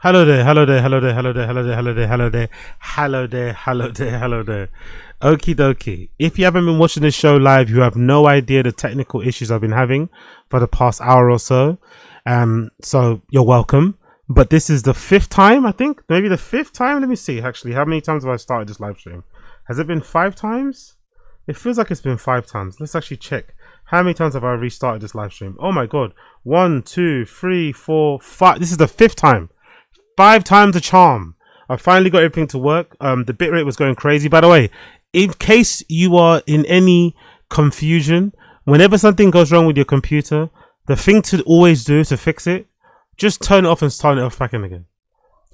Hello there, hello there, hello there, hello there, hello there, hello there, hello there, hello there, hello there, hello there. Okie dokie. If you haven't been watching this show live, you have no idea the technical issues I've been having for the past hour or so. So you're welcome. But this is the fifth time, I think. Maybe the fifth time. Let me see, actually. How many times have I started this live stream? Has it been 5 times? It feels like it's been 5 times. Let's actually check. How many times have I restarted this live stream? Oh my god. 1, 2, 3, 4, 5. This is the 5th time. 5 times the charm. I finally got everything to work. The bitrate was going crazy. By the way, in case you are in any confusion, whenever something goes wrong with your computer, the thing to always do to fix it, just turn it off and turn it off back in again.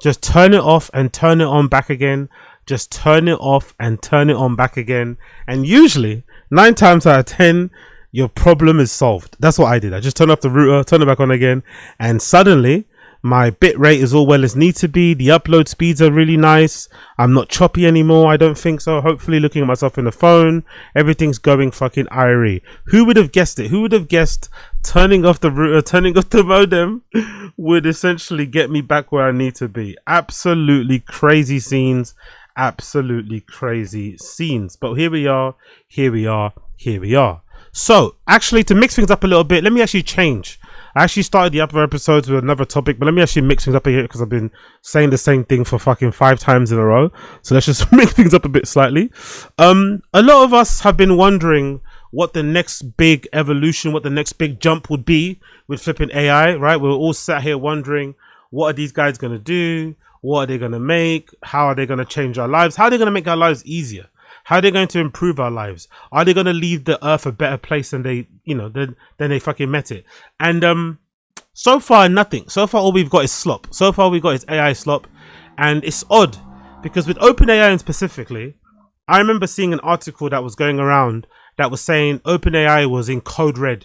Just turn it off and turn it on back again. Just turn it off and turn it on back again. And usually, 9 times out of 10, your problem is solved. That's what I did. I just turned off the router, turn it back on again, and suddenly my bit rate is all well as need to be. The upload speeds are really nice. I'm not choppy anymore. I don't think so. Hopefully, looking at myself in the phone, everything's going fucking irie. Who would have guessed it? Who would have guessed turning off the router, turning off the modem would essentially get me back where I need to be? Absolutely crazy scenes. Absolutely crazy scenes. But here we are. Here we are. Here we are. So, actually, to mix things up a little bit, let me actually change. I actually started the other episodes with another topic, but let me actually mix things up here because I've been saying the same thing for fucking 5 times in a row. So let's just mix things up a bit slightly. A lot of us have been wondering what the next big evolution, what the next big jump would be with flipping AI, right? We're all sat here wondering, what are these guys going to do? What are they going to make? How are they going to change our lives? How are they going to make our lives easier? How are they going to improve our lives? Are they going to leave the earth a better place than they, than they fucking met it? And so far, nothing. So far, all we've got is slop. So far, we've got is AI slop. And it's odd because with OpenAI specifically, I remember seeing an article that was going around that was saying OpenAI was in code red.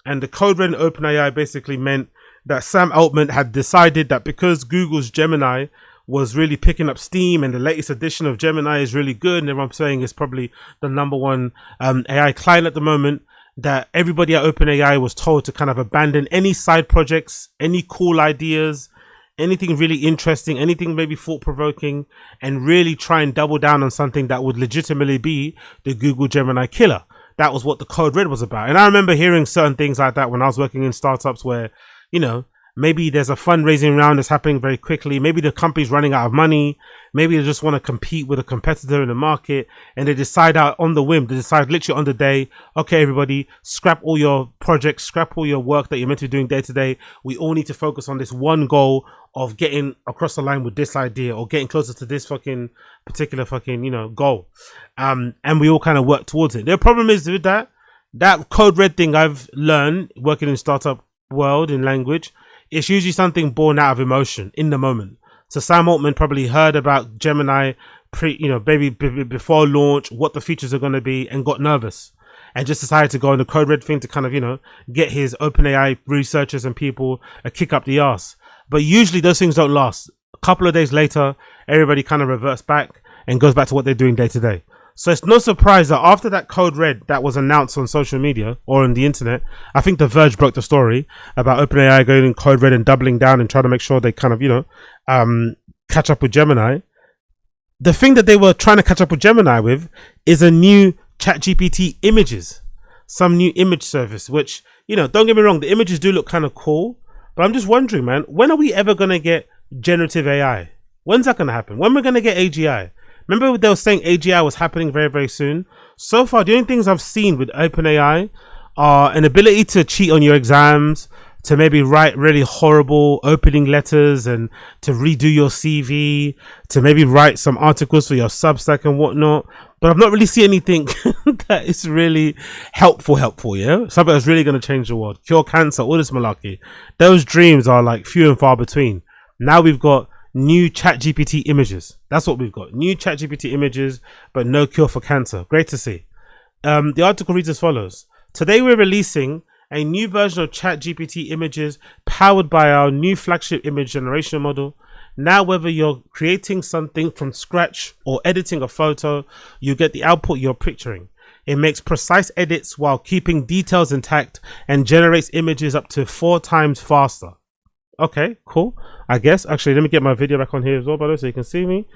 And the code red in OpenAI basically meant that Sam Altman had decided that because Google's Gemini was really picking up steam and the latest edition of Gemini is really good and everyone's saying it's probably the #1 AI client at the moment, that everybody at OpenAI was told to kind of abandon any side projects, any cool ideas, anything really interesting, anything maybe thought-provoking, and really try and double down on something that would legitimately be the Google Gemini killer. That was what the code red was about. And I remember hearing certain things like that when I was working in startups where, maybe there's a fundraising round that's happening very quickly. Maybe the company's running out of money. Maybe they just want to compete with a competitor in the market. And they decide out on the whim, they decide literally on the day, okay, everybody, scrap all your projects, scrap all your work that you're meant to be doing day to day. We all need to focus on this one goal of getting across the line with this idea or getting closer to this fucking particular fucking, goal. And we all kind of work towards it. The problem is with that code red thing I've learned working in startup world in language, it's usually something born out of emotion in the moment. So Sam Altman probably heard about Gemini before launch, what the features are going to be, and got nervous and just decided to go on the code red thing to kind of, get his OpenAI researchers and people a kick up the arse. But usually those things don't last. A couple of days later, everybody kind of reverts back and goes back to what they're doing day to day. So it's no surprise that after that code red that was announced on social media or on the internet, I think The Verge broke the story about OpenAI going in code red and doubling down and trying to make sure they kind of, catch up with Gemini. The thing that they were trying to catch up with Gemini with is a new ChatGPT images, some new image service, which, don't get me wrong, the images do look kind of cool, but I'm just wondering, man, when are we ever going to get generative AI? When's that going to happen? When we're going to get AGI? Remember they were saying AGI was happening very, very soon? So far, the only things I've seen with OpenAI are an ability to cheat on your exams, to maybe write really horrible opening letters and to redo your CV, to maybe write some articles for your Substack and whatnot. But I've not really seen anything that is really helpful, yeah? Something that's really going to change the world. Cure cancer, all this malarkey. Those dreams are like few and far between. Now we've got new ChatGPT images. That's what we've got. New ChatGPT images, but no cure for cancer. Great to see. The article reads as follows. Today we're releasing a new version of ChatGPT images powered by our new flagship image generation model. Now, whether you're creating something from scratch or editing a photo, you get the output you're picturing. It makes precise edits while keeping details intact and generates images up to 4 times faster. Okay, cool. I guess actually, let me get my video back on here as well, by the way, so you can see me.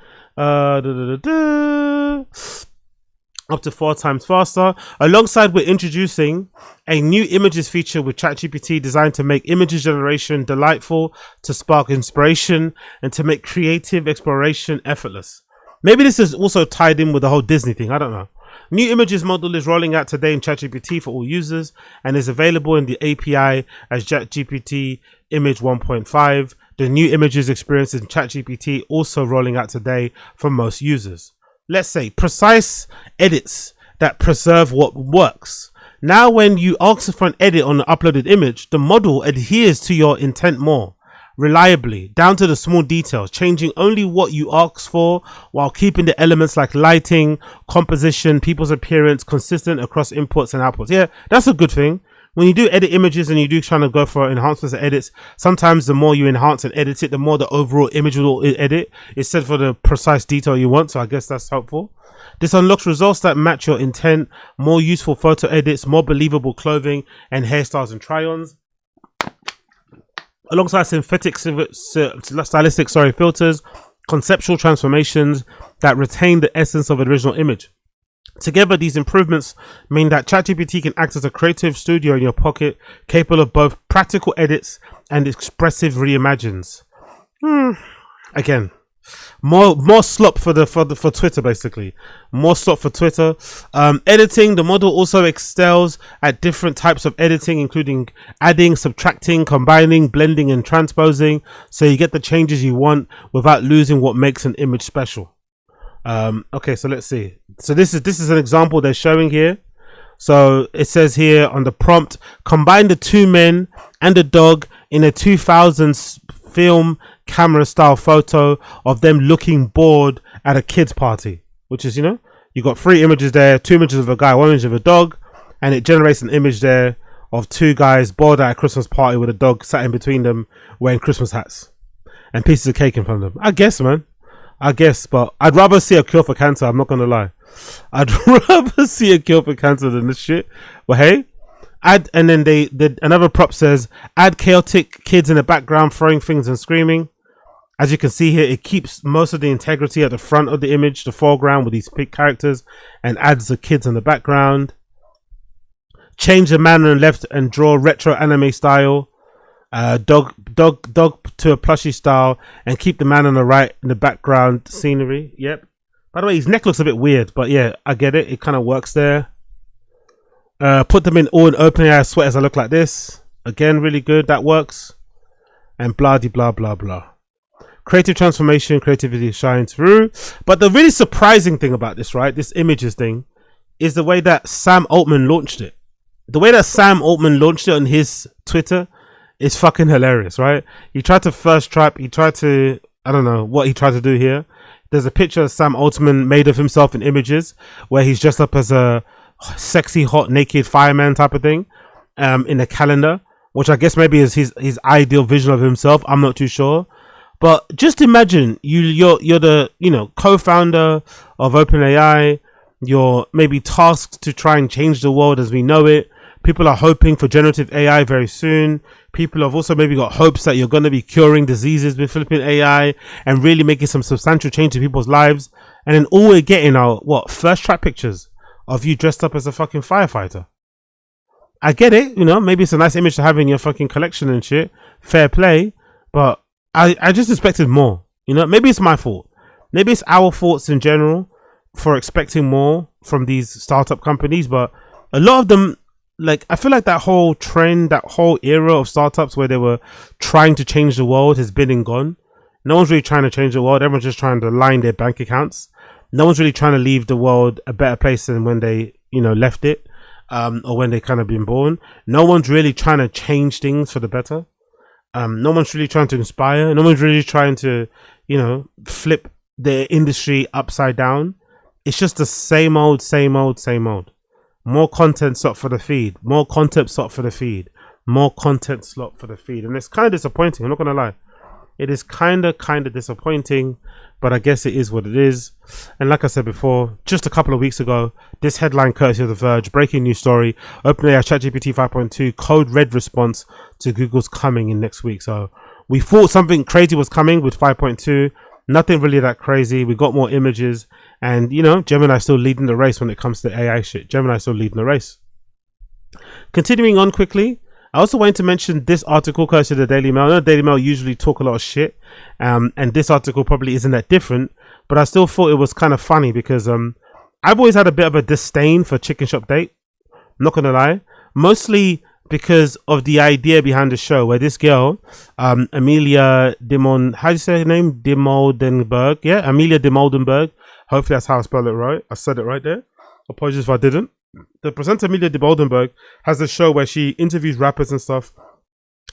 Up to 4 times faster. Alongside, we're introducing a new images feature with ChatGPT designed to make images generation delightful, to spark inspiration, and to make creative exploration effortless. Maybe this is also tied in with the whole Disney thing. I don't know. New images model is rolling out today in ChatGPT for all users and is available in the API as ChatGPT Image 1.5. The new images experience in ChatGPT also rolling out today for most users. Let's say precise edits that preserve what works. Now, when you ask for an edit on an uploaded image, the model adheres to your intent more reliably, down to the small details, changing only what you ask for while keeping the elements like lighting, composition, people's appearance consistent across inputs and outputs. Yeah, that's a good thing. When you do edit images and you do trying to go for enhancements and edits, sometimes the more you enhance and edit it, the more the overall image will edit. It's set for the precise detail you want, so I guess that's helpful. This unlocks results that match your intent, more useful photo edits, more believable clothing and hairstyles and try-ons. Alongside synthetic stylistic filters, conceptual transformations that retain the essence of the original image. Together, these improvements mean that ChatGPT can act as a creative studio in your pocket, capable of both practical edits and expressive reimagines. Again, more slop for Twitter, basically. More slop for Twitter. Editing, the model also excels at different types of editing, including adding, subtracting, combining, blending, and transposing, so you get the changes you want without losing what makes an image special. Okay, so let's see. So this is an example they're showing here. So it says here on the prompt, combine the 2 men and a dog in a 2000s film camera style photo of them looking bored at a kids party, which is, you got 3 images there, 2 images of a guy, 1 image of a dog, and it generates an image there of 2 guys bored at a Christmas party with a dog sat in between them wearing Christmas hats and pieces of cake in front of them. I guess, man. I guess, but I'd rather see a cure for cancer. I'm not gonna lie. I'd rather see a cure for cancer than this shit. But hey, and then another prop says add chaotic kids in the background throwing things and screaming. As you can see here, it keeps most of the integrity at the front of the image, the foreground with these big characters, and adds the kids in the background. Change the manner and left and draw retro anime style. Dog to a plushy style, and keep the man on the right in the background scenery. Yep. By the way, his neck looks a bit weird, but yeah, I get it. It kind of works there. Put them in all in OpenAI sweaters that look like this. Again, really good. That works. And blah de blah blah blah. Creative transformation, creativity shines through. But the really surprising thing about this, right, this images thing, is the way that Sam Altman launched it. The way that Sam Altman launched it on his Twitter is fucking hilarious, right? He tried to I don't know what he tried to do here. There's a picture of Sam Altman made of himself in images where he's dressed up as a sexy, hot, naked fireman type of thing in a calendar, which I guess maybe is his ideal vision of himself. I'm not too sure. But just imagine you're the co-founder of OpenAI. You're maybe tasked to try and change the world as we know it. People are hoping for generative AI very soon. People have also maybe got hopes that you're going to be curing diseases with flipping AI and really making some substantial change to people's lives. And then all we're getting are first track pictures of you dressed up as a fucking firefighter. I get it, maybe it's a nice image to have in your fucking collection and shit. Fair play. But I just expected more. Maybe it's my fault. Maybe it's our faults in general for expecting more from these startup companies. But a lot of them, I feel like that whole trend, that whole era of startups where they were trying to change the world has been and gone. No one's really trying to change the world. Everyone's just trying to line their bank accounts. No one's really trying to leave the world a better place than when they, left it, or when they kind of been born. No one's really trying to change things for the better. No one's really trying to inspire. No one's really trying to, flip the industry upside down. It's just the same old. More content slot for the feed. More content slot for the feed. More content slot for the feed. And it's kind of disappointing. I'm not going to lie. It is kind of disappointing, but I guess it is what it is. And like I said before, just a couple of weeks ago, this headline courtesy of The Verge, breaking news story, OpenAI ChatGPT 5.2 code red response to Google's coming in next week. So We thought something crazy was coming with 5.2. Nothing really that crazy. We got more images, and you know, Gemini still leading the race when it comes to AI shit. Gemini still leading the race. Continuing on quickly, I also wanted to mention this article courtesy of the Daily Mail. I know the Daily Mail usually talk a lot of shit, and this article probably isn't that different, but I still thought it was kind of funny because I've always had a bit of a disdain for Chicken Shop Date. I'm not gonna lie, mostly because of the idea behind the show, where this girl, Amelia how do you say her name? Demoldenberg. Yeah, Amelia Demoldenberg. Hopefully that's how I spell it right. I said it right there. Apologies if I didn't. The presenter Amelia Demoldenberg has a show where she interviews rappers and stuff,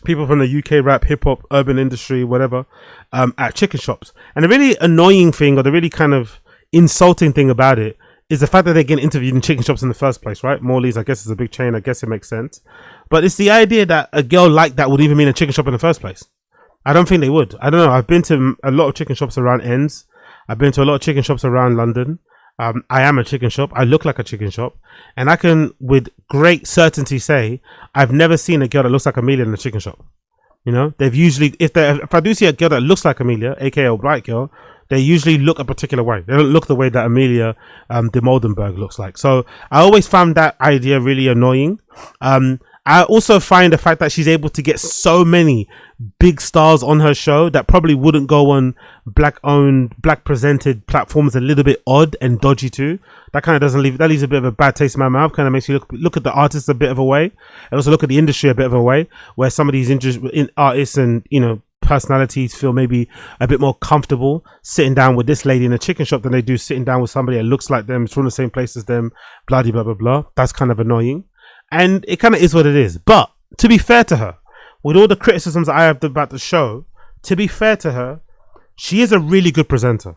people from the UK rap, hip hop, urban industry, whatever, at chicken shops. And the really annoying thing, or the really kind of insulting thing about it, is the fact that they're getting interviewed in chicken shops in the first place, right? Morley's, I guess, is a big chain. I guess it makes sense. But it's the idea that a girl like that would even be in a chicken shop in the first place. I don't think they would. I don't know. I've been to a lot of chicken shops around ends. I've been to a lot of chicken shops around London. I am a chicken shop. I look like a chicken shop. And I can, with great certainty, say I've never seen a girl that looks like Amelia in a chicken shop. You know, they've usually, if I do see a girl that looks like Amelia, aka a bright girl, they usually look a particular way. They don't look the way that Amelia de Moldenberg looks like. So I always found that idea really annoying. I also find the fact that she's able to get so many big stars on her show that probably wouldn't go on black-owned, black-presented platforms a little bit odd and dodgy too. That kind of leaves a bit of a bad taste in my mouth. Kind of makes you look at the artists a bit of a way, and also look at the industry a bit of a way, where some of these artists and, you know, personalities feel maybe a bit more comfortable sitting down with this lady in a chicken shop than they do sitting down with somebody that looks like them, is from the same place as them, blah blah blah blah. That's kind of annoying, and it kind of is what it is. But to be fair to her, with all the criticisms I have about the show, to be fair to her, she is a really good presenter.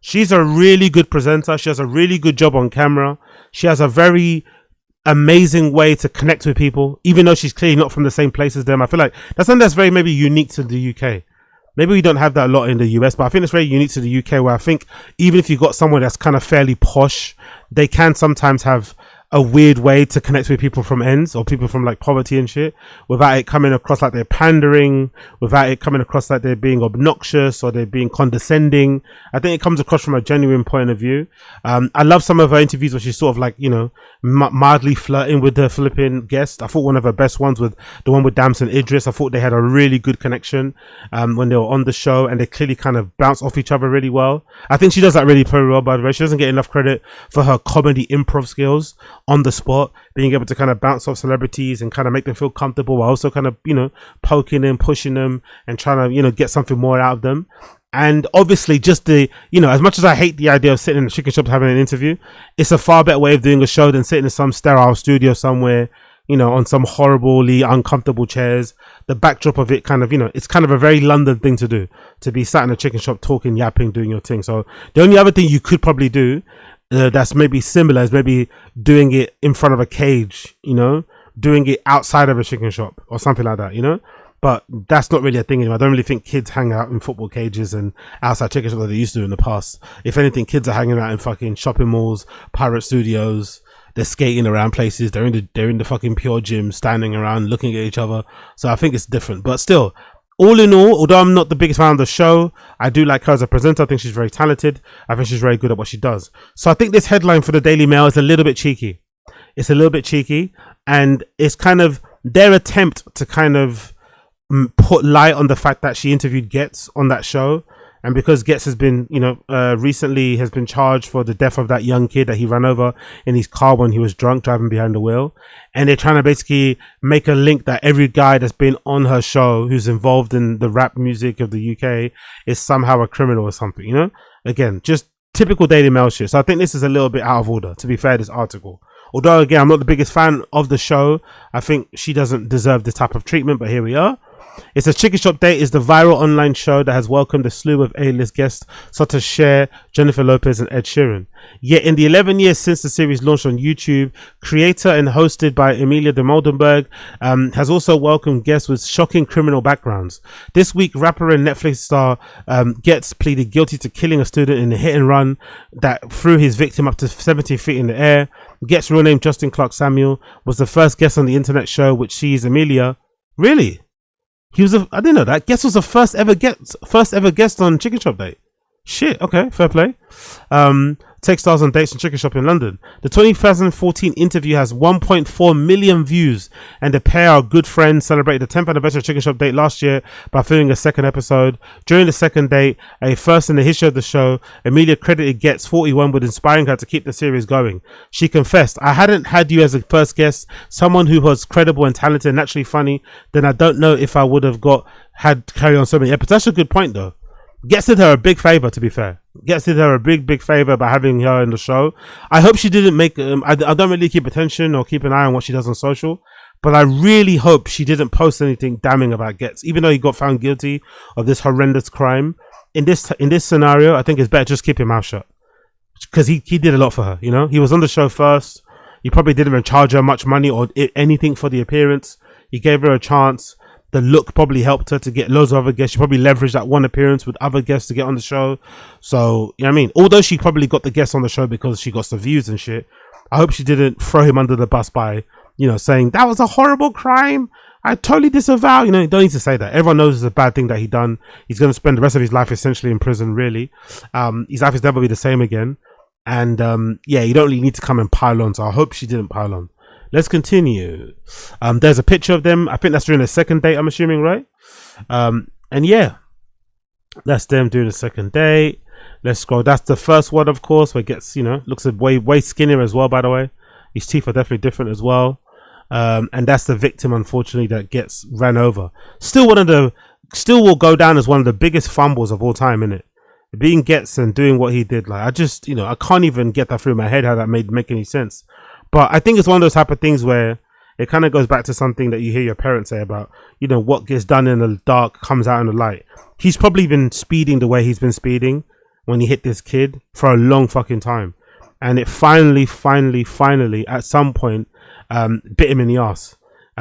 She's a really good presenter. She has a really good job on camera. She has a very amazing way to connect with people, even though she's clearly not from the same place as them. I feel like that's something that's very maybe unique to the UK. Maybe we don't have that a lot in the US, but I think it's very unique to the UK, where I think even if you've got someone that's kind of fairly posh, they can sometimes have a weird way to connect with people from ends, or people from like poverty and shit, without it coming across like they're pandering, without it coming across like they're being obnoxious or they're being condescending. I think it comes across from a genuine point of view. I love some of her interviews where she's sort of like, you know, mildly flirting with the Philippine guest. I thought one of her best ones was the one with Damson Idris. I thought they had a really good connection when they were on the show, and they clearly kind of bounce off each other really well. I think she does that really very well, by the way. She doesn't get enough credit for her comedy improv skills on the spot, being able to kind of bounce off celebrities and kind of make them feel comfortable, while also kind of, you know, poking them, pushing them, and trying to, you know, get something more out of them. And obviously, just the, you know, as much as I hate the idea of sitting in a chicken shop having an interview, it's a far better way of doing a show than sitting in some sterile studio somewhere, you know, on some horribly uncomfortable chairs. The backdrop of it kind of, you know, it's kind of a very London thing to do, to be sat in a chicken shop talking, yapping, doing your thing. So the only other thing you could probably do that's maybe similar is maybe doing it in front of a cage, you know, doing it outside of a chicken shop or something like that, you know. But that's not really a thing anymore. I don't really think kids hang out in football cages and outside chicken shops that they used to in the past. If anything, kids are hanging out in fucking shopping malls, pirate studios. They're skating around places. They're in the fucking Pure Gym, standing around looking at each other. So I think it's different. But still, all in all, although I'm not the biggest fan of the show, I do like her as a presenter. I think she's very talented. I think she's very good at what she does. So I think this headline for the Daily Mail is a little bit cheeky. It's a little bit cheeky, and it's kind of their attempt to kind of put light on the fact that she interviewed Getz on that show. And because Getz has been, you know, recently has been charged for the death of that young kid that he ran over in his car when he was drunk driving behind the wheel. And they're trying to basically make a link that every guy that's been on her show who's involved in the rap music of the UK is somehow a criminal or something, you know? Again, just typical Daily Mail shit. So I think this is a little bit out of order, to be fair, this article. Although, again, I'm not the biggest fan of the show. I think she doesn't deserve this type of treatment, but here we are. It's a Chicken Shop Date is the viral online show that has welcomed a slew of A-list guests such as Cher, Jennifer Lopez and Ed Sheeran. Yet in the 11 years since the series launched on YouTube, creator and hosted by Amelia de Moldenberg has also welcomed guests with shocking criminal backgrounds. This week, rapper and Netflix star Getz pleaded guilty to killing a student in a hit and run that threw his victim up to 70 feet in the air. Getz, real name Justin Clark Samuel, was the first guest on the internet show which sees Amelia. Really? He was I didn't know that. Guess was the first ever guest on Chicken Shop Date. Shit, okay, fair play. Take stars on dates in Chicken Shop in London. The 2014 interview has 1.4 million views, and the pair are good friends. Celebrated the 10th anniversary of Chicken Shop Date last year by filming a second episode. During the second date, a first in the history of the show, Amelia credited Getz 41 with inspiring her to keep the series going. She confessed, "I hadn't had you as a first guest, someone who was credible and talented and naturally funny, then I don't know if I would have had carry on so many episodes." That's a good point though. Getz did her a big favor, to be fair. Getz did her a big favor by having her in the show. I hope she didn't make I don't really keep attention or keep an eye on what she does on social, but I really hope she didn't post anything damning about Getz, even though he got found guilty of this horrendous crime. In this scenario, I think it's better just keep your mouth shut, because he did a lot for her. You know, he was on the show first. He probably didn't even charge her much money or anything for the appearance. He gave her a chance. The look probably helped her to get loads of other guests. She probably leveraged that one appearance with other guests to get on the show. So, you know what I mean? Although she probably got the guests on the show because she got some views and shit, I hope she didn't throw him under the bus by, you know, saying, "That was a horrible crime. I totally disavow." You know, you don't need to say that. Everyone knows it's a bad thing that he done. He's going to spend the rest of his life essentially in prison, really. His life is never be the same again. And, yeah, you don't really need to come and pile on. So I hope she didn't pile on. Let's continue. There's a picture of them. I think that's during the second date, I'm assuming, right? And yeah, that's them doing the second date. Let's scroll. That's the first one, of course, where it gets, you know, looks way skinnier as well, by the way. His teeth are definitely different as well. And that's the victim, unfortunately, that gets ran over. Still will go down as one of the biggest fumbles of all time, innit? Being Getz and doing what he did. Like, I just, you know, I can't even get that through my head how that make any sense. But I think it's one of those type of things where it kind of goes back to something that you hear your parents say about, you know, what gets done in the dark comes out in the light. He's probably been speeding the way he's been speeding when he hit this kid for a long fucking time. And it finally, at some point, bit him in the ass.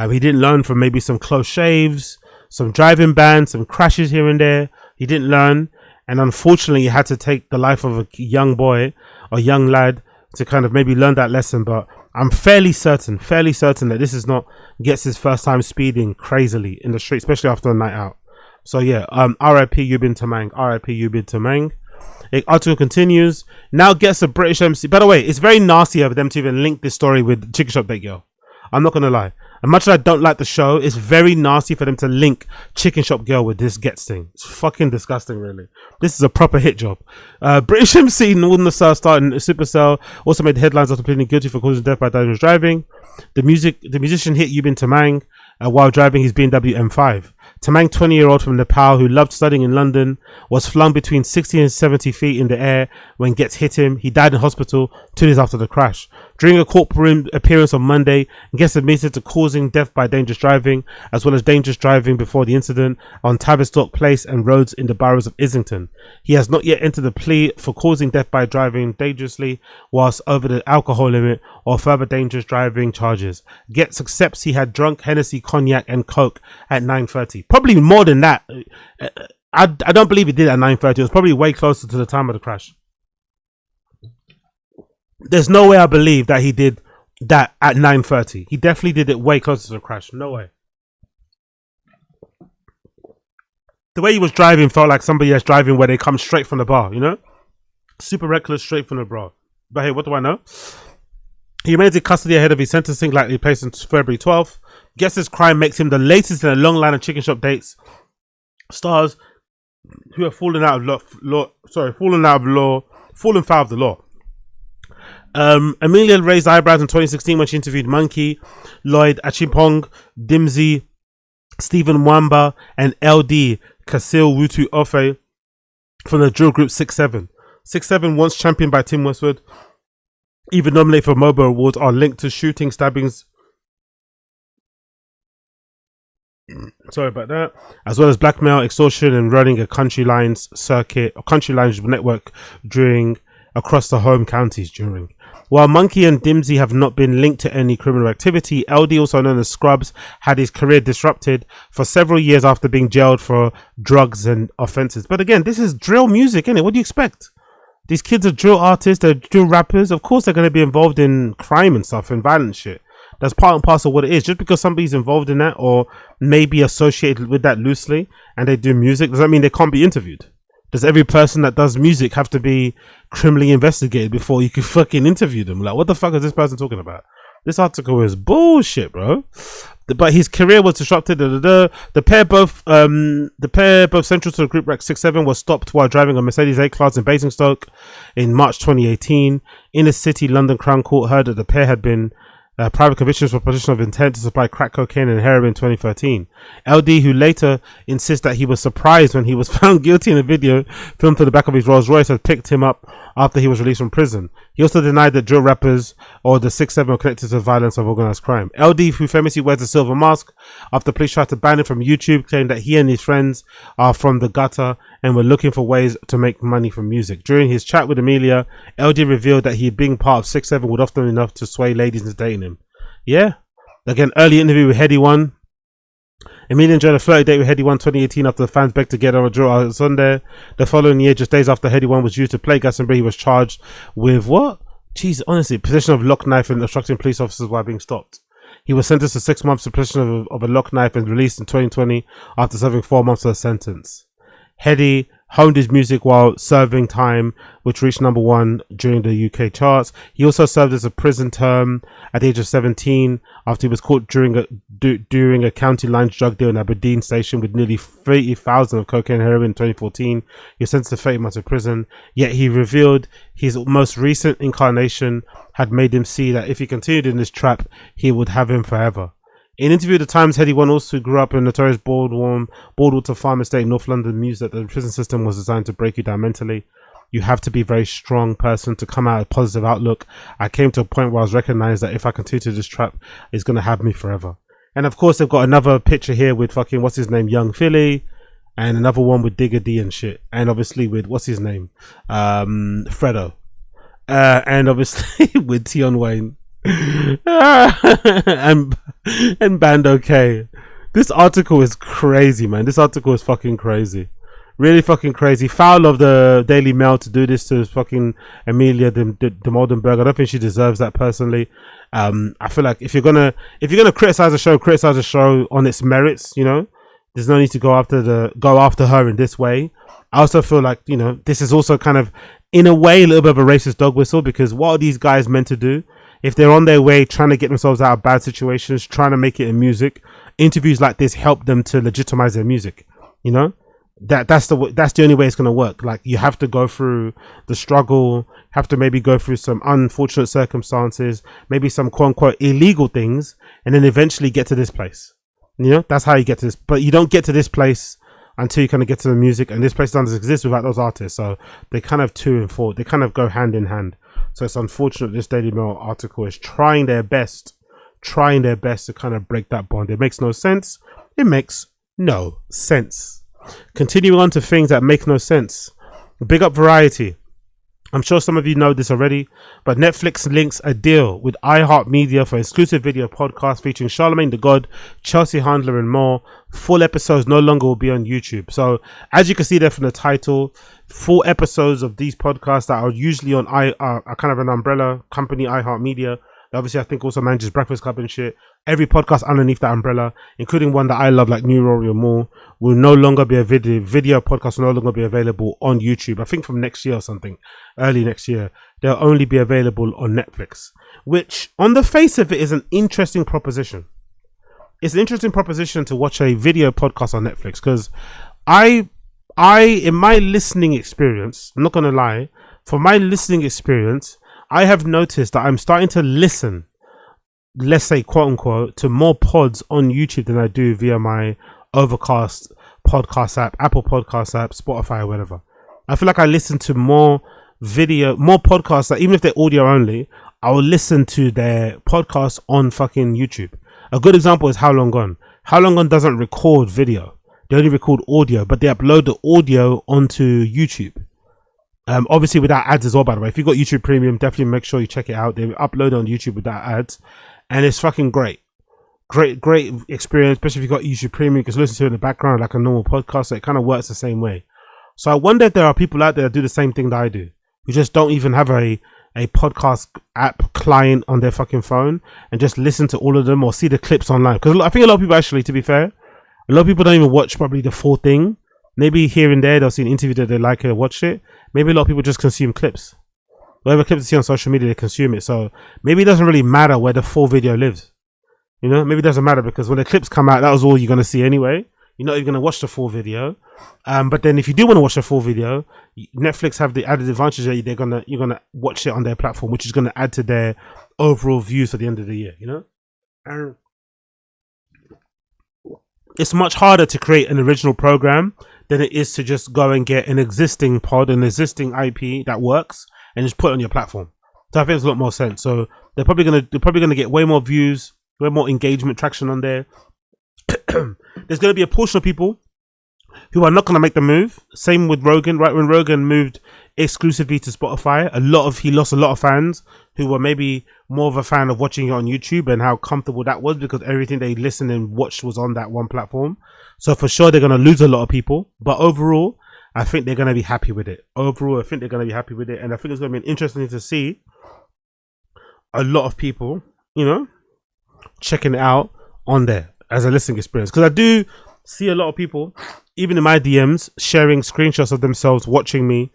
He didn't learn from maybe some close shaves, some driving bans, some crashes here and there. He didn't learn. And unfortunately, he had to take the life of a young boy or young lad to kind of maybe learn that lesson. But I'm fairly certain that this is not Getz his first time speeding crazily in the street, especially after a night out. So yeah, R.I.P. Yubin Tamang. R.I.P. Yubin Tamang. Article continues. Now Getz a British MC. By the way, it's very nasty of them to even link this story with Chicken Shop Date Girl. I'm not gonna lie. As much as I don't like the show, it's very nasty for them to link Chicken Shop Girl with this Getz thing. It's fucking disgusting, really. This is a proper hit job. British MC Northern Star started in Supercell, also made headlines after pleading guilty for causing death by dangerous driving. The musician hit Yubin Tamang while driving his BMW M5. Tamang, 20-year-old from Nepal who loved studying in London, was flung between 60 and 70 feet in the air when Getz hit him. He died in hospital 2 days after the crash. During a courtroom appearance on Monday, Getz admitted to causing death by dangerous driving, as well as dangerous driving before the incident on Tavistock Place and roads in the boroughs of Islington. He has not yet entered a plea for causing death by driving dangerously whilst over the alcohol limit or further dangerous driving charges. Getz accepts he had drunk Hennessy, cognac and coke at 9:30. Probably more than that. I don't believe he did at 9:30. It was probably way closer to the time of the crash. There's no way I believe that he did that at 9:30. He definitely did it way closer to the crash. No way. The way he was driving felt like somebody that's driving where they come straight from the bar, you know? Super reckless, straight from the bar. But hey, what do I know? He remains in custody ahead of his sentencing, likely placed on February 12th. Getz's crime makes him the latest in a long line of Chicken Shop Dates stars who have fallen foul of the law. Amelia raised eyebrows in 2016 when she interviewed Monkey, Lloyd Achimpong, Dimsy, Stephen Mwamba, and LD Kasil Wutu Ofe from the drill group 6-7. 6-7, once championed by Tim Westwood, even nominated for MOBO Awards, are linked to shooting, stabbings, sorry about that, as well as blackmail, extortion, and running a country lines network across the home counties during. While Monkey and Dimsy have not been linked to any criminal activity, LD, also known as Scrubs, had his career disrupted for several years after being jailed for drugs and offences. But again, this is drill music, isn't it? What do you expect? These kids are drill artists, they're drill rappers. Of course they're going to be involved in crime and stuff and violent shit. That's part and parcel of what it is. Just because somebody's involved in that or maybe associated with that loosely and they do music, does that mean they can't be interviewed? Does every person that does music have to be criminally investigated before you can fucking interview them? Like, what the fuck is this person talking about? This article is bullshit, bro. But his career was disrupted. The pair both central to the group wreck 6-7 was stopped while driving a Mercedes A-Class in Basingstoke in March 2018. Inner City London Crown Court heard that the pair had been private convictions for possession of intent to supply crack cocaine and heroin in 2013. LD, who later insists that he was surprised when he was found guilty in a video filmed from the back of his Rolls Royce, had picked him up after he was released from prison. He also denied that drill rappers or the 6-7 were connected to violence of organised crime. LD, who famously wears a silver mask after police tried to ban him from YouTube, claimed that he and his friends are from the gutter and were looking for ways to make money from music. During his chat with Amelia, LD revealed that he, being part of 6-7, would often enough to sway ladies into dating him. Yeah. Again, early interview with Headie1. Amelia enjoyed a flirty date with Headie1 2018 after the fans begged to get her a draw on Sunday. The following year, just days after Headie1 was used to play Glastonbury, he was charged with what? Jeez, honestly, possession of a lock knife and obstructing police officers while being stopped. He was sentenced to 6 months for possession of a lock knife and released in 2020 after serving 4 months of a sentence. Headie honed his music while serving time, which reached #1 during the UK charts. He also served as a prison term at the age of 17 after he was caught during a county lines drug deal in Aberdeen station with nearly 30,000 of cocaine and heroin in 2014. He was sentenced to 30 months of prison, yet he revealed his most recent incarnation had made him see that if he continued in this trap, he would have him forever. In an interview at the Times, Headie1 also grew up in a notorious Broadwater farm estate in North London, mused that the prison system was designed to break you down mentally. You have to be a very strong person to come out with a positive outlook. I came to a point where I was recognized that if I continue to this trap, it's going to have me forever. And of course, they've got another picture here with fucking, what's his name, Young Philly, and another one with Digger D and shit. And obviously with, what's his name, Fredo. And obviously with Tion Wayne. and Bando K. This article is crazy, man. This article is fucking crazy. Really fucking crazy. Foul of the Daily Mail to do this to fucking Amelia de Moldenberg. I don't think she deserves that personally. I feel like if you're gonna criticize a show on its merits, you know, there's no need to go after her in this way. I also feel like, you know, this is also kind of in a way a little bit of a racist dog whistle, because what are these guys meant to do? If they're on their way trying to get themselves out of bad situations, trying to make it in music, interviews like this help them to legitimize their music. You know, that's the only way it's going to work. Like, you have to go through the struggle, have to maybe go through some unfortunate circumstances, maybe some quote unquote illegal things, and then eventually get to this place. You know, that's how you get to this. But you don't get to this place until you kind of get to the music, and this place doesn't exist without those artists. So they kind of they kind of go hand in hand. So it's unfortunate this Daily Mail article is trying their best to kind of break that bond. It makes no sense. It makes no sense. Continuing on to things that make no sense. Big up Variety. I'm sure some of you know this already, but Netflix links a deal with Iheartmedia for exclusive video podcast featuring Charlemagne the God, Chelsea Handler, and more. Full episodes no longer will be on YouTube. So, as you can see there from the title, full episodes of these podcasts that are usually on are kind of an umbrella company, Iheartmedia. Obviously, I think also manages Breakfast Club and shit. Every podcast underneath that umbrella, including one that I love, like New Rory or more, will no longer be a video podcast will no longer be available on YouTube. I think from next year or something, early next year, they'll only be available on Netflix, which on the face of it is an interesting proposition. It's an interesting proposition to watch a video podcast on Netflix, because I, in my listening experience, I'm not going to lie, for my listening experience, I have noticed that I'm starting to listen, let's say quote unquote, to more pods on YouTube than I do via my Overcast podcast app, Apple Podcast app, Spotify, or whatever. I feel like I listen to more podcasts that even if they're audio only, I will listen to their podcasts on fucking YouTube. A good example is How Long Gone. How Long Gone doesn't record video. They only record audio, but they upload the audio onto YouTube. Obviously without ads as well, by the way. If you've got YouTube Premium, definitely make sure you check it out. They upload it on YouTube without ads, and it's fucking great. Great experience, especially if you've got YouTube Premium. You can listen to it in the background like a normal podcast, so it kind of works the same way. So I wonder if there are people out there that do the same thing that I do, who just don't even have a a podcast app client on their fucking phone and just listen to all of them or see the clips online. Because I think a lot of people actually, to be fair, a lot of people don't even watch probably the full thing. Maybe here and there they'll see an interview that they like and watch it. Maybe a lot of people just consume clips. Whatever clips they see on social media, they consume it. So maybe it doesn't really matter where the full video lives. You know, maybe it doesn't matter because when the clips come out, that was all you're going to see anyway. You're not even going to watch the full video. But then if you do want to watch the full video, Netflix have the added advantage that you're gonna watch it on their platform, which is going to add to their overall views at the end of the year, you know? And it's much harder to create an original program than it is to just go and get an existing pod, an existing IP that works and just put it on your platform. So I think it's a lot more sense. So they're probably gonna get way more views, way more engagement, traction on there. There's going to be a portion of people who are not going to make the move. Same with Rogan, right? When Rogan moved exclusively to Spotify, he lost a lot of fans who were maybe more of a fan of watching it on YouTube and how comfortable that was because everything they listened and watched was on that one platform. So for sure, they're going to lose a lot of people. But overall, I think they're going to be happy with it. And I think it's going to be interesting to see a lot of people, you know, checking it out on there as a listening experience, because I do see a lot of people, even in my DMs, sharing screenshots of themselves watching me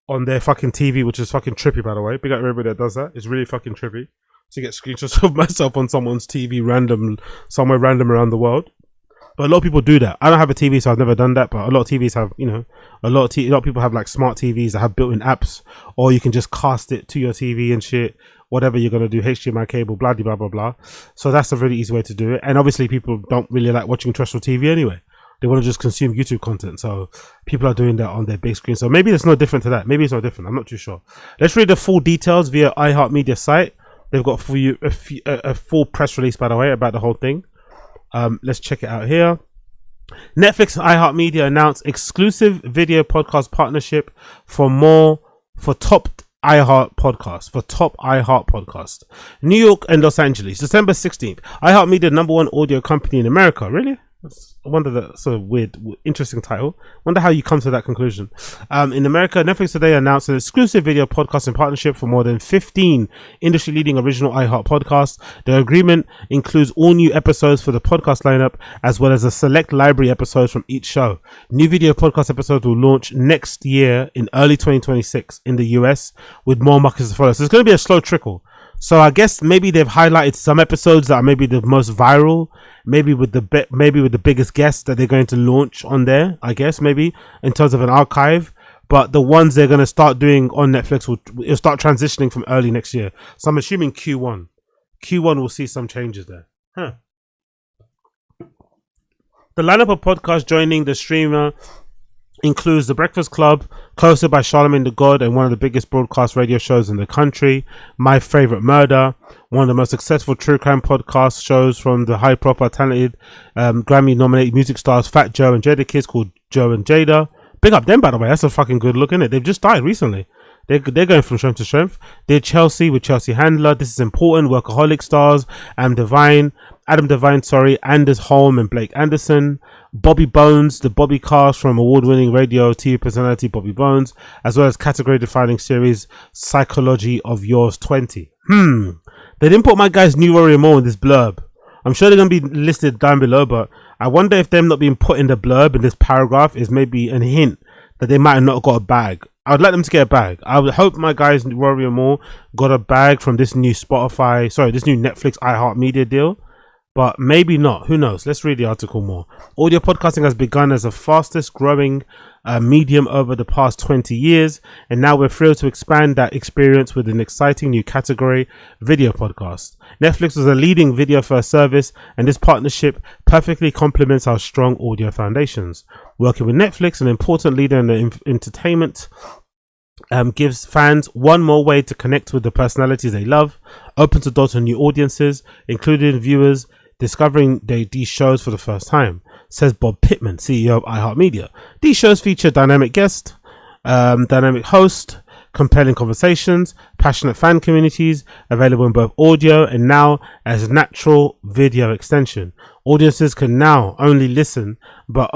on their fucking TV, which is fucking trippy, by the way. Big up everybody that does that. It's really fucking trippy to get screenshots of myself on someone's TV somewhere random around the world. But a lot of people do that. I don't have a TV, so I've never done that. But a lot of TVs have, you know, a lot of people have like smart TVs that have built-in apps, or you can just cast it to your TV and shit. Whatever you're gonna do, HDMI cable, blah blah blah blah. So that's a really easy way to do it. And obviously, people don't really like watching terrestrial TV anyway. They want to just consume YouTube content. So people are doing that on their big screen. So maybe it's no different to that. Maybe it's no different. I'm not too sure. Let's read the full details via Iheartmedia site. They've got for you a full press release, by the way, about the whole thing. Let's check it out here. Netflix and Iheartmedia announced exclusive video podcast partnership for top iHeart podcast. New York and Los Angeles, December 16th. Iheartmedia, #1 audio company in America. Really? I wonder, that's a weird, interesting title. Wonder how you come to that conclusion. In America, Netflix today announced an exclusive video podcast in partnership for more than 15 industry-leading original iHeart podcasts. The agreement includes all new episodes for the podcast lineup, as well as a select library episodes from each show. New video podcast episodes will launch next year in early 2026 in the US, with more markets to follow. So it's going to be a slow trickle. So I guess maybe they've highlighted some episodes that are maybe the most viral, maybe with the biggest guests that they're going to launch on there, I guess, maybe in terms of an archive. But the ones they're going to start doing on Netflix will start transitioning from early next year. So I'm assuming Q1 will see some changes there. The lineup of podcasts joining the streamer includes The Breakfast Club, hosted by Charlamagne the God and one of the biggest broadcast radio shows in the country. My Favorite Murder, one of the most successful true crime podcast shows from the high profile, talented, Grammy-nominated music stars Fat Joe and Jada Kids, called Joe and Jada. Big up them, by the way. That's a fucking good look, innit? They've just died recently. They're going from strength to strength. They're Chelsea with Chelsea Handler. This is important. Workaholic stars. Adam Devine, Anders Holm and Blake Anderson. Bobby Bones, the Bobby cast from award-winning radio TV personality Bobby Bones, as well as category-defining series Psychology of Yours 20. They didn't put my guy's New Warrior More in this blurb. I'm sure they're going to be listed down below, but I wonder if them not being put in the blurb in this paragraph is maybe a hint that they might have not got a bag. I would like them to get a bag. I would hope my guys Warrior More got a bag from this new this new Netflix Iheartmedia deal. But maybe not. Who knows? Let's read the article more. Audio podcasting has begun as the fastest growing medium over the past 20 years. And now we're thrilled to expand that experience with an exciting new category, video podcasts. Netflix was a leading video first service, and this partnership perfectly complements our strong audio foundations. Working with Netflix, an important leader in the entertainment, gives fans one more way to connect with the personalities they love, opens the door to new audiences, including viewers discovering these shows for the first time, says Bob Pittman, CEO of Iheartmedia. These shows feature dynamic guests, dynamic host, compelling conversations, passionate fan communities, available in both audio and now as a natural video extension. Audiences can now only listen, but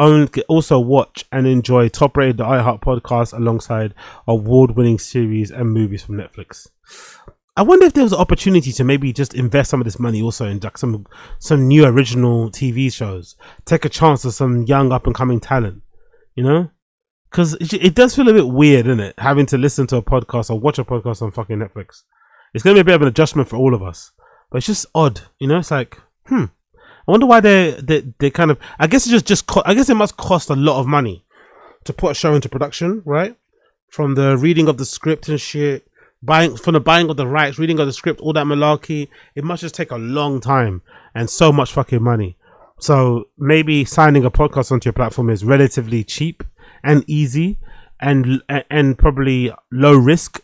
also watch and enjoy top-rated iHeart podcasts alongside award-winning series and movies from Netflix. I wonder if there was an opportunity to maybe just invest some of this money also in like some new original TV shows. Take a chance on some young up-and-coming talent, you know? Because it does feel a bit weird, isn't it? Having to listen to a podcast or watch a podcast on fucking Netflix. It's going to be a bit of an adjustment for all of us. But it's just odd, you know? It's like, I wonder why they kind of... I guess I guess it must cost a lot of money to put a show into production, right? From the reading of the script and shit, buying of the rights, reading of the script, all that malarkey. It must just take a long time and so much fucking money. So maybe signing a podcast onto your platform is relatively cheap and easy and probably low risk,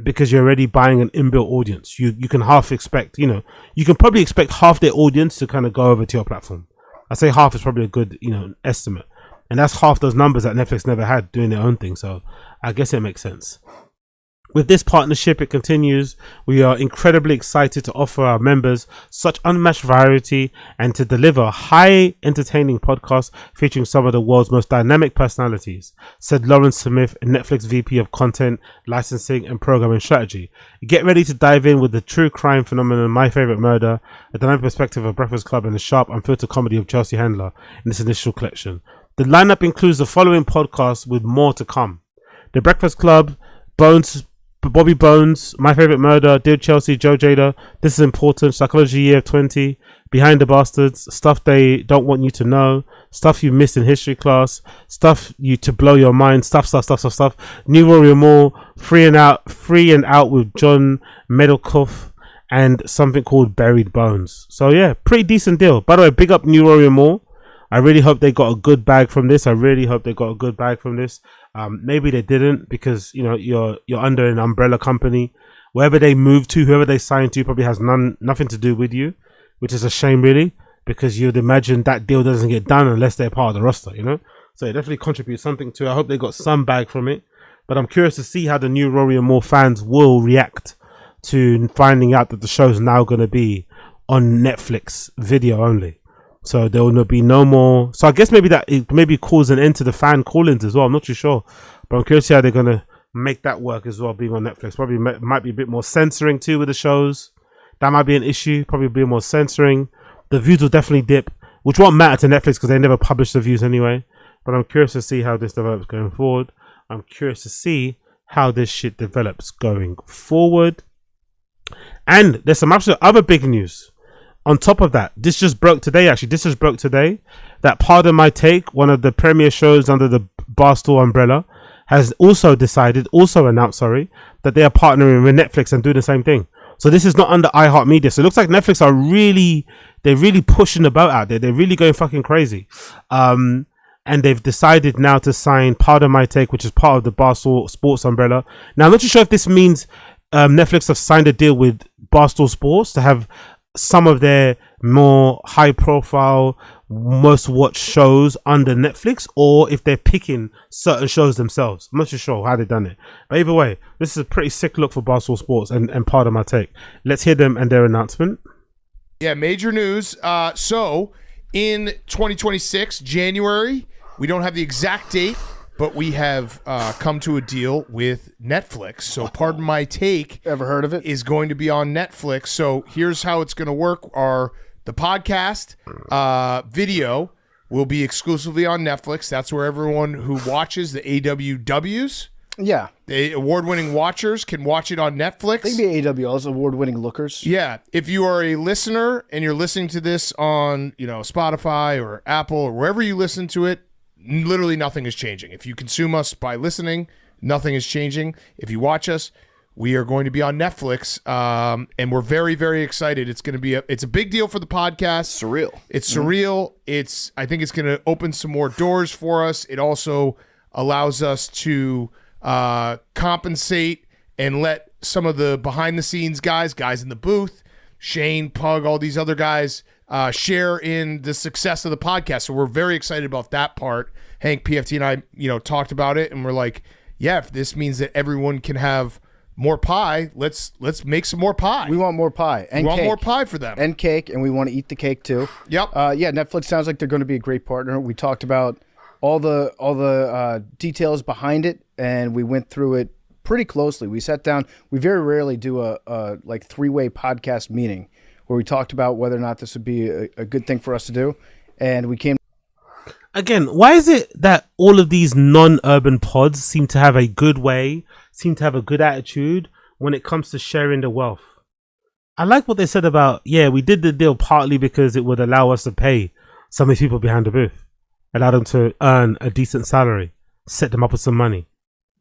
because you're already buying an inbuilt audience. You can half expect, you can probably expect half their audience to kind of go over to your platform. I say half is probably a good, estimate. And that's half those numbers that Netflix never had doing their own thing. So I guess it makes sense. With this partnership, it continues. We are incredibly excited to offer our members such unmatched variety and to deliver high entertaining podcasts featuring some of the world's most dynamic personalities, said Lauren Smith, Netflix VP of Content, Licensing and Programming Strategy. Get ready to dive in with the true crime phenomenon, My Favorite Murder, a dynamic perspective of Breakfast Club, and the sharp, unfiltered comedy of Chelsea Handler in this initial collection. The lineup includes the following podcasts with more to come: The Breakfast Club, Bobby Bones, My Favorite Murder, Dear Chelsea, Joe Jada, This Is Important, Psychology Year of 20, Behind the Bastards, Stuff They Don't Want You to Know, Stuff You Missed in History Class, Stuff You to Blow Your Mind, Stuff, New Warrior More, Free and Out with John Medelkoff, and something called Buried Bones. So yeah, pretty decent deal. By the way, big up New Warrior More. I really hope they got a good bag from this. Maybe they didn't, because you're under an umbrella company. Wherever they move to, whoever they sign to, probably has nothing to do with you, which is a shame, really, because you'd imagine that deal doesn't get done unless they're part of the roster, So it definitely contributes something to it. I hope they got some bag from it, but I'm curious to see how the New Rory and More fans will react to finding out that the show's now going to be on Netflix video only. So there will be no more. So I guess maybe that it maybe calls an end to the fan call-ins as well. I'm not too sure, but I'm curious to see how they're gonna make that work as well. Being on Netflix, probably might be a bit more censoring too with the shows. That might be an issue. Probably be more censoring. The views will definitely dip, which won't matter to Netflix because they never publish the views anyway. But I'm curious to see how this develops going forward. I'm curious to see how this shit develops going forward. And there's some absolute other big news. On top of that, this just broke today, that Pardon My Take, one of the premier shows under the Barstool umbrella, has also announced, that they are partnering with Netflix and doing the same thing. So this is not under Iheartmedia. So it looks like Netflix they're really pushing the boat out there. They're really going fucking crazy. And they've decided now to sign Pardon My Take, which is part of the Barstool Sports umbrella. Now, I'm not too sure if this means Netflix have signed a deal with Barstool Sports to have some of their more high profile, most watched shows under Netflix, or if they're picking certain shows themselves. I'm not too sure how they've done it, but either way, this is a pretty sick look for Barstool Sports and Pardon My Take. Let's hear them and their announcement. Yeah, major news. So in 2026 January, we don't have the exact date, but we have come to a deal with Netflix. So Pardon My Take, ever heard of it, is going to be on Netflix. So here's how it's going to work. The podcast video will be exclusively on Netflix. That's where everyone who watches the AWWs, the award-winning watchers, can watch it on Netflix. They can be AWLs, award-winning lookers. Yeah. If you are a listener and you're listening to this on Spotify or Apple or wherever you listen to it, literally nothing is changing. If you consume us by listening, nothing is changing. If you watch us, we are going to be on Netflix, and we're very, very excited. It's going to be it's a big deal for the podcast. Surreal. It's surreal. I think it's going to open some more doors for us. It also allows us to compensate and let some of the behind the scenes guys in the booth, Shane, Pug, all these other guys, share in the success of the podcast. So we're very excited about that part. Hank, PFT, and I, talked about it, and we're like, yeah, if this means that everyone can have more pie, let's make some more pie. We want more pie and we want cake. more pie for them. And cake, and we want to eat the cake too. Yep. Yeah, Netflix sounds like they're going to be a great partner. We talked about all the details behind it, and we went through it pretty closely. We sat down. We very rarely do a like three-way podcast meeting where we talked about whether or not this would be a good thing for us to do, and we came. Again, why is it that all of these non-urban pods seem to have a good attitude when it comes to sharing the wealth? I like what they said about, we did the deal partly because it would allow us to pay some of these people behind the booth, allow them to earn a decent salary, set them up with some money.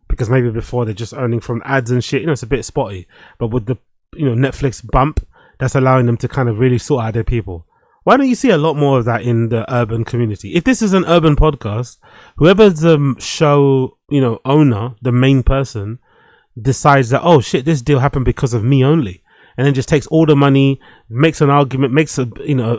Because maybe before they're just earning from ads and shit, it's a bit spotty. But with the, Netflix bump, that's allowing them to kind of really sort out their people. Why don't you see a lot more of that in the urban community? If this is an urban podcast, whoever's the show, owner, the main person, decides that, oh shit, this deal happened because of me only. And then just takes all the money, makes an argument, makes a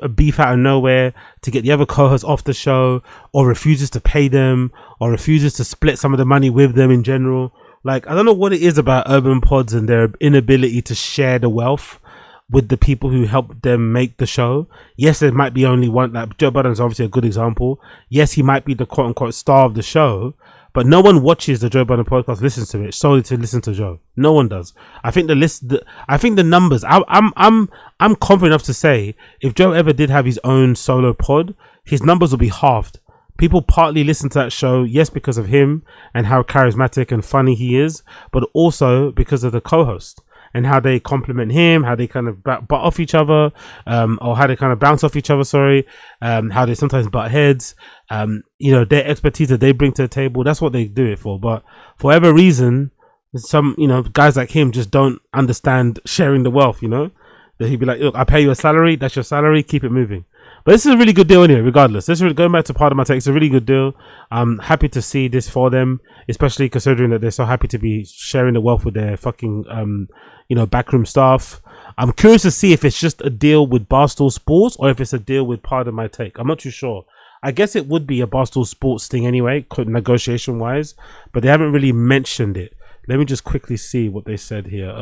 beef out of nowhere to get the other co-hosts off the show, or refuses to pay them, or refuses to split some of the money with them in general. Like, I don't know what it is about urban pods and their inability to share the wealth with the people who help them make the show. Yes, there might be only one, like Joe Budden's obviously a good example. Yes, he might be the quote unquote star of the show, but no one watches the Joe Budden podcast, listens to it solely to listen to Joe. No one does. I think the numbers, I'm confident enough to say if Joe ever did have his own solo pod, his numbers will be halved. People partly listen to that show, yes, because of him and how charismatic and funny he is, but also because of the co-host and how they compliment him, how they kind of butt off each other, or how they kind of bounce off each other, how they sometimes butt heads, their expertise that they bring to the table, that's what they do it for. But for whatever reason, some, guys like him just don't understand sharing the wealth, that he'd be like, look, I pay you a salary, that's your salary, keep it moving. But this is a really good deal anyway, regardless. This is going back to part of my take. It's a really good deal. I'm happy to see this for them, especially considering that they're so happy to be sharing the wealth with their fucking, backroom staff. I'm curious to see if it's just a deal with Barstool Sports or if it's a deal with Part of My Take. I'm not too sure. I guess it would be a Barstool Sports thing anyway, negotiation wise, but they haven't really mentioned it. Let me just quickly see what they said here.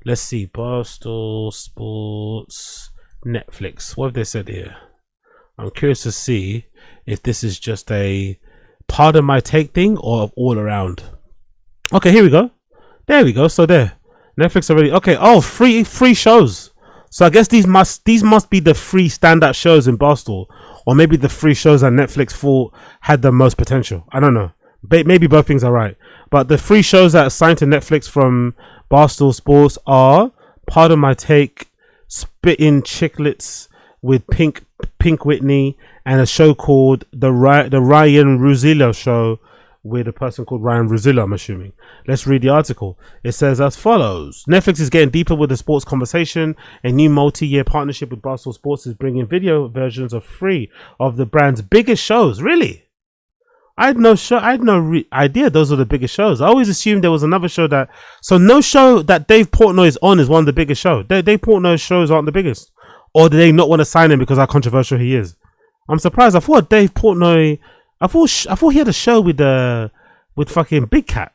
Let's see. Barstool Sports, Netflix. What have they said here? I'm curious to see if this is just a Part of My Take thing or all around. Okay, here we go. There we go. So there. Netflix already. Okay. Oh, free shows. So I guess these must be the free standout shows in Barstool, or maybe the free shows that Netflix thought had the most potential. I don't know. Maybe both things are right. But the free shows that are signed to Netflix from Barstool Sports are Part of My Take, Spittin' Chicklets with Pink Whitney, and a show called the Ryan Russillo Show with a person called Ryan Russillo, I'm assuming. Let's read the article. It says as follows. Netflix is getting deeper with the sports conversation. A new multi-year partnership with Barstool Sports is bringing video versions of free of the brand's biggest shows. Really? I had no idea those were the biggest shows. I always assumed there was another show that... So no show that Dave Portnoy is on is one of the biggest shows. Dave Portnoy's shows aren't the biggest. Or do they not want to sign him because how controversial he is? I'm surprised. I thought Dave Portnoy... I thought he had a show with fucking Big Cat.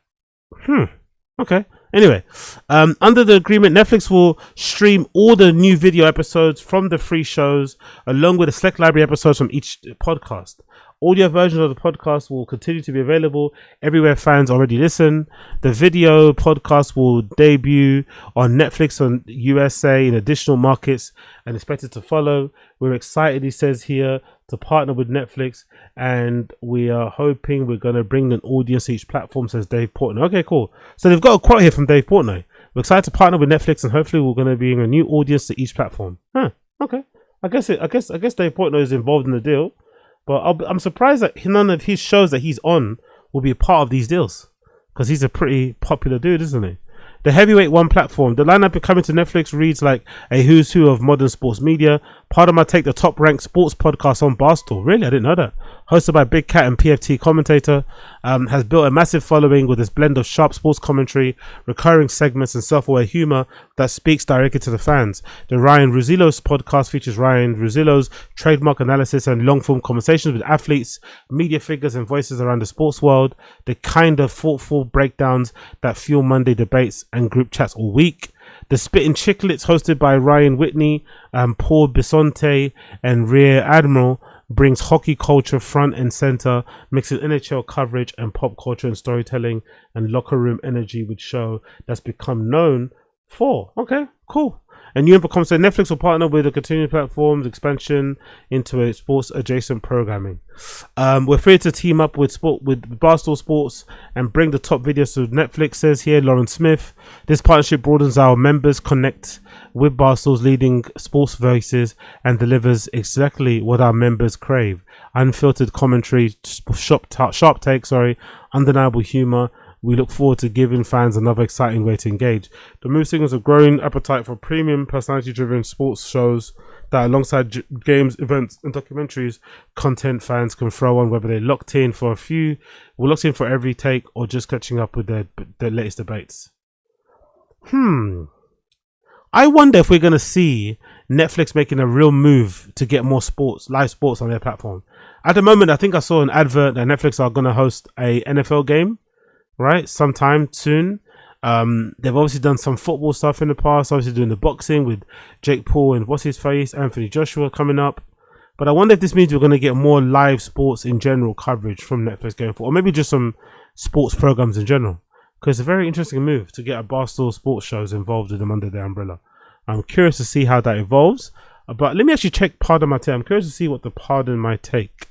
Okay. Anyway, under the agreement, Netflix will stream all the new video episodes from the free shows, along with a select library episodes from each podcast. Audio versions of the podcast will continue to be available everywhere fans already listen. The video podcast will debut on Netflix on USA in additional markets and expected to follow. We're excited, he says here, to partner with Netflix, and we are hoping we're going to bring an audience to each platform, says Dave Portnoy. Okay, cool. So they've got a quote here from Dave Portnoy. We're excited to partner with Netflix, and hopefully we're going to bring a new audience to each platform. Okay. I guess Dave Portnoy is involved in the deal. But I'm surprised that none of his shows that he's on will be a part of these deals, because he's a pretty popular dude, isn't he? The Heavyweight One platform. The lineup coming to Netflix reads like a who's who of modern sports media. Part of my take, the top ranked sports podcast on Barstool. Really? I didn't know that. Hosted by Big Cat and PFT commentator, has built a massive following with its blend of sharp sports commentary, recurring segments, and self-aware humor that speaks directly to the fans. The Ryan Russillo's podcast features Ryan Russillo's trademark analysis and long-form conversations with athletes, media figures, and voices around the sports world. The kind of thoughtful breakdowns that fuel Monday debates and group chats all week. The Spittin' Chicklets, hosted by Ryan Whitney, Paul Bisonte, and Rear Admiral, brings hockey culture front and center, mixing NHL coverage and pop culture and storytelling and locker room energy with show that's become known for. Okay, cool. And new info comes to Netflix will partner with the continuing platform's expansion into a sports adjacent programming. We're free to team up with Barstool Sports and bring the top videos to Netflix, says here Lauren Smith. This partnership broadens our members connect with Barstool's leading sports voices and delivers exactly what our members crave: unfiltered commentary, sharp takes, undeniable humor. We look forward to giving fans another exciting way to engage. The move signals a growing appetite for premium, personality-driven sports shows that, alongside games, events, and documentaries, content fans can throw on, whether they're locked in for every take, or just catching up with their latest debates. I wonder if we're going to see Netflix making a real move to get more live sports on their platform. At the moment, I think I saw an advert that Netflix are going to host a NFL game, right, sometime soon. They've obviously done some football stuff in the past, obviously doing the boxing with Jake Paul and Anthony Joshua coming up. But I wonder if this means we're going to get more live sports in general coverage from Netflix going forward, or maybe just some sports programs in general, because it's a very interesting move to get a Barstool sports shows involved with them under their umbrella. I'm curious to see how that evolves, but let me actually check Pardon My Take. I'm curious to see what the Pardon My Take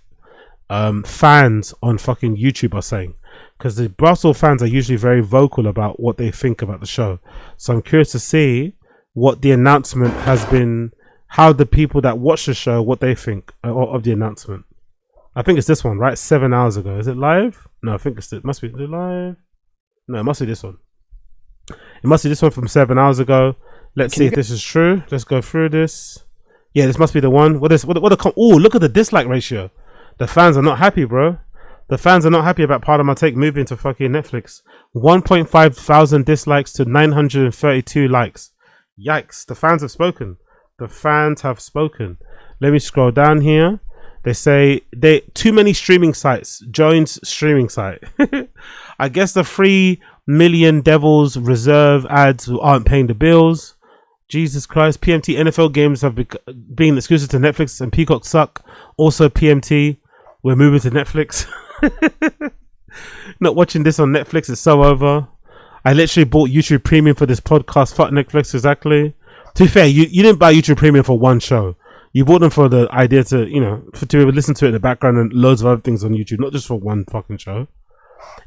fans on fucking YouTube are saying, because the Barstool fans are usually very vocal about what they think about the show. So I'm curious to see what the announcement has been, how the people that watch the show, what they think of the announcement. I think it's this one, right? 7 hours ago. Is it live? No, I think it must be live. No, it must be this one. It must be this one from 7 hours ago. Let's see if this is true. Let's go through this. Yeah, this must be the one. Oh, look at the dislike ratio. The fans are not happy, bro. The fans are not happy about Pardon My Take moving to fucking Netflix. 1.5 thousand dislikes to 932 likes. Yikes. The fans have spoken. The fans have spoken. Let me scroll down here. They say too many streaming sites. Joins streaming site. I guess the 3 million Devils Reserve ads aren't paying the bills. Jesus Christ. PMT NFL games have been exclusive to Netflix and Peacock suck. Also PMT. We're moving to Netflix. Not watching this on Netflix is so over. I literally bought YouTube Premium for this podcast. Fuck Netflix, exactly. To be fair, you didn't buy YouTube Premium for one show. You bought them for the idea to, to listen to it in the background and loads of other things on YouTube, not just for one fucking show.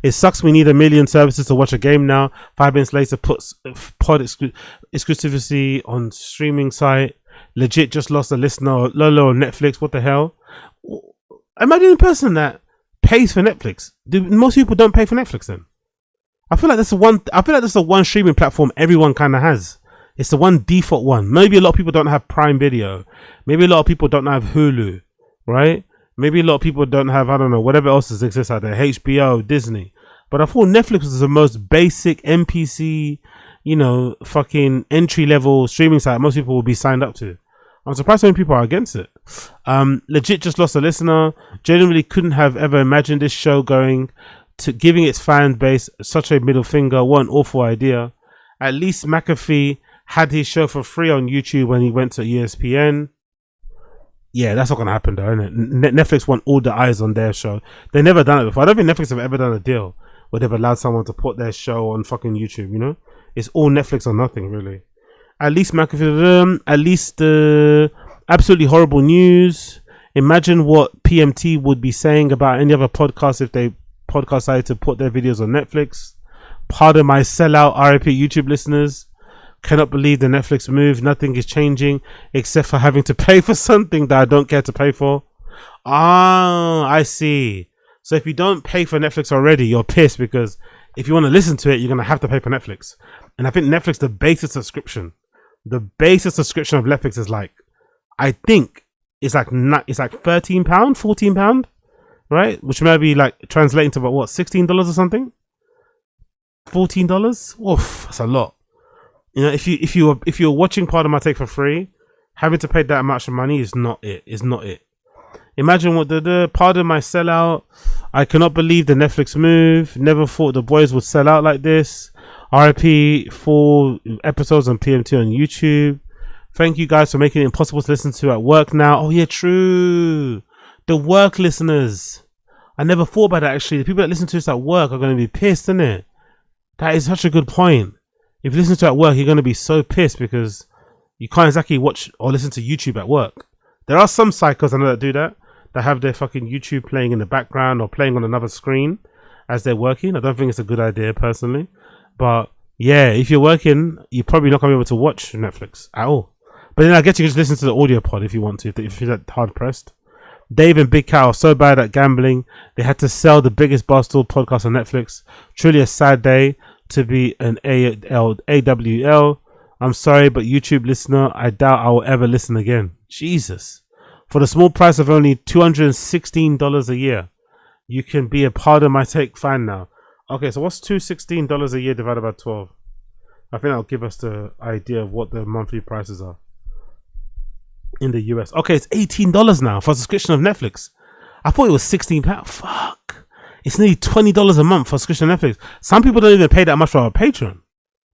It sucks we need a million services to watch a game now. 5 minutes later, puts pod exclusivity on streaming site. Legit just lost a listener. Lolo on Netflix. What the hell? Am I the only person that pays for Netflix? Do most people don't pay for Netflix then? I feel like that's the one streaming platform everyone kind of has. It's the one default one. Maybe a lot of people don't have Prime Video. Maybe a lot of people don't have Hulu, right? Maybe a lot of people don't have, I don't know, whatever else exists out there, HBO, Disney. But I thought Netflix was the most basic NPC, fucking entry level streaming site most people will be signed up to. I'm surprised how many people are against it. Legit just lost a listener. Genuinely couldn't have ever imagined this show giving its fan base such a middle finger. What an awful idea. At least McAfee had his show for free on YouTube when he went to ESPN. Yeah, that's not going to happen though, isn't it? Netflix want all the eyes on their show. They've never done it before. I don't think Netflix have ever done a deal where they've allowed someone to put their show on fucking YouTube, It's all Netflix or nothing, really. At least McAfee, at least absolutely horrible news. Imagine what PMT would be saying about any other podcast if they decided to put their videos on Netflix. Pardon my sellout, RIP YouTube listeners. Cannot believe the Netflix move. Nothing is changing except for having to pay for something that I don't care to pay for. Ah, I see. So if you don't pay for Netflix already, you're pissed because if you want to listen to it, you're going to have to pay for Netflix. And I think Netflix, the basic subscription of Netflix is like I think it's like £13, £14, right? Which may be like translating to about what, $16 or something, $14. Oof, that's a lot. You know, if you're watching Part of My Take for free, having to pay that much money is not it. Is not it. Imagine what the Part of My sellout. I cannot believe the Netflix move. Never thought the boys would sell out like this. RIP 4 episodes on PMT on YouTube. Thank you guys for making it impossible to listen to at work now. Oh yeah, true. The work listeners. I never thought about that actually. The people that listen to this at work are going to be pissed, isn't it? That is such a good point. If you listen to it at work, you're going to be so pissed because you can't exactly watch or listen to YouTube at work. There are some psychos I know that do that have their fucking YouTube playing in the background or playing on another screen as they're working. I don't think it's a good idea personally. But yeah, if you're working, you're probably not going to be able to watch Netflix at all. But then I guess you can just listen to the audio pod if you want to, if you're that hard pressed. Dave and Big Cow are so bad at gambling, they had to sell the biggest Barstool podcast on Netflix. Truly a sad day to be an AWL. I'm sorry, but YouTube listener, I doubt I will ever listen again. Jesus. For the small price of only $216 a year, you can be a Part of My Take fan now. Okay, so what's $216 a year divided by 12? I think that'll give us the idea of what the monthly prices are in the US. Okay, it's $18 now for a subscription of Netflix. I thought it was £16. Fuck. It's nearly $20 a month for a subscription of Netflix. Some people don't even pay that much for our Patreon.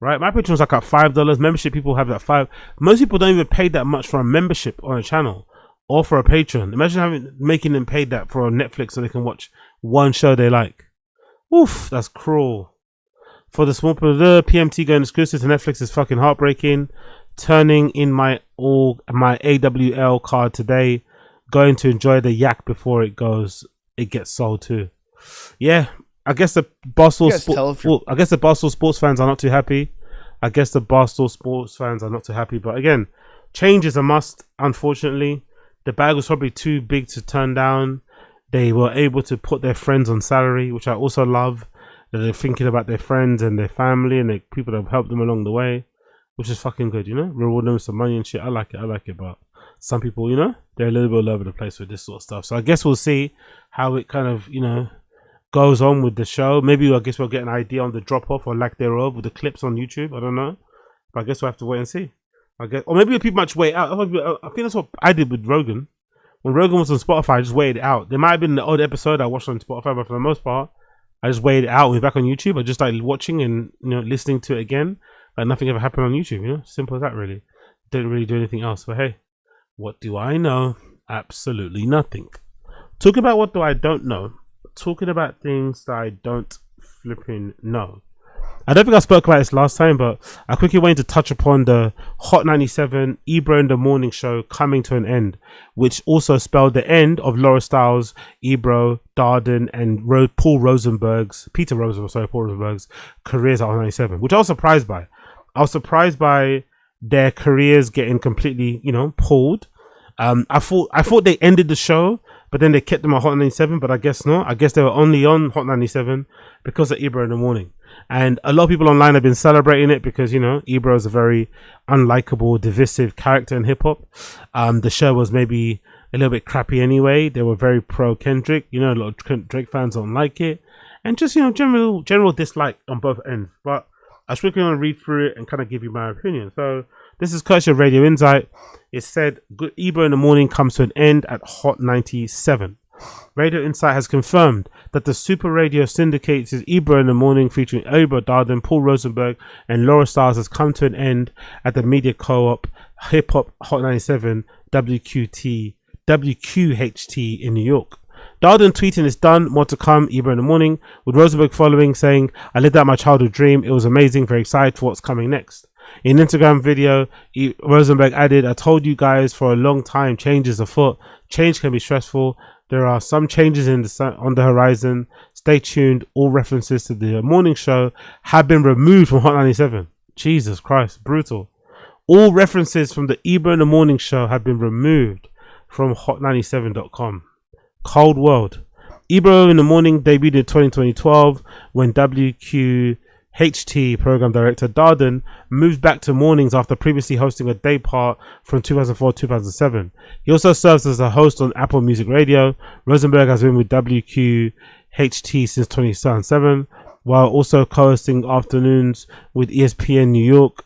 Right? My Patreon's like at $5. Membership people have that $5. Most people don't even pay that much for a membership on a channel or for a Patreon. Imagine making them pay that for a Netflix so they can watch one show they like. Oof, that's cruel. For the small PMT going exclusive to Netflix is fucking heartbreaking. Turning in my AWL card today. Going to enjoy the yak before it gets sold too. Yeah, I guess the Barstool Sports fans are not too happy. But again, change is a must. Unfortunately, the bag was probably too big to turn down. They were able to put their friends on salary, which I also love. That they're thinking about their friends and their family and the people that have helped them along the way, which is fucking good, you know? Reward them with some money and shit. I like it. But some people, you know, they're a little bit all over the place with this sort of stuff. So I guess we'll see how it kind of, you know, goes on with the show. Maybe I guess we'll get an idea on the drop off or lack thereof with the clips on YouTube. I don't know. But I guess we'll have to wait and see. I guess, or maybe people might wait out. I think that's what I did with Rogan. When Rogan was on Spotify, I just waited it out. There might have been the odd episode I watched on Spotify, but for the most part, I just waited it out. We're back on YouTube. I just started watching and, you know, listening to it again. Like nothing ever happened on YouTube, you know? Simple as that, really. Didn't really do anything else. But hey, what do I know? Absolutely nothing. Talking about what do I don't know. Talking about things that I don't flipping know. I don't think I spoke about this last time, but I quickly wanted to touch upon the Hot 97 Ebro in the Morning show coming to an end, which also spelled the end of Laura Stiles, Ebro, Darden, and Paul Rosenberg's careers at Hot 97, which I was surprised by. I was surprised by their careers getting completely, you know, pulled. I thought they ended the show, but then they kept them at Hot 97, but I guess not. I guess they were only on Hot 97 because of Ebro in the Morning. And a lot of people online have been celebrating it because, you know, Ebro is a very unlikable, divisive character in hip hop. The show was maybe a little bit crappy anyway. They were very pro Kendrick. You know, a lot of Drake fans don't like it. And just, you know, general dislike on both ends. But I just quickly want to read through it and kind of give you my opinion. So this is courtesy of Radio Insight. It said, Ebro in the Morning comes to an end at Hot 97. Radio Insight has confirmed that the Super Radio syndicates Ebro in the Morning featuring Ebro Darden, Paul Rosenberg, and Laura Stiles has come to an end at the Media Co-op Hip Hop Hot 97 WQHT in New York. Darden tweeting is done, more to come, Ebro in the Morning, with Rosenberg following saying, I lived out my childhood dream, it was amazing, very excited for what's coming next. In an Instagram video, Rosenberg added, I told you guys for a long time, change is afoot, change can be stressful, there are some changes on the horizon, stay tuned, all references to the morning show have been removed from Hot 97. Jesus Christ, brutal. All references from the Ebro in the Morning show have been removed from hot97.com. Cold World. Ebro in the Morning debuted in 2012 when WQHT HT program director, Darden moved back to mornings after previously hosting a day part from 2004-2007. He also serves as a host on Apple Music Radio. Rosenberg has been with WQHT since 2007, while also co-hosting afternoons with ESPN New York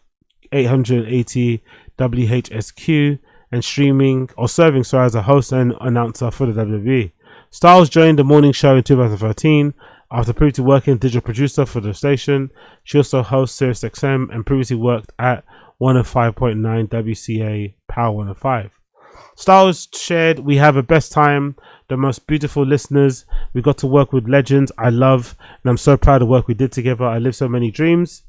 880 WHSQ and serving as a host and announcer for the WWE. Styles joined the morning show in 2013 after previously working digital producer for the station. She also hosts SiriusXM and previously worked at 105.9 WCA Power 105. Styles shared, "We have a best time, the most beautiful listeners. We got to work with legends I love, and I'm so proud of the work we did together. I live so many dreams."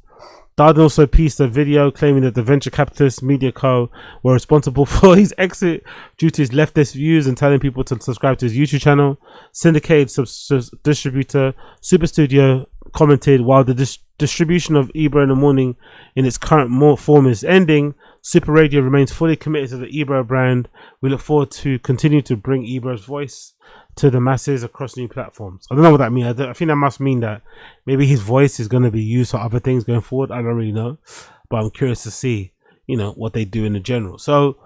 Darden also pieced a video claiming that the venture capitalist Media Co. were responsible for his exit due to his leftist views and telling people to subscribe to his YouTube channel. Syndicated distributor Super Studio commented, "While the distribution of Ebro in the Morning in its current form is ending, Super Radio remains fully committed to the Ebro brand. We look forward to continue to bring Ebro's voice to the masses across new platforms." I don't know what that means. I think that must mean that maybe his voice is going to be used for other things going forward. I don't really know, but I'm curious to see, what they do in the general. So,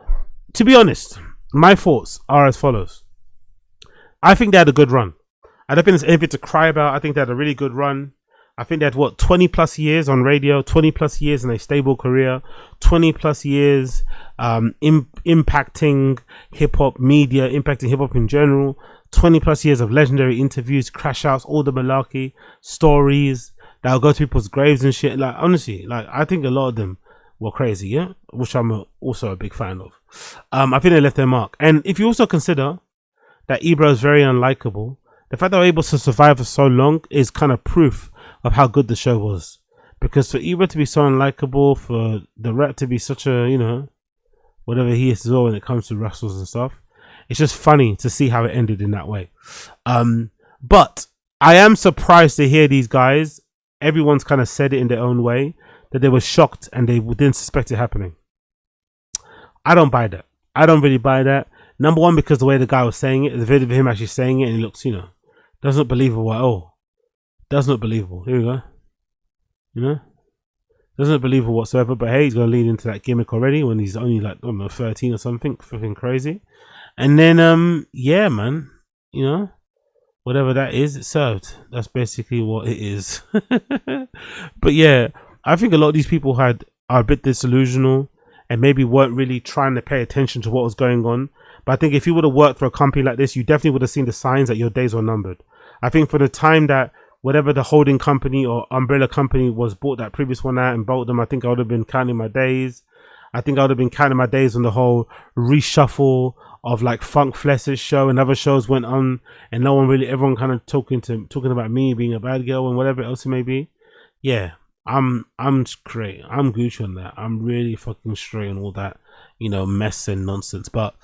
to be honest, my thoughts are as follows. I think they had a good run. I don't think there's anything to cry about. I think they had a really good run. I think they had 20 plus years on radio, 20 plus years in a stable career, 20 plus years impacting hip hop media, impacting hip hop in general, 20 plus years of legendary interviews, crash outs, all the malarkey stories that'll go to people's graves and shit. Like, honestly, I think a lot of them were crazy, yeah, which I'm also a big fan of. I think they left their mark. And if you also consider that Ebro is very unlikable, the fact that they were able to survive for so long is kind of proof of how good the show was. Because for Ebro to be so unlikable, for the rap to be such a, whatever he is as well when it comes to wrestles and stuff, it's just funny to see how it ended in that way. But I am surprised to hear these guys, everyone's kind of said it in their own way, that they were shocked and they didn't suspect it happening. I don't buy that. I don't really buy that. Number one, because the way the guy was saying it, the video of him actually saying it, and he looks, doesn't look believable at all. Doesn't look believable. Here we go. Doesn't look believable whatsoever. But hey, he's going to lead into that gimmick already when he's only 13 or something. Freaking crazy. And then, yeah, man, whatever that is, it served. That's basically what it is. But yeah, I think a lot of these people are a bit disillusional and maybe weren't really trying to pay attention to what was going on. But I think if you would have worked for a company like this, you definitely would have seen the signs that your days were numbered. I think for the time that whatever the holding company or umbrella company was bought that previous one out and bought them, I think I would have been counting my days. I think I would have been counting my days when the whole reshuffle of Funk Fless's show and other shows went on, and everyone kind of talking about me being a bad girl and whatever else it may be. Yeah, I'm straight. I'm Gucci on that. I'm really fucking straight on all that, mess and nonsense. But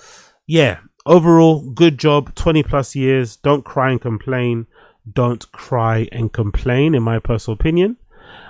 yeah, overall, good job. 20 plus years. Don't cry and complain. Don't cry and complain, in my personal opinion.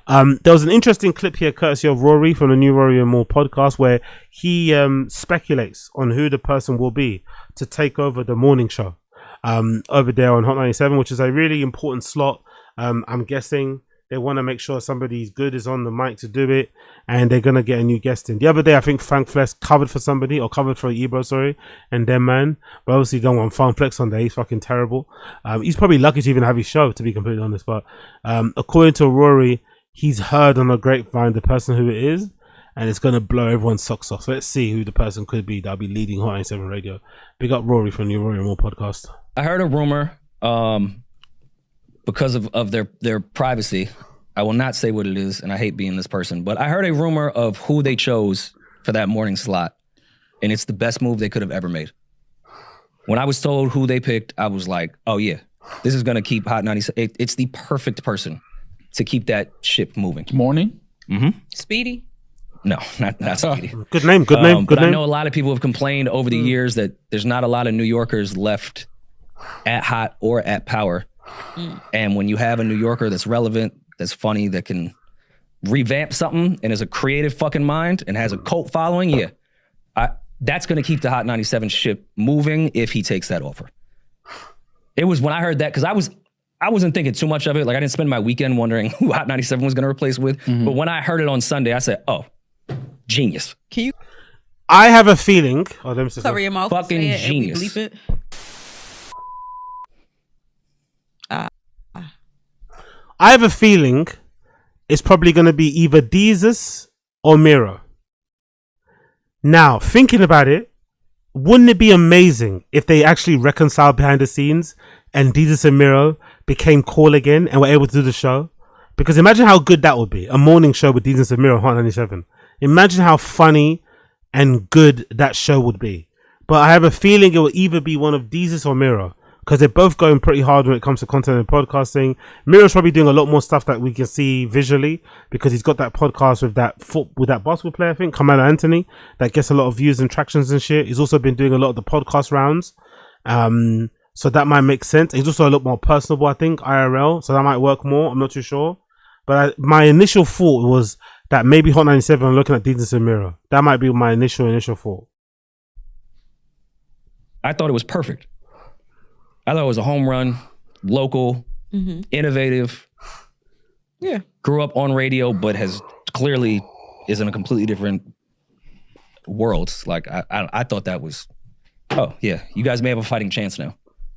There was an interesting clip here courtesy of Rory from the New Rory and More podcast where he speculates on who the person will be to take over the morning show over there on Hot 97, which is a really important slot. I'm guessing they want to make sure somebody good is on the mic to do it, and they're going to get a new guest in. The other day, I think Funk Flex covered for Ebro, and then man, but obviously don't want Funk Flex on there. He's fucking terrible. He's probably lucky to even have his show, to be completely honest, but according to Rory, he's heard on a grapevine the person who it is, and it's going to blow everyone's socks off. So let's see who the person could be that'll be leading Hot 97 Radio. Big up Rory from New Rory and More podcast. I heard a rumor, because of their privacy. I will not say what it is, and I hate being this person, but I heard a rumor of who they chose for that morning slot, and it's the best move they could have ever made. When I was told who they picked, I was like, oh yeah, this is going to keep Hot 97. It's the perfect person to keep that ship moving. Morning? Mm-hmm. Speedy? No, not Speedy. Good name. I know a lot of people have complained over the years that there's not a lot of New Yorkers left at Hot or at Power. And when you have a New Yorker that's relevant, that's funny, that can revamp something and is a creative fucking mind and has a cult following, yeah, that's going to keep the Hot 97 ship moving if he takes that offer. It was when I heard that, because I wasn't thinking too much of it. Like I didn't spend my weekend wondering who Hot 97 was going to replace with. But when I heard it on Sunday, I said, "Oh, genius!" Can you I have a feeling. Oh, let me see. cover your mouth? Fucking and say it and we genius. bleep it? I have a feeling it's probably going to be either Deezus or Miro. Now, thinking about it, wouldn't it be amazing if they actually reconciled behind the scenes and Deezus and Miro became cool again and were able to do the show? Because imagine how good that would be. A morning show with Deezus and Miro on Hot 97. Imagine how funny and good that show would be. But I have a feeling it will either be one of Deezus or Miro, because they're both going pretty hard when it comes to content and podcasting. Miro's probably doing a lot more stuff that we can see visually, because he's got that podcast with that basketball player, I think, Carmelo Anthony, that gets a lot of views and tractions and shit. He's also been doing a lot of the podcast rounds. So that might make sense. He's also a lot more personable, I think, IRL. So that might work more. I'm not too sure. But my initial thought was that maybe Hot 97 are looking at Deezus and Miro. That might be my initial thought. I thought it was perfect. I thought it was a home run, local, innovative. Yeah. Grew up on radio, but clearly is in a completely different world. Like I thought that was, oh yeah, you guys may have a fighting chance now.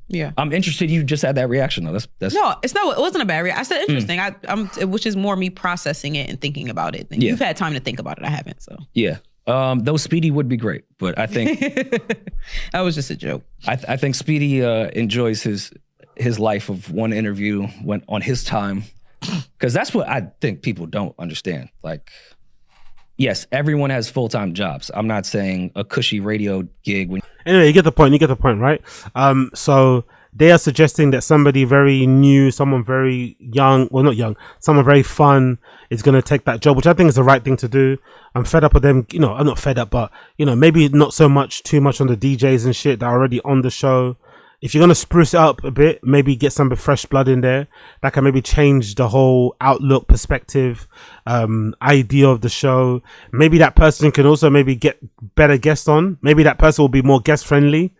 Yeah. I'm interested. You just had that reaction though. That's No, it's not. It wasn't a bad reaction. I said interesting. Which is more me processing it and thinking about it. And you've had time to think about it. I haven't. So yeah. Though Speedy would be great, but I think that was just a joke. I think Speedy enjoys his life of one interview on his time, because that's what I think people don't understand. Like, yes, everyone has full-time jobs. I'm not saying a cushy radio gig. Anyway, you get the point, right? So they are suggesting that somebody very new, someone very young, well, not young, someone very fun is going to take that job, which I think is the right thing to do. I'm fed up with them, I'm not fed up, but, maybe not too much on the DJs and shit that are already on the show. If you're going to spruce it up a bit, maybe get some fresh blood in there. That can maybe change the whole outlook, perspective, idea of the show. Maybe that person can also maybe get better guests on. Maybe that person will be more guest friendly.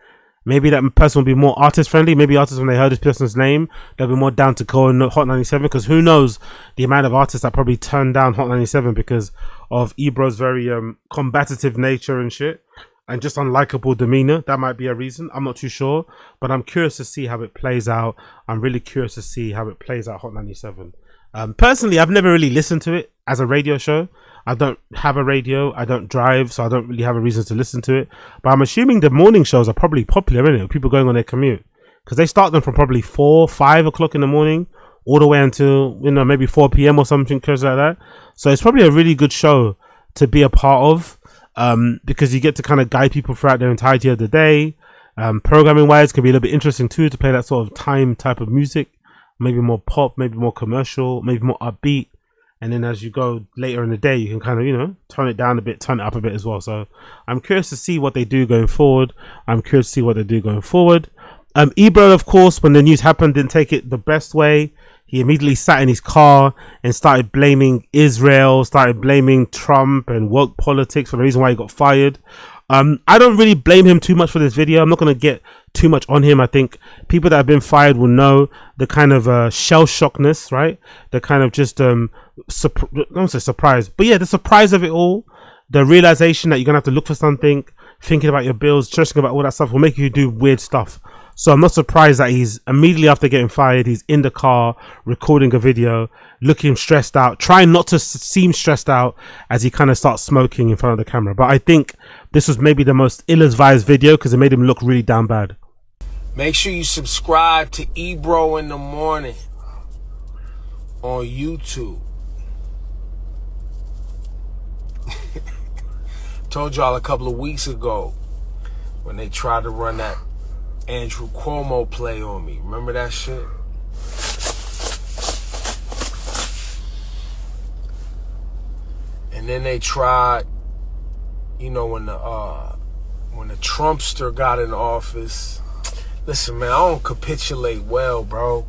Maybe that person will be more artist friendly. Maybe artists, when they heard this person's name, they'll be more down to go on Hot 97. Because who knows the amount of artists that probably turned down Hot 97 because of Ebro's very combative nature and shit, and just unlikable demeanor. That might be a reason. I'm not too sure, but I'm curious to see how it plays out. I'm really curious to see how it plays out Hot 97. Personally, I've never really listened to it as a radio show. I don't have a radio. I don't drive, so I don't really have a reason to listen to it. But I'm assuming the morning shows are probably popular, isn't it? People going on their commute, because they start them from probably 4, 5 o'clock in the morning all the way until maybe 4 p.m. or something close like that. So it's probably a really good show to be a part of, because you get to kind of guide people throughout their entirety of the day. Programming wise, can be a little bit interesting too, to play that sort of time type of music, maybe more pop, maybe more commercial, maybe more upbeat. And then as you go later in the day, you can kind of, turn it down a bit, turn it up a bit as well. So I'm curious to see what they do going forward. Ebro, of course, when the news happened, didn't take it the best way. He immediately sat in his car and started blaming Israel, started blaming Trump and woke politics for the reason why he got fired. I don't really blame him too much for this video. I'm not going to get too much on him. I think people that have been fired will know the kind of shell shockness, right? The kind of just, I don't say surprise, but yeah, the surprise of it all. The realization that you're going to have to look for something, thinking about your bills, stressing about all that stuff will make you do weird stuff. So I'm not surprised that he's immediately after getting fired, he's in the car recording a video, looking stressed out, trying not to seem stressed out as he kind of starts smoking in front of the camera. But I think this was maybe the most ill-advised video because it made him look really damn bad. Make sure you subscribe to Ebro in the Morning on YouTube. Told y'all a couple of weeks ago when they tried to run that Andrew Cuomo play on me. Remember that shit? And then they tried, when the Trumpster got in office. Listen, man, I don't capitulate well, bro.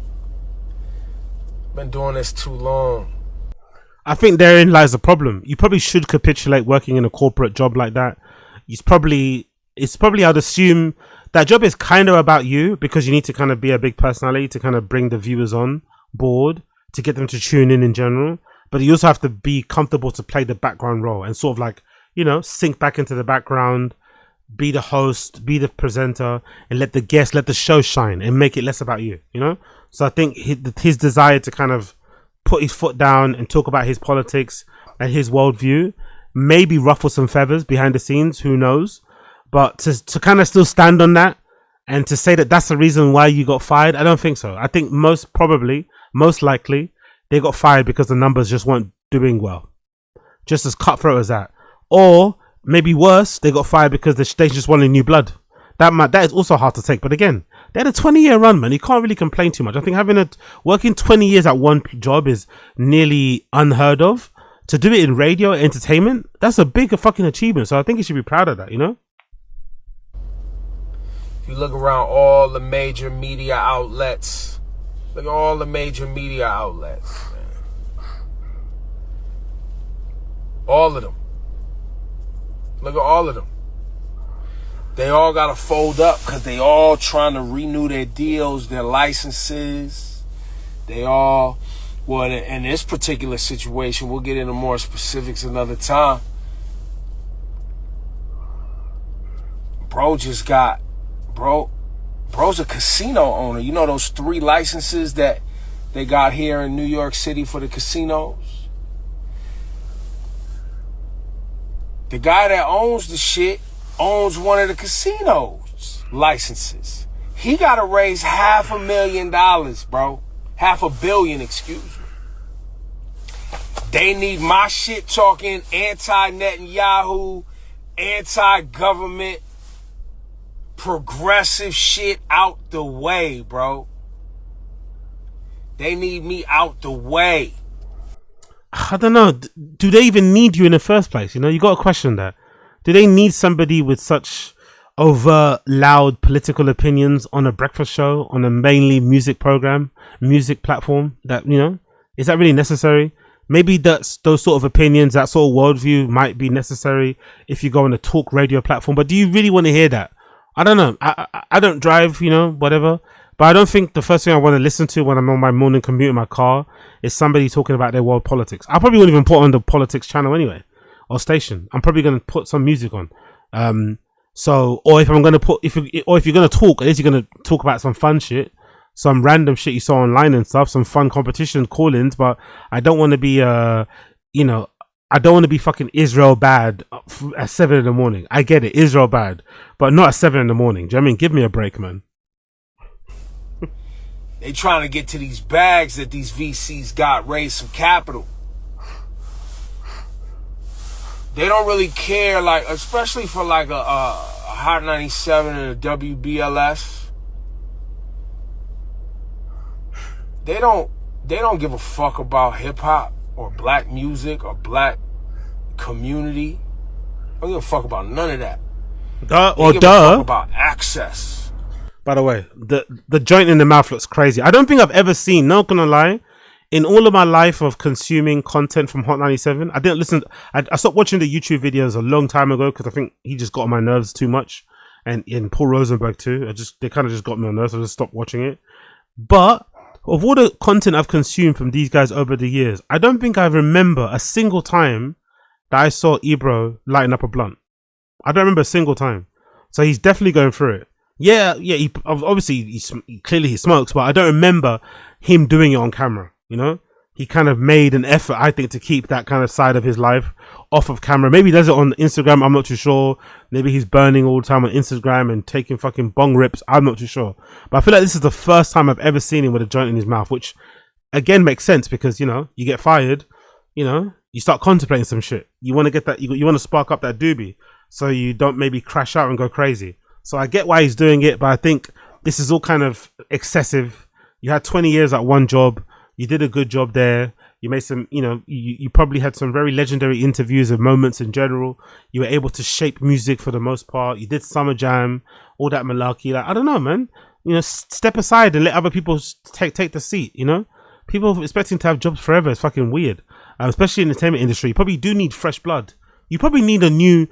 Been doing this too long. I think therein lies the problem. You probably should capitulate working in a corporate job like that. It's probably, I'd assume, that job is kind of about you because you need to kind of be a big personality to kind of bring the viewers on board to get them to tune in general. But you also have to be comfortable to play the background role and sort of like, you know, sink back into the background, be the host, be the presenter, and let the show shine and make it less about you, you know? So I think his desire to kind of put his foot down and talk about his politics and his worldview, maybe ruffle some feathers behind the scenes, who knows? But to kind of still stand on that and to say that that's the reason why you got fired, I don't think so. I think most likely, they got fired because the numbers just weren't doing well. Just as cutthroat as that. Or maybe worse, they got fired because the station just wanted new blood. That is also hard to take. But again, they had a 20-year run, man. You can't really complain too much. I think working 20 years at one job is nearly unheard of. To do it in radio entertainment, that's a big fucking achievement. So I think you should be proud of that, you know? If you look around all the major media outlets, look at all the major media outlets, man. All of them. Look at all of them. They all got to fold up because they all trying to renew their deals, their licenses. They all, well, in this particular situation, we'll get into more specifics another time. Bro's a casino owner. You know those 3 licenses that they got here in New York City for the casinos? The guy that owns the shit owns one of the casinos licenses. He got to raise $500,000, bro. $500 million, excuse me. They need my shit talking anti-Netanyahu, anti-government, progressive shit out the way, bro. They need me out the way. I don't know. Do they even need you in the first place? You know, you got to question that. Do they need somebody with such overt, loud political opinions on a breakfast show, on a mainly music program, music platform? That, you know, is that really necessary? Maybe those sort of opinions, that sort of worldview might be necessary if you go on a talk radio platform. But do you really want to hear that? I don't know. I don't drive, you know, whatever. But I don't think the first thing I want to listen to when I'm on my morning commute in my car is somebody talking about their world politics. I probably wouldn't even put on the politics channel anyway, or station. I'm probably going to put some music on. So, or if I'm going to put, if you're going to talk, at least you're going to talk about some fun shit, some random shit you saw online and stuff, some fun competition call-ins. But I don't want to be, you know, I don't want to be fucking Israel bad at 7 a.m. I get it, Israel bad, but not at 7 a.m. Do you know what I mean? Give me a break, man. They trying to get to these bags that these VCs got, raise some capital. They don't really care, like, especially for like a Hot 97 and a WBLS. They don't give a fuck about hip hop or black music or black community. They don't give a fuck about none of that. They give a fuck about access. By the way, the joint in the mouth looks crazy. I don't think I've ever seen, not gonna lie, in all of my life of consuming content from Hot 97, I didn't listen. I stopped watching the YouTube videos a long time ago because I think he just got on my nerves too much, and Paul Rosenberg too. They kind of just got me on nerves. So I just stopped watching it. But of all the content I've consumed from these guys over the years, I don't think I remember a single time that I saw Ebro lighting up a blunt. I don't remember a single time. So he's definitely going through it. Yeah. He obviously clearly he smokes, but I don't remember him doing it on camera. You know, he kind of made an effort, I think, to keep that kind of side of his life off of camera. Maybe he does it on Instagram. I'm not too sure. Maybe he's burning all the time on Instagram and taking fucking bong rips. I'm not too sure. But I feel like this is the first time I've ever seen him with a joint in his mouth, which again makes sense because, you know, you get fired, you know, you start contemplating some shit. You want to get that, you want to spark up that doobie so you don't maybe crash out and go crazy. So I get why he's doing it, but I think this is all kind of excessive. You had 20 years at one job. You did a good job there. You made some, you know, you probably had some very legendary interviews and moments in general. You were able to shape music for the most part. You did Summer Jam, all that malarkey. Like, I don't know, man. You know, step aside and let other people take the seat, you know? People expecting to have jobs forever is fucking weird. Especially in the entertainment industry. You probably do need fresh blood You probably need a new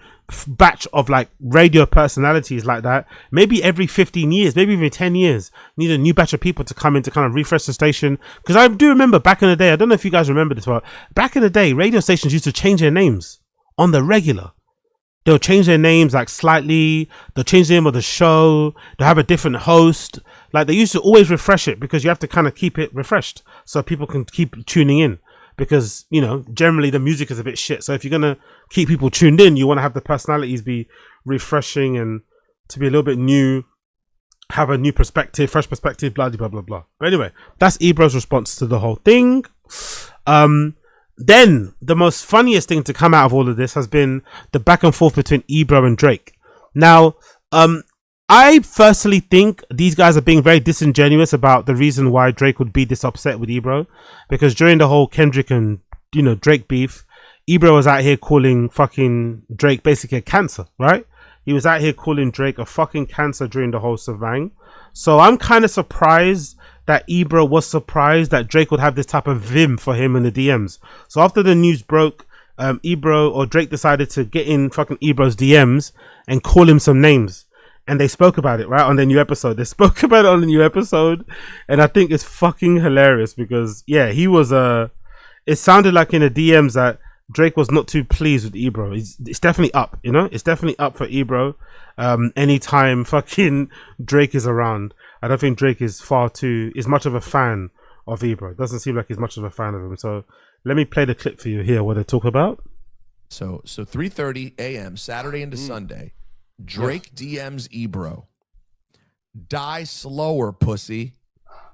batch of like radio personalities like that. Maybe every 15 years, maybe even 10 years, you need a new batch of people to come in to kind of refresh the station. Because I do remember back in the day, I don't know if you guys remember this, but back in the day, radio stations used to change their names on the regular. They'll change their names like slightly. They'll change the name of the show. They'll have a different host. Like they used to always refresh it because you have to kind of keep it refreshed so people can keep tuning in. Because, you know, generally the music is a bit shit. So if you're going to keep people tuned in, you want to have the personalities be refreshing and to be a little bit new, have a new perspective, fresh perspective, blah, blah, blah, blah. But anyway, that's Ebro's response to the whole thing. Then the most funniest thing to come out of all of this has been the back and forth between Ebro and Drake. Now, I firstly think these guys are being very disingenuous about the reason why Drake would be this upset with Ebro, because during the whole Kendrick and, you know, Drake beef, Ebro was out here calling fucking Drake basically a cancer, right? He was out here calling Drake a fucking cancer during the whole shebang. So I'm kind of surprised that Ebro was surprised that Drake would have this type of vim for him in the DMs. So after the news broke, Ebro or Drake decided to get in fucking Ebro's DMs and call him some names. And they spoke about it, right, on the new episode. They spoke about it on the new episode. And I think it's fucking hilarious because, yeah, he was, it sounded like in the DMs that Drake was not too pleased with Ebro. It's definitely up, you know? It's definitely up for Ebro. Anytime fucking Drake is around. I don't think Drake is much of a fan of Ebro. It doesn't seem like he's much of a fan of him. So let me play the clip for you here what they talk about. So 3:30 a.m. Saturday into Sunday, Drake DMs Ebro. Die slower, pussy.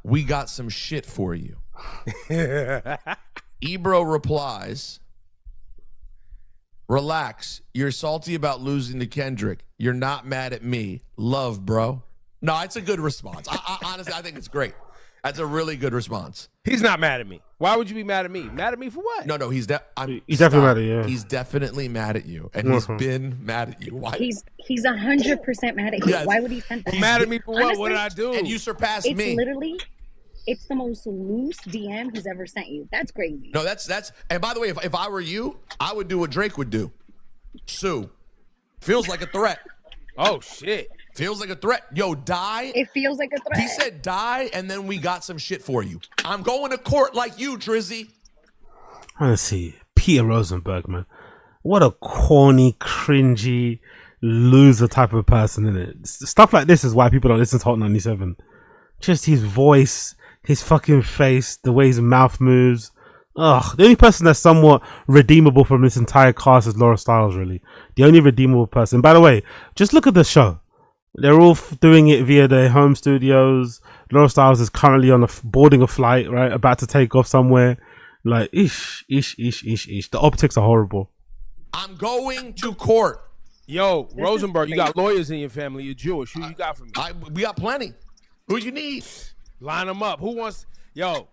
We got some shit for you. Ebro replies, relax. You're salty about losing to Kendrick. You're not mad at me. Love, bro. No, it's a good response. Honestly, I think it's great. That's a really good response. He's not mad at me. Why would you be mad at me? Mad at me for what? No, he's definitely mad at you. Yeah. He's definitely mad at you, and he's been mad at you. Why? He's 100% mad at you. Yes. Why would he send that? Mad at me for what? Honestly, What did I do? And you surpassed it's me. Literally, it's the most loose DM he's ever sent you. That's crazy. No, that's. And by the way, if I were you, I would do what Drake would do. Sue. Feels like a threat. Oh shit. Feels like a threat. Yo, die. It feels like a threat. He said die, and then we got some shit for you. I'm going to court like you, Drizzy. Let's see. Peter Rosenberg, man. What a corny, cringy, loser type of person, isn't it? Stuff like this is why people don't listen to Hot 97. Just his voice, his fucking face, the way his mouth moves. Ugh. The only person that's somewhat redeemable from this entire cast is Laura Stiles, really. The only redeemable person. By the way, just look at the show. They're all doing it via their home studios. Laura Stiles is currently on boarding a flight, right? About to take off somewhere. Like, ish. The optics are horrible. I'm going to court. Yo, Rosenberg, you got lawyers in your family. You're Jewish. Who you got for me? We got plenty. Who you need? Line them up. Who wants? Yo,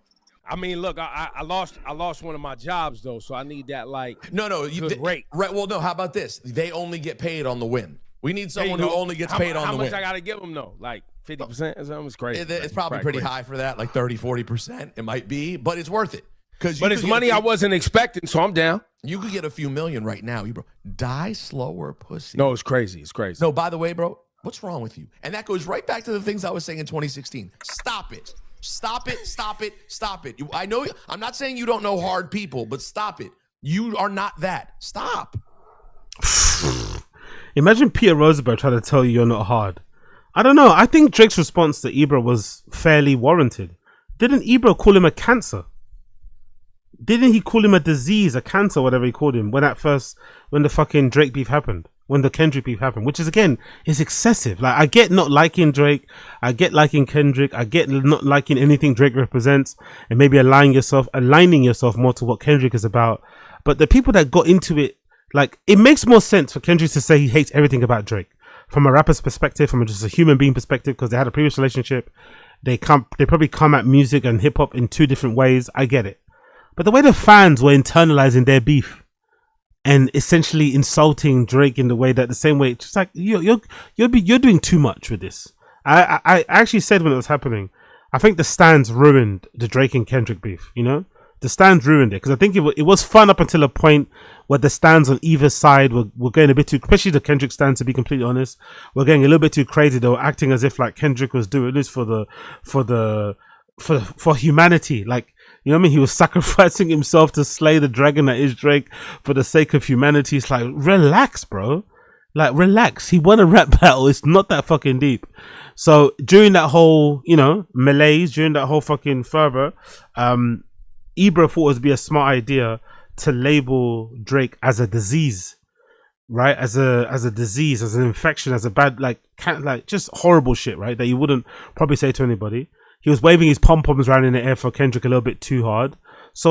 I mean, look, I lost one of my jobs though, so I need that like. No, rate. Right. Well, no. How about this? They only get paid on the win. We need someone who only gets paid on the win. How much I got to give them, though? Like 50% or something? It's crazy. It's probably pretty high for that, like 30, 40%. It might be, but it's worth it. But it's money I wasn't expecting, so I'm down. You could get a few million right now, bro. Die slower, pussy. No, it's crazy. It's crazy. No, by the way, bro, what's wrong with you? And that goes right back to the things I was saying in 2016. Stop it. I know, I'm not saying you don't know hard people, but stop it. You are not that. Stop. Imagine Peter Rosenberg trying to tell you you're not hard. I don't know. I think Drake's response to Ebro was fairly warranted. Didn't Ebro call him a cancer? Didn't he call him a disease, a cancer, whatever he called him, when the fucking Drake beef happened, when the Kendrick beef happened, which is, again, is excessive. Like, I get not liking Drake, I get liking Kendrick, I get not liking anything Drake represents, and maybe aligning yourself more to what Kendrick is about. But the people that got into it, like, it makes more sense for Kendrick to say he hates everything about Drake from a rapper's perspective, from just a human being perspective, because they had a previous relationship. They probably come at music and hip hop in two different ways. I get it. But the way the fans were internalizing their beef and essentially insulting Drake in the way that the same way, just like you're doing too much with this. I actually said when it was happening, I think the stands ruined the Drake and Kendrick beef, you know, The stands ruined it, because I think it was fun up until a point where the stands on either side were going a bit too, especially the Kendrick stands, to be completely honest, were getting a little bit too crazy. They were acting as if like Kendrick was doing this for humanity. Like, you know what I mean? He was sacrificing himself to slay the dragon that is Drake for the sake of humanity. It's like, relax, bro. Like, relax. He won a rap battle. It's not that fucking deep. So during that whole, malaise, during that whole fucking fervor, Ebro thought it would be a smart idea to label Drake as a disease, right? As a disease, as an infection, as a bad, like just horrible shit, right? That you wouldn't probably say to anybody. He was waving his pom-poms around in the air for Kendrick a little bit too hard. So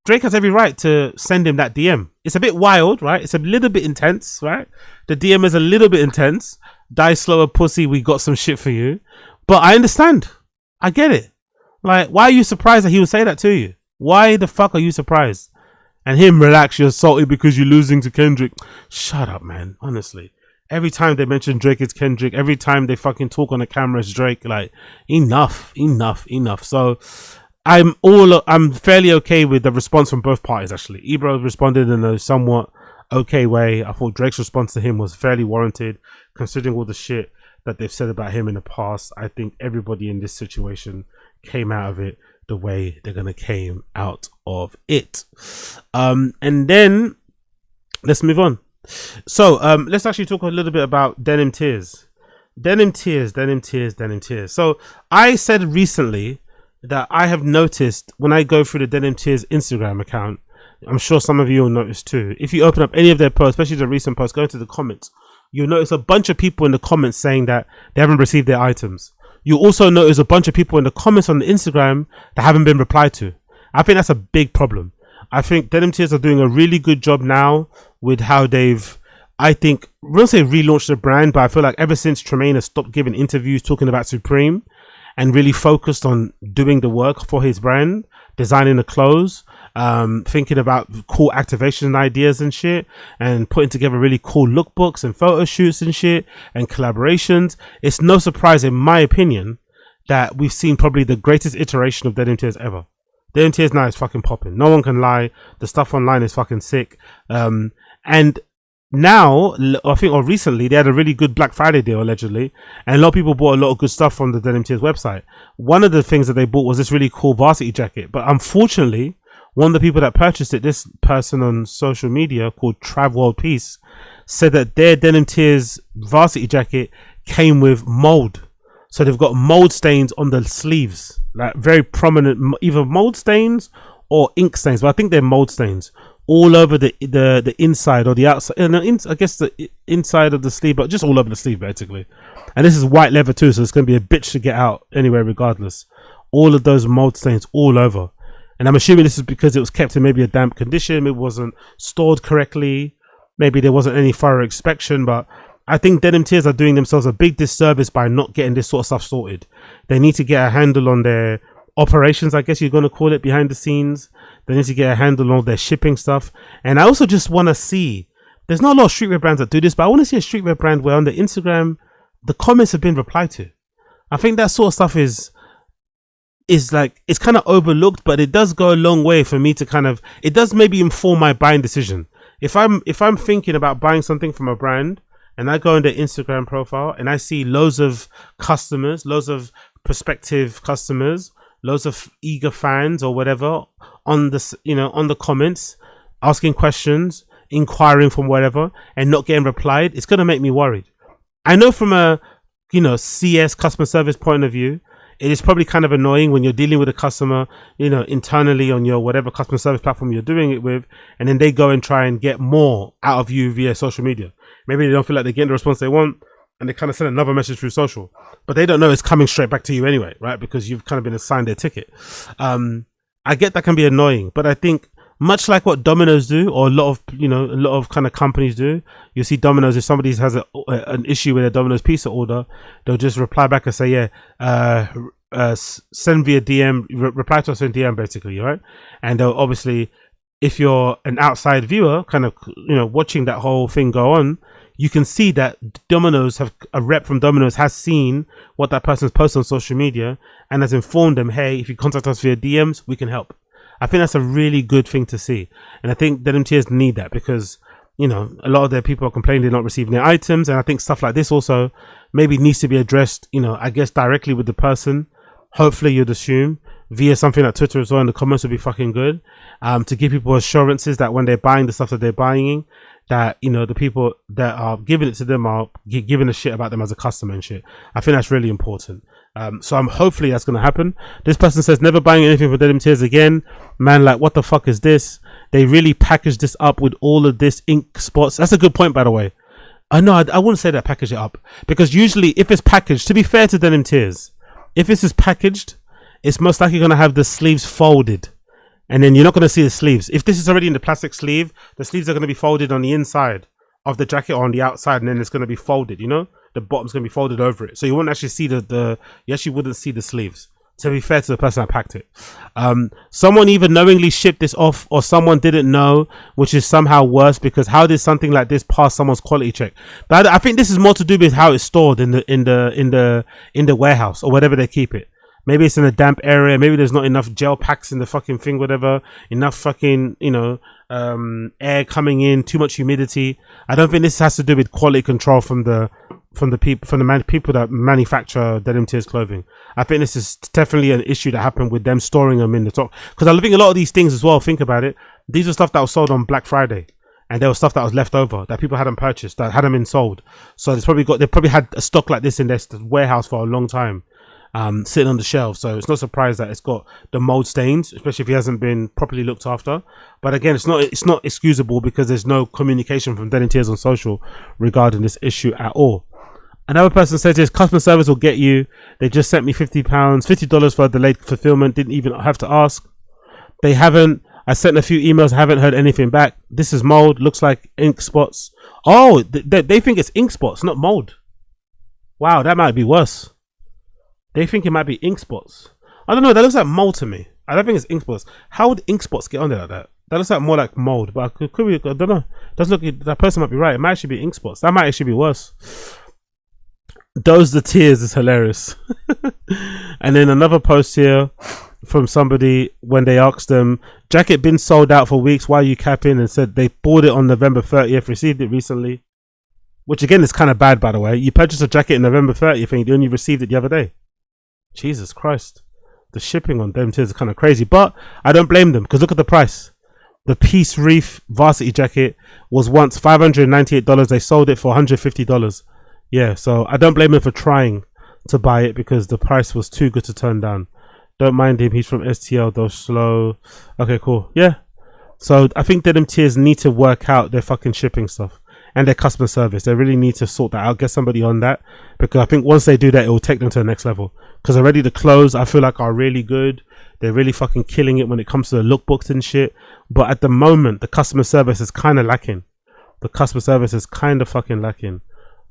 Drake has every right to send him that DM. It's a bit wild, right? It's a little bit intense, right? The DM is a little bit intense. Die slower, pussy, we got some shit for you. But I understand. I get it. Like, why are you surprised that he would say that to you? Why the fuck are you surprised? And him, relax, you're salty because you're losing to Kendrick. Shut up, man. Honestly. Every time they mention Drake, it's Kendrick. Every time they fucking talk on the camera, it's Drake. Like, enough. So I'm fairly okay with the response from both parties, actually. Ebro responded in a somewhat okay way. I thought Drake's response to him was fairly warranted, considering all the shit that they've said about him in the past. I think everybody in this situation came out of it the way they're gonna came out of it. And then let's move on. So let's actually talk a little bit about Denim Tears. Denim Tears. So I said recently that I have noticed when I go through the Denim Tears Instagram account, I'm sure some of you will notice too, if you open up any of their posts, especially the recent posts, go into the comments, you'll notice a bunch of people in the comments saying that they haven't received their items. You also notice a bunch of people in the comments on the Instagram that haven't been replied to. I think that's a big problem. I think Denim Tears are doing a really good job now with how they've, I think, I won't say relaunched the brand, but I feel like ever since Tremaine has stopped giving interviews talking about Supreme and really focused on doing the work for his brand, designing the clothes, thinking about cool activation ideas and shit, and putting together really cool lookbooks and photo shoots and shit and collaborations, it's no surprise, in my opinion, that we've seen probably the greatest iteration of Denim Tears ever. Denim Tears now is fucking popping. No one can lie. The stuff online is fucking sick. And now, I think, or recently, they had a really good Black Friday deal, allegedly, and a lot of people bought a lot of good stuff from the Denim Tears website. One of the things that they bought was this really cool varsity jacket, but unfortunately, one of the people that purchased it, this person on social media called Trav World Peace, said that their Denim Tears varsity jacket came with mold. So they've got mold stains on the sleeves, like very prominent, either mold stains or ink stains, but I think they're mold stains all over the inside or the outside. I guess the inside of the sleeve, but just all over the sleeve basically. And this is white leather too, so it's going to be a bitch to get out anyway, regardless. All of those mold stains all over. And I'm assuming this is because it was kept in maybe a damp condition. It wasn't stored correctly. Maybe there wasn't any thorough inspection, but I think Denim Tears are doing themselves a big disservice by not getting this sort of stuff sorted. They need to get a handle on their operations, I guess you're going to call it, behind the scenes. They need to get a handle on their shipping stuff. And I also just want to see, there's not a lot of streetwear brands that do this, but I want to see a streetwear brand where on the Instagram, the comments have been replied to. I think that sort of stuff is like, it's kind of overlooked, but it does go a long way for me to kind of, it does maybe inform my buying decision. If I'm thinking about buying something from a brand and I go on their Instagram profile and I see loads of customers, loads of prospective customers, loads of eager fans or whatever on the, on the comments, asking questions, inquiring from whatever and not getting replied, it's going to make me worried. I know from a, CS customer service point of view, it is probably kind of annoying when you're dealing with a customer, internally on your whatever customer service platform you're doing it with, and then they go and try and get more out of you via social media. Maybe they don't feel like they're getting the response they want, and they kind of send another message through social, but they don't know it's coming straight back to you anyway, right? Because you've kind of been assigned their ticket. I get that can be annoying, but I think much like what Domino's do, or a lot of kind of companies do, you see Domino's, if somebody has an issue with a Domino's pizza order, they'll just reply back and say, send via DM, reply to us in DM basically, right? And they'll obviously, if you're an outside viewer, kind of, watching that whole thing go on, you can see that a rep from Domino's has seen what that person's posted on social media and has informed them, hey, if you contact us via DMs, we can help. I think that's a really good thing to see. And I think Denim Tears need that because, you know, a lot of their people are complaining they're not receiving their items. And I think stuff like this also maybe needs to be addressed, you know, I guess directly with the person. Hopefully you'd assume via something like Twitter as well in the comments would be fucking good. To give people assurances that when they're buying the stuff that they're buying, that, you know, the people that are giving it to them are giving a shit about them as a customer and shit. I think that's really important. So I'm hopefully that's going to happen. This person says never buying anything for Denim Tears again. Man, like, what the fuck is this? They really packaged this up with all of this ink spots. That's a good point, by the way. I wouldn't say that package it up, because usually if it's packaged, to be fair to Denim Tears, if this is packaged, it's most likely going to have the sleeves folded, and then you're not going to see the sleeves. If this is already in the plastic sleeve, the sleeves are going to be folded on the inside of the jacket or on the outside, and then it's going to be folded, you know, the bottom's going to be folded over it, so you won't actually see you actually wouldn't see the sleeves, to be fair to the person that packed it. Someone either knowingly shipped this off or someone didn't know, which is somehow worse, because how did something like this pass someone's quality check? But I think this is more to do with how it's stored in the warehouse or whatever they keep it. Maybe it's in a damp area, maybe there's not enough gel packs in the fucking thing, whatever, enough fucking, you know, air coming in, too much humidity. I don't think this has to do with quality control from the people that manufacture Denim Tears clothing. I think this is definitely an issue that happened with them storing them in the top, because I think a lot of these things as well, think about it, these are stuff that was sold on Black Friday, and there was stuff that was left over that people hadn't purchased, that hadn't been sold. So they probably had a stock like this in their warehouse for a long time, sitting on the shelf. So it's no surprise that it's got the mold stains, especially if it hasn't been properly looked after. But again, it's not excusable, because there's no communication from Denim Tears on social regarding this issue at all. Another person says this: customer service will get you. They just sent me $50 for a delayed fulfillment. Didn't even have to ask. They haven't. I sent a few emails. Haven't heard anything back. This is mold. Looks like ink spots. Oh, they think it's ink spots, not mold. Wow, that might be worse. They think it might be ink spots. I don't know. That looks like mold to me. I don't think it's ink spots. How would ink spots get on there like that? That looks like more like mold. But could be, I don't know. Doesn't look. That person might be right. It might actually be ink spots. That might actually be worse. Those the tears is hilarious. And then another post here from somebody when they asked them, jacket been sold out for weeks, why are you capping? And said they bought it on November 30th, received it recently, which again is kind of bad, by the way. You purchased a jacket in November 30th and you only received it the other day. Jesus Christ, the shipping on them tears is kind of crazy, but I don't blame them, because look at the price. The Peace Reef varsity jacket was once $598. They sold it for $150. Yeah, so I don't blame him for trying to buy it, because the price was too good to turn down. Don't mind him, he's from STL, though slow. Okay, cool. Yeah. So I think Denim Tears need to work out their fucking shipping stuff and their customer service. They really need to sort that out, get somebody on that, because I think once they do that, it will take them to the next level. Because already the clothes, I feel like, are really good. They're really fucking killing it when it comes to the lookbooks and shit. But at the moment, the customer service is kind of lacking. The customer service is kind of fucking lacking.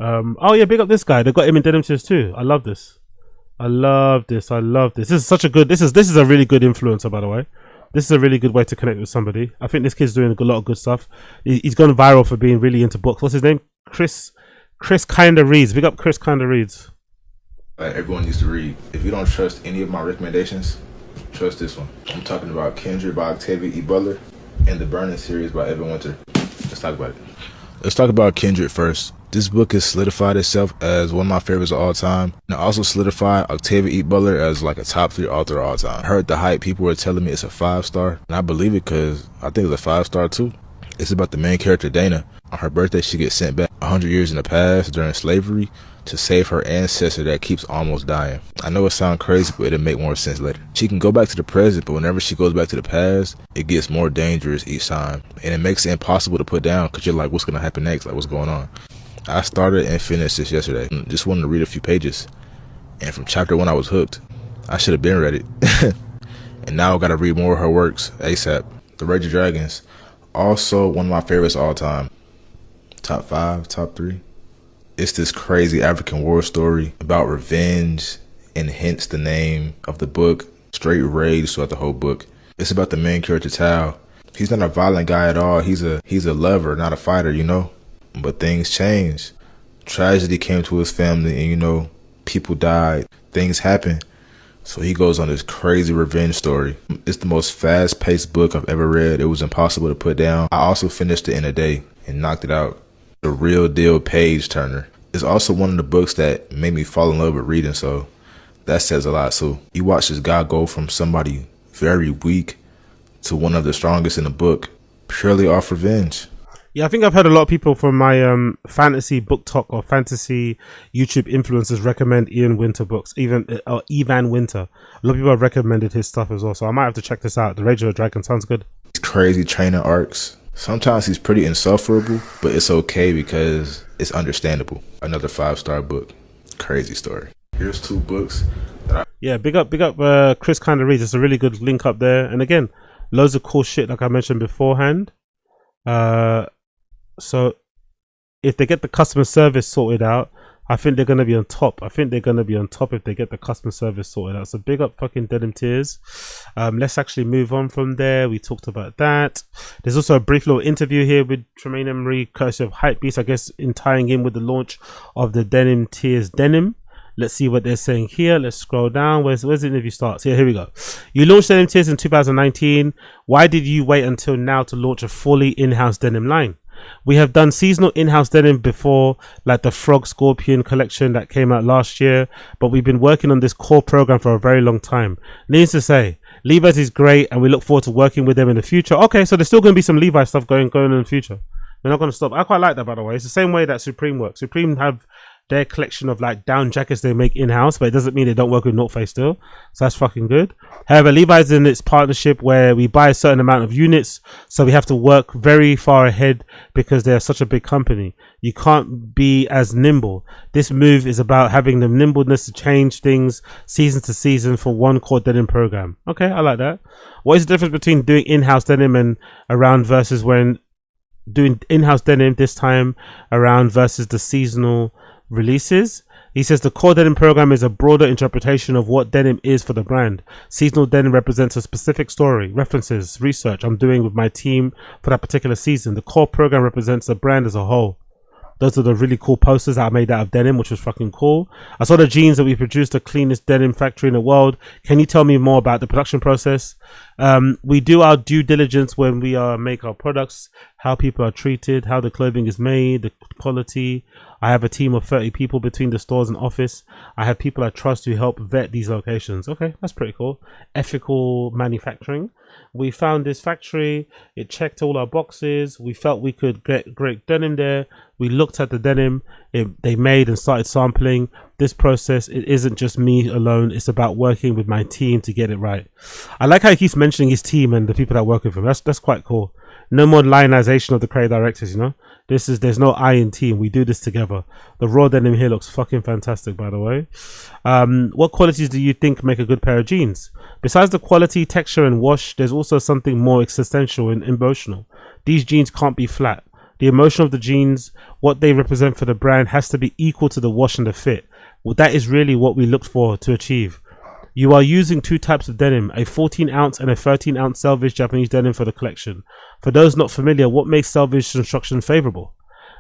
Oh yeah, big up this guy. They got him in Denim Tears too. I love this. I love this. This is such a good. This is a really good influencer, by the way. This is a really good way to connect with somebody. I think this kid's doing a lot of good stuff. He's gone viral for being really into books. What's his name? Chris Kinda Reads. Big up Chris Kinda Reads. Everyone needs to read. If you don't trust any of my recommendations, trust this one. I'm talking about Kindred by Octavia E. Butler and the Burning series by Evan Winter. Let's talk about it. Let's talk about Kindred first. This book has solidified itself as one of my favorites of all time. And it also solidified Octavia E. Butler as like a top 3 author of all time. I heard the hype. People were telling me it's a 5-star. And I believe it, because I think it's a 5-star too. It's about the main character, Dana. On her birthday, she gets sent back 100 years in the past during slavery to save her ancestor that keeps almost dying. I know it sounds crazy, but it'll make more sense later. She can go back to the present, but whenever she goes back to the past, it gets more dangerous each time. And it makes it impossible to put down, because you're like, what's going to happen next? Like, what's going on? I started and finished this yesterday. Just wanted to read a few pages. And from chapter 1, I was hooked. I should have been read it. And now I got to read more of her works ASAP. The Rage of Dragons. Also one of my favorites of all time. Top 5, top 3. It's this crazy African war story about revenge, and hence the name of the book. Straight rage throughout the whole book. It's about the main character, Tal. He's not a violent guy at all. He's a lover, not a fighter, you know? But things changed. Tragedy came to his family, and you know, people died. Things happened. So he goes on this crazy revenge story. It's the most fast-paced book I've ever read. It was impossible to put down. I also finished it in a day and knocked it out. The real deal page turner. It's also one of the books that made me fall in love with reading, so that says a lot. So you watch this guy go from somebody very weak to one of the strongest in the book purely off revenge. Yeah, I think I've heard a lot of people from my fantasy book talk or fantasy YouTube influencers recommend Ian Winter books, Evan Winter. A lot of people have recommended his stuff as well, so I might have to check this out. The Rage of the Dragon sounds good. These crazy training arcs. Sometimes he's pretty insufferable, but it's okay because it's understandable. Another 5-star book. Crazy story. Here's 2 books that Yeah, big up Chris Kinda Reads. It's a really good link up there. And again, loads of cool shit like I mentioned beforehand. So if they get the customer service sorted out, I think they're going to be on top. If they get the customer service sorted out. So big up fucking Denim Tears. Let's actually move on from there. We talked about that. There's also a brief little interview here with Tremaine Emery, courtesy of Hypebeast, I guess, in tying in with the launch of the Denim Tears Denim. Let's see what they're saying here. Let's scroll down. Where's the interview starts? Here we go. You launched Denim Tears in 2019. Why did you wait until now to launch a fully in-house denim line? We have done seasonal in-house denim before, like the Frog Scorpion collection that came out last year, but we've been working on this core program for a very long time. Needless to say, Levi's is great and we look forward to working with them in the future. Okay, so there's still going to be some Levi stuff going in the future. We're not going to stop. I quite like that, by the way. It's the same way that Supreme works. Supreme have their collection of like down jackets they make in-house, but it doesn't mean they don't work with North Face still, so that's fucking good. However, Levi's in its partnership where we buy a certain amount of units, so we have to work very far ahead because they're such a big company. You can't be as nimble. This move is about having the nimbleness to change things season to season for one core denim program. Okay, I like that. What is the difference between doing in-house denim and around versus when doing in-house denim this time around versus the seasonal releases? He says the core denim program is a broader interpretation of what denim is for the brand. Seasonal denim represents a specific story, references, research I'm doing with my team for that particular season. The core program represents the brand as a whole. Those are the really cool posters that I made out of denim, which was fucking cool. I saw the jeans that we produced, the cleanest denim factory in the world. Can you tell me more about the production process? We do our due diligence when we make our products, how people are treated, how the clothing is made, the quality. I have a team of 30 people between the stores and office. I have people I trust who help vet these locations. Okay, that's pretty cool. Ethical manufacturing. We found this factory. It checked all our boxes. We felt we could get great denim there. We looked at the denim they made and started sampling. This process, it isn't just me alone. It's about working with my team to get it right. I like how he keeps mentioning his team and the people that work with him. That's quite cool. No more lionization of the creative directors, you know. There's no I in team. We do this together. The raw denim here looks fucking fantastic, by the way. What qualities do you think make a good pair of jeans? Besides the quality, texture, and wash, there's also something more existential and emotional. These jeans can't be flat. The emotion of the jeans, what they represent for the brand, has to be equal to the wash and the fit. Well, that is really what we looked for to achieve. You are using 2 types of denim, a 14-ounce and a 13-ounce selvage Japanese denim for the collection. For those not familiar, what makes selvage construction favorable?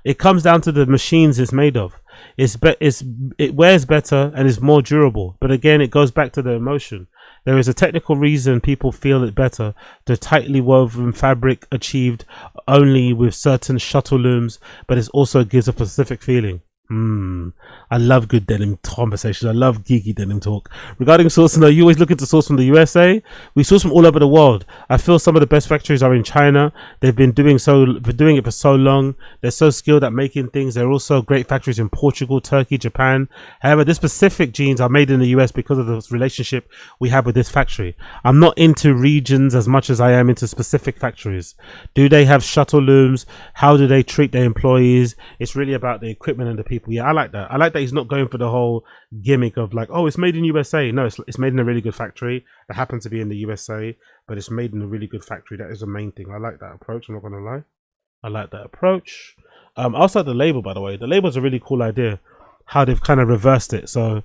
It comes down to the machines it's made of. It wears better and is more durable, but again, it goes back to the emotion. There is a technical reason people feel it better. The tightly woven fabric achieved only with certain shuttle looms, but it also gives a specific feeling. I love good denim conversations. I love geeky denim talk. Regarding sourcing, are you always looking to source from the USA? We source from all over the world. I feel some of the best factories are in China. They've been doing it for so long. They're so skilled at making things. There are also great factories in Portugal, Turkey, Japan. However, the specific jeans are made in the US because of the relationship we have with this factory. I'm not into regions as much as I am into specific factories. Do they have shuttle looms? How do they treat their employees? It's really about the equipment and the people. Yeah, I like that. I like that he's not going for the whole gimmick of like, oh, it's made in USA. No, it's made in a really good factory that happens to be in the USA, but it's made in a really good factory. That is the main thing. I like that approach. I'm not gonna lie. I like that approach. Also the label, by the way. The label is a really cool idea. How they've kind of reversed it. So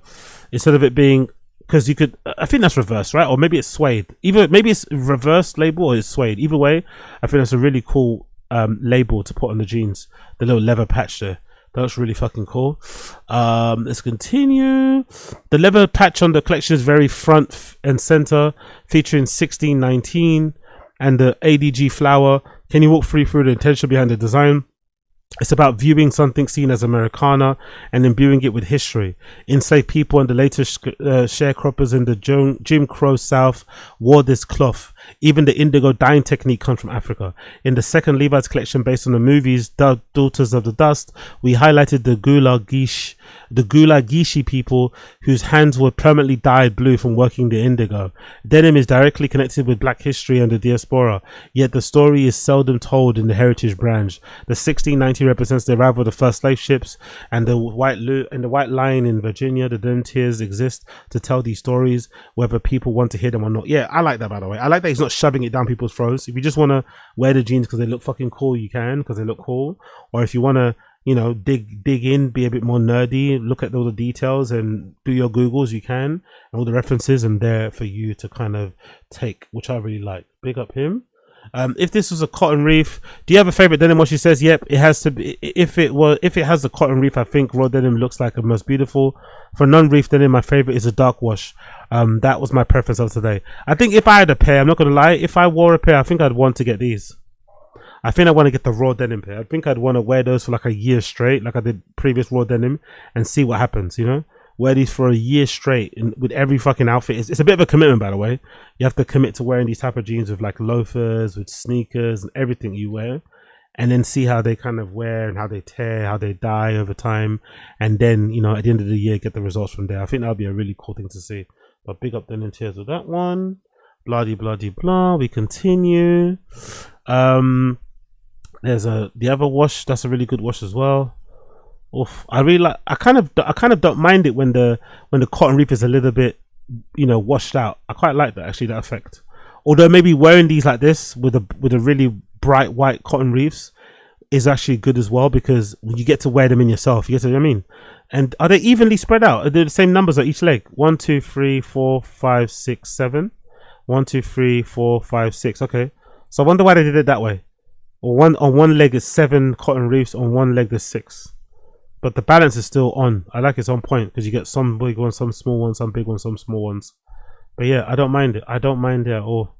instead of it being, because you could, I think that's reversed, right? Or maybe it's suede. Either maybe it's reversed label or it's suede. Either way, I think that's a really cool label to put on the jeans. The little leather patch there. That looks really fucking cool. Let's continue. The leather patch on the collection is very front and center, featuring 1619 and the ADG flower. Can you walk through the intention behind the design? It's about viewing something seen as Americana and imbuing it with history. Enslaved people and the latest sharecroppers in the Jim Crow South wore this cloth. Even the indigo dyeing technique comes from Africa. In the second Levi's collection, based on the movies Daughters of the Dust, we highlighted the Gulagishi people whose hands were permanently dyed blue from working the indigo. Denim is directly connected with black history and the diaspora, yet the story is seldom told in the heritage branch. The 1690 represents the arrival of the first slave ships and the white line in Virginia. The Denim Tears exist to tell these stories, whether people want to hear them or not. Yeah, I like that, by the way. I like that he's not shoving it down people's throats. If you just want to wear the jeans because they look fucking cool, you can, because they look cool. Or if you want to, you know, dig in, be a bit more nerdy, look at all the details and do your Googles, you can, and all the references and there for you to kind of take, which I really like. Big up him. If this was a cotton reef, do you have a favorite denim? What she says, yep, it has to be. If it has a cotton reef, I think raw denim looks like the most beautiful. For non-reef denim, my favorite is a dark wash. That was my preference of today. I think if I had a pair, I'm not gonna lie, if I wore a pair, I think I'd want to get these. I think I want to get the raw denim pair. I think I'd want to wear those for like a year straight, like I did previous raw denim, and see what happens, you know? Wear these for a year straight with every fucking outfit. It's a bit of a commitment, by the way. You have to commit to wearing these type of jeans with like loafers, with sneakers, and everything you wear, and then see how they kind of wear and how they tear, how they dye over time, and then, you know, at the end of the year, get the results from there. I think that would be a really cool thing to see. But big up Denim Tears with that one. Bloody blah. We continue. There's the other wash. That's a really good wash as well. Oof, I really like. I kind of don't mind it when the cotton reef is a little bit, you know, washed out. I quite like that, actually, that effect. Although maybe wearing these like this with a really bright white cotton reefs is actually good as well, because you get to wear them in yourself. You get to, what I mean? And are they evenly spread out? Are they the same numbers on each leg? 1, 2, 3, 4, 5, 6, 7. 1, 2, 3, 4, 5, 6. Okay, so I wonder why they did it that way. Or on one leg is 7 cotton reefs, on one leg there's 6. But the balance is still on. I like it's on point, because you get some big ones, some small ones, some big ones, some small ones. But yeah, I don't mind it. I don't mind it at all.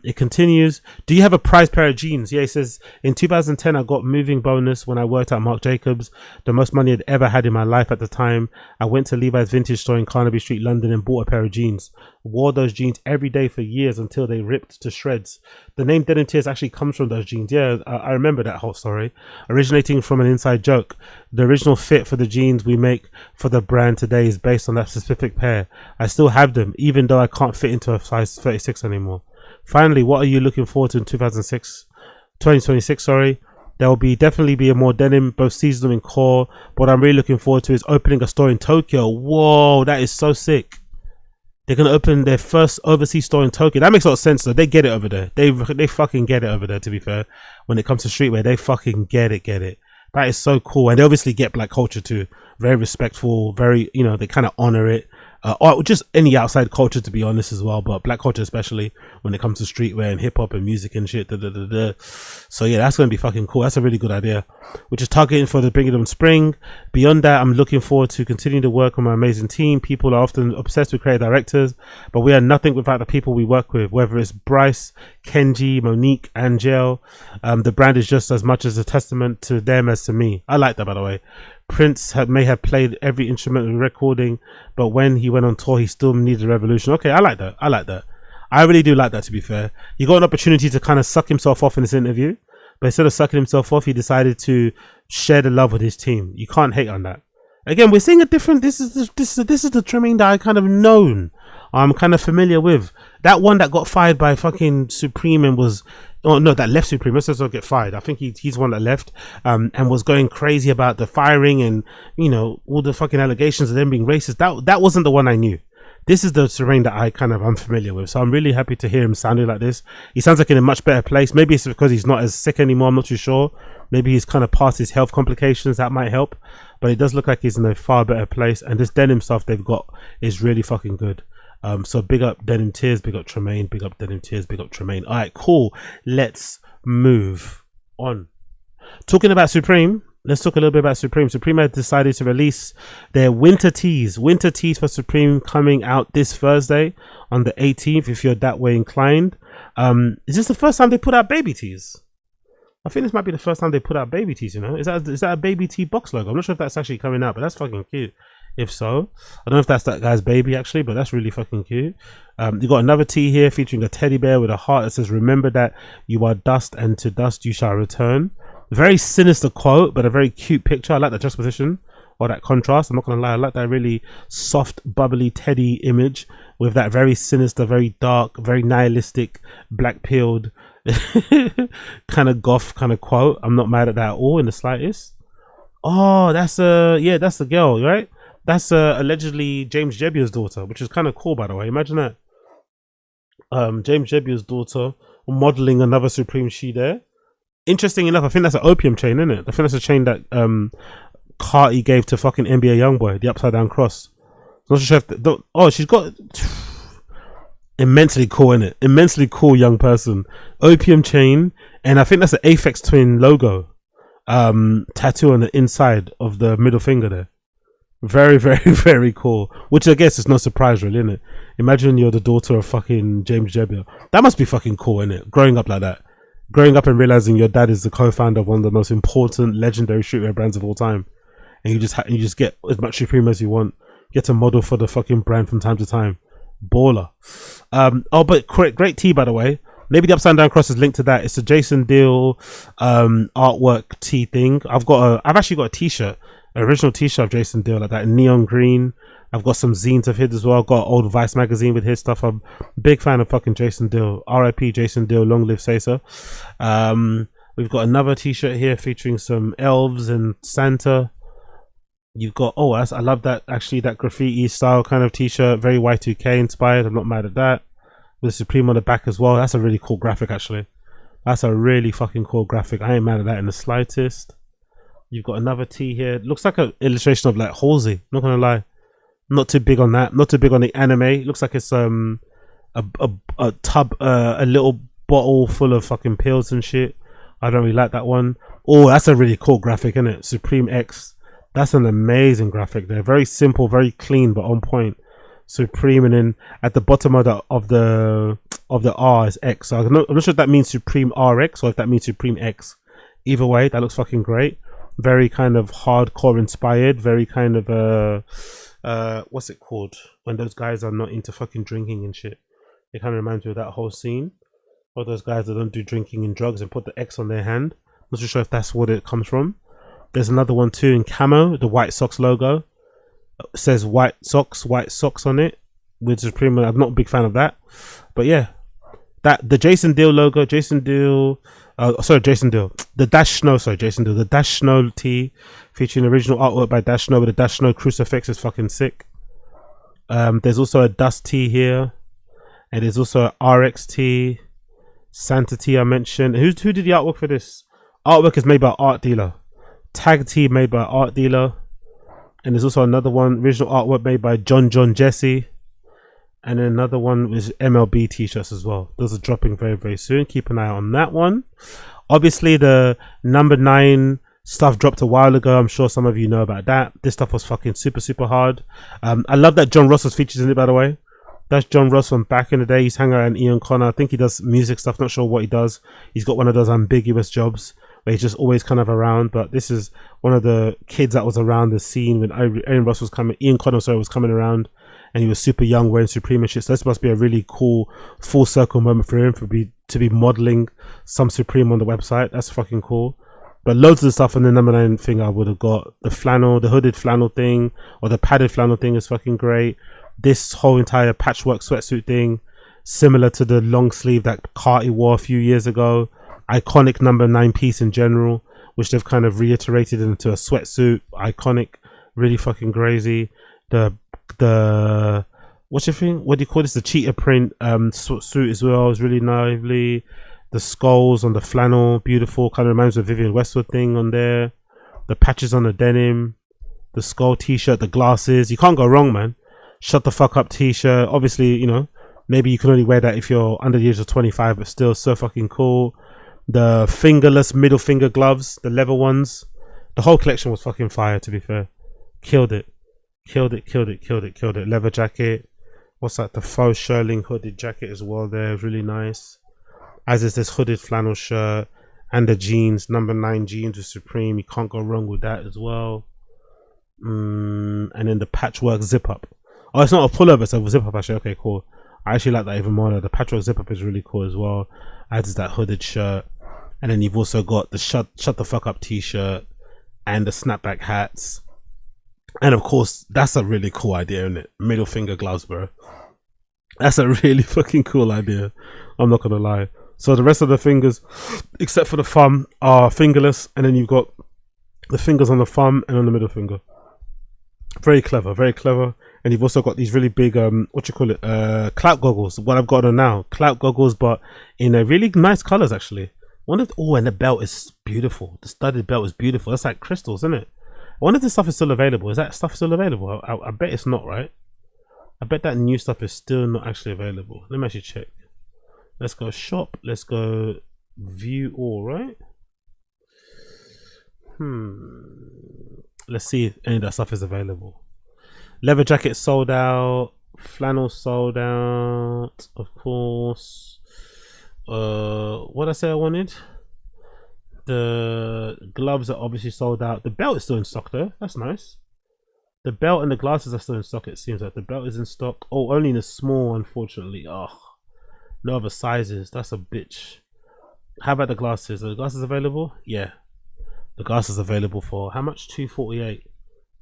It continues. Do you have a prized pair of jeans? Yeah, it says, in 2010, I got moving bonus when I worked at Marc Jacobs. The most money I'd ever had in my life at the time. I went to Levi's vintage store in Carnaby Street, London, and bought a pair of jeans. Wore those jeans every day for years until they ripped to shreds. The name Denim Tears actually comes from those jeans. Yeah, I remember that whole story. Originating from an inside joke. The original fit for the jeans we make for the brand today is based on that specific pair. I still have them, even though I can't fit into a size 36 anymore. Finally, what are you looking forward to in 2026? Sorry. There will definitely be a more denim, both seasonal and core. But what I'm really looking forward to is opening a store in Tokyo. Whoa, that is so sick. They're going to open their first overseas store in Tokyo. That makes a lot of sense, though. They get it over there. They fucking get it over there, to be fair. When it comes to streetwear, they fucking get it. That is so cool. And they obviously get black culture too. Very respectful, very, you know, they kind of honor it. Or just any outside culture, to be honest, as well, but black culture especially when it comes to streetwear and hip-hop and music and shit. So yeah, that's going to be fucking cool. That's a really good idea, which is targeting for the Bring It On Spring. Beyond that, I'm looking forward to continuing to work on my amazing team. People are often obsessed with creative directors, but we are nothing without the people we work with, whether it's Bryce, Kenji, Monique, Angel. The brand is just as much as a testament to them as to me. I like that, by the way. Prince may have played every instrument in recording, but when he went on tour, he still needed a revolution. Okay, I like that. I really do like that, to be fair. He got an opportunity to kind of suck himself off in this interview, but instead of sucking himself off, he decided to share the love with his team. You can't hate on that. Again, we're seeing a different. This is the trimming that I kind of known. I'm kind of familiar with. That one that got fired by fucking Supreme and was, oh no, that left Supreme. Let's just not get fired. I think he's one that left, and was going crazy about the firing and, you know, all the fucking allegations of them being racist. That wasn't the one I knew. This is the terrain that I'm familiar with. So I'm really happy to hear him sounding like this. He sounds like in a much better place. Maybe it's because he's not as sick anymore. I'm not too sure. Maybe he's kind of past his health complications. That might help. But it does look like he's in a far better place. And this denim stuff they've got is really fucking good. So big up Denim Tears, big up Tremaine, big up Denim Tears, big up Tremaine. All right, cool. Let's move. on. Talking about Supreme, let's talk a little bit about Supreme. Supreme has decided to release their winter tees. Winter tees for Supreme coming out this Thursday on the 18th, if you're that way inclined. Is this the first time they put out baby tees? I think this might be the first time they put out baby tees, you know? Is that a baby tee box logo? I'm not sure if that's actually coming out, but that's fucking cute. If so, I don't know if that's that guy's baby actually, but that's really fucking cute. You got another tee here featuring a teddy bear with a heart that says, "Remember that you are dust and to dust you shall return." Very sinister quote, but a very cute picture. I like that juxtaposition or that contrast. I'm not gonna lie, I like that really soft, bubbly teddy image with that very sinister, very dark, very nihilistic, black pilled kind of goth kind of quote. I'm not mad at that at all in the slightest. Oh, that's that's the girl, right? That's allegedly James Jebbier's daughter, which is kind of cool, by the way. Imagine that. James Jebbier's daughter modeling another Supreme she there. Interesting enough, I think that's an opium chain, isn't it? I think that's a chain that Carti gave to fucking NBA Youngboy, the upside down cross. Not sure if she's got immensely cool in it. Immensely cool young person. Opium chain, and I think that's the Aphex Twin logo tattoo on the inside of the middle finger there. Very, very, very cool. Which I guess is no surprise, really, isn't it? Imagine you're the daughter of fucking James Jebbier. That must be fucking cool, isn't it? Growing up like that. Growing up and realizing your dad is the co-founder of one of the most important, legendary streetwear brands of all time, and you just get as much Supreme as you want. Get to model for the fucking brand from time to time. Baller. But great tee, by the way. Maybe the upside down cross is linked to that. It's a Jason Deal artwork tee thing. I've actually got a t-shirt. Original t-shirt of Jason Deal, like that in neon green. I've got some zines of his as well. I've got old Vice magazine with his stuff. I'm a big fan of fucking Jason Deal. R.I.P. Jason Deal, long live say so. We've got another t-shirt here featuring some elves and Santa. You've got I love that, actually, that graffiti style kind of t-shirt, very Y2K inspired. I'm not mad at that. With Supreme on the back as well. That's a really cool graphic, actually. That's a really fucking cool graphic. I ain't mad at that in the slightest. You've got another tee here. It looks like an illustration of like Halsey. Not gonna lie, not too big on that. Not too big on the anime. It looks like it's a tub, a little bottle full of fucking pills and shit. I don't really like that one. Oh, that's a really cool graphic, isn't it? Supreme X. That's an amazing graphic there. Very simple, very clean, but on point. Supreme, and then at the bottom of the R is X. So I'm not sure if that means Supreme RX or if that means Supreme X. Either way, that looks fucking great. Very kind of hardcore inspired. Very kind of what's it called when those guys are not into fucking drinking and shit. It kind of reminds me of that whole scene. Or those guys that don't do drinking and drugs and put the X on their hand. Not too sure if that's what it comes from. There's another one too in camo, the White Sox logo. It says White Sox on it with Supreme. I'm not a big fan of that, but yeah, the Jason Deal logo, the Dash Snow tee featuring original artwork by Dash Snow with a Dash Snow crucifix is fucking sick. There's also a Dust tee here, and there's also an RX tee, Santa tee I mentioned. Who did the artwork for this? Artwork is made by Art Dealer. Tag tee made by Art Dealer. And there's also another one, original artwork made by John Jesse. And then another one with MLB t-shirts as well. Those are dropping very, very soon. Keep an eye on that one. Obviously, the number 9 stuff dropped a while ago. I'm sure some of you know about that. This stuff was fucking super, super hard. I love that John Ross was featured in it, by the way. That's John Ross from back in the day. He's hanging around Ian Connor. I think he does music stuff. Not sure what he does. He's got one of those ambiguous jobs where he's just always kind of around. But this is one of the kids that was around the scene when Ian Connor was coming around, and he was super young wearing Supreme and shit. So this must be a really cool full circle moment for him to be modeling some Supreme on the website. That's fucking cool. But loads of the stuff on the number 9 thing I would have got. The flannel, the hooded flannel thing, or the padded flannel thing is fucking great. This whole entire patchwork sweatsuit thing, similar to the long sleeve that Carti wore a few years ago. Iconic number 9 piece in general, which they've kind of reiterated into a sweatsuit. Iconic, really fucking crazy. The what's your thing? What do you call this? The cheetah print suit as well is really lively. The skulls on the flannel, beautiful. Kind of reminds me of Vivienne Westwood thing on there. The patches on the denim, the skull t-shirt, the glasses. You can't go wrong, man. Shut the fuck up t-shirt. Obviously, you know, maybe you can only wear that if you're under the age of 25, but still so fucking cool. the fingerless middle finger gloves, the leather ones. The whole collection was fucking fire, to be fair. Killed it. Leather jacket. What's that? The faux shirling hooded jacket as well there. Really nice. As is this hooded flannel shirt. And the jeans, number 9 jeans with Supreme. You can't go wrong with that as well. And then the patchwork zip up. Oh, it's not a pullover, it's a zip up actually. Okay, cool. I actually like that even more. The patchwork zip up is really cool as well. As is that hooded shirt. And then you've also got the shut the fuck up t-shirt and the snapback hats. And of course, that's a really cool idea, isn't it? Middle finger gloves, bro. That's a really fucking cool idea. I'm not gonna lie. So the rest of the fingers, except for the thumb, are fingerless, and then you've got the fingers on the thumb and on the middle finger. Very clever, very clever. And you've also got these really big, clout goggles. What I've got on now, clout goggles, but in a really nice colors actually. And the belt is beautiful. The studded belt is beautiful. That's like crystals, isn't it? I wonder if this stuff is still available. Is that stuff still available? I bet it's not, right? I bet that new stuff is still not actually available. Let me actually check. Let's go shop. Let's go view all, right? Let's see if any of that stuff is available. Leather jacket sold out. Flannel sold out. Of course. What did I say I wanted? The gloves are obviously sold out. The belt is still in stock though. That's nice. The belt and the glasses are still in stock. It seems like the belt is in stock. Oh, only in a small, unfortunately. Oh, no other sizes. That's a bitch. How about the glasses? Are the glasses available? Yeah, the glasses available for how much? $248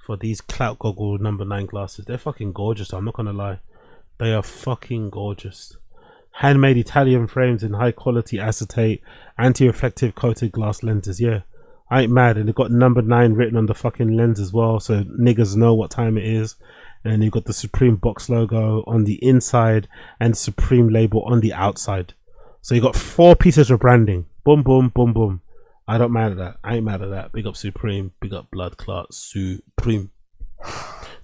for these clout goggle number 9 glasses. They're fucking gorgeous. I'm not gonna lie. They are fucking gorgeous. Handmade Italian frames in high quality acetate anti-reflective coated glass lenses. Yeah, I ain't mad. And they've got number 9 written on the fucking lens as well, so niggas know what time it is. And you've got the Supreme box logo on the inside and Supreme label on the outside. So you got 4 pieces of branding. Boom, boom, boom, boom. I don't mad at that. I ain't mad at that. Big up Supreme. Big up Blood Clot Supreme.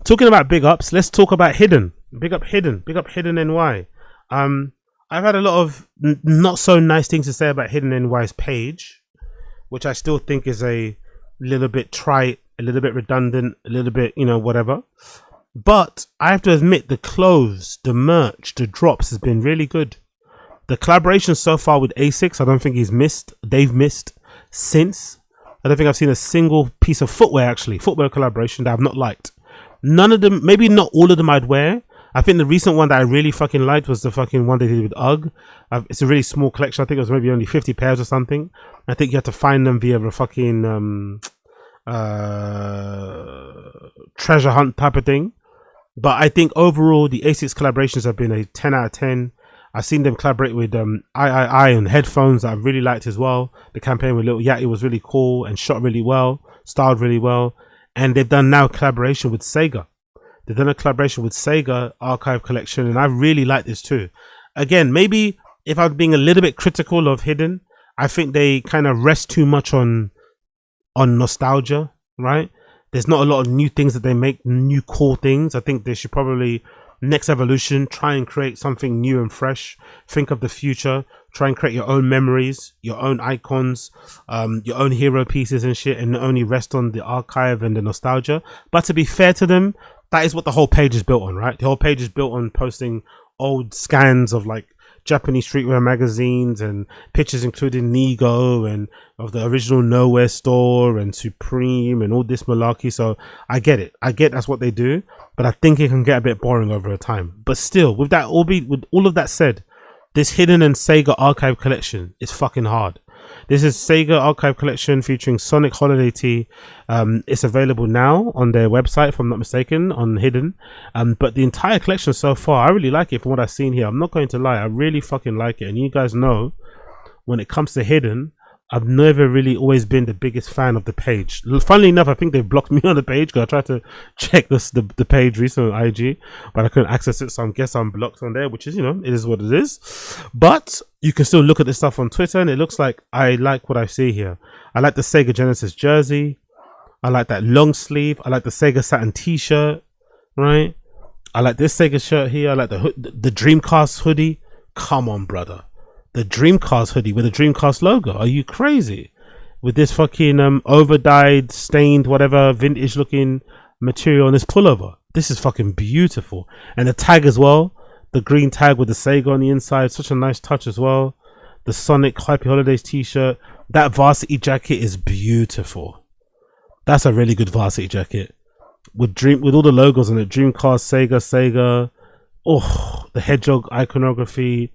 Talking about big ups, let's talk about Hidden. Big up Hidden. Big up Hidden.Ny. I've had a lot of not so nice things to say about Hidden.Ny's page, which I still think is a little bit trite, a little bit redundant, a little bit, whatever. But I have to admit, the clothes, the merch, the drops has been really good. The collaboration so far with Asics, I don't think they've missed since. I don't think I've seen a single piece of footwear collaboration that I've not liked. None of them, maybe not all of them I'd wear. I think the recent one that I really fucking liked was the fucking one they did with UGG. It's a really small collection. I think it was maybe only 50 pairs or something. I think you have to find them via a fucking treasure hunt type of thing. But I think overall the Asics collaborations have been a 10 out of 10. I've seen them collaborate with III on headphones that I really liked as well. The campaign with Lil Yachty was really cool and shot really well, styled really well. And they've done now a collaboration with Sega. They've done a collaboration with Sega Archive Collection, and I really like this too. Again, maybe if I'm being a little bit critical of Hidden, I think they kind of rest too much on nostalgia, right? There's not a lot of new things that they make, new cool things. I think they should probably, next evolution, try and create something new and fresh. Think of the future. Try and create your own memories, your own icons, your own hero pieces and shit, and not only rest on the archive and the nostalgia. But to be fair to them, that is what the whole page is built on, right? The whole page is built on posting old scans of like Japanese streetwear magazines and pictures including Nigo and of the original Nowhere store and Supreme and all this malarkey. So I get it. I get that's what they do, but I think it can get a bit boring over a time. But still, with all of that said, this Hidden and Sega Archive Collection is fucking hard. This is Sega Archive Collection featuring Sonic Holiday Tee. It's available now on their website, if I'm not mistaken, on Hidden. But the entire collection so far, I really like it from what I've seen here. I'm not going to lie, I really fucking like it. And you guys know, when it comes to Hidden, I've never really always been the biggest fan of the page. Funnily enough, I think they've blocked me on the page because I tried to check the page recently on IG, but I couldn't access it, so I guess I'm blocked on there, which is, it is what it is. But you can still look at this stuff on Twitter, and it looks like I like what I see here. I like the Sega Genesis jersey. I like that long sleeve. I like the Sega Saturn t-shirt, right? I like this Sega shirt here. I like the Dreamcast hoodie. Come on, brother. the Dreamcast hoodie with the Dreamcast logo. Are you crazy? With this fucking over-dyed, stained, whatever, vintage-looking material on this pullover. This is fucking beautiful. And the tag as well. The green tag with the Sega on the inside. Such a nice touch as well. The Sonic Happy Holidays t-shirt. That varsity jacket is beautiful. That's a really good varsity jacket. With all the logos on it. Dreamcast, Sega. Oh, the hedgehog iconography.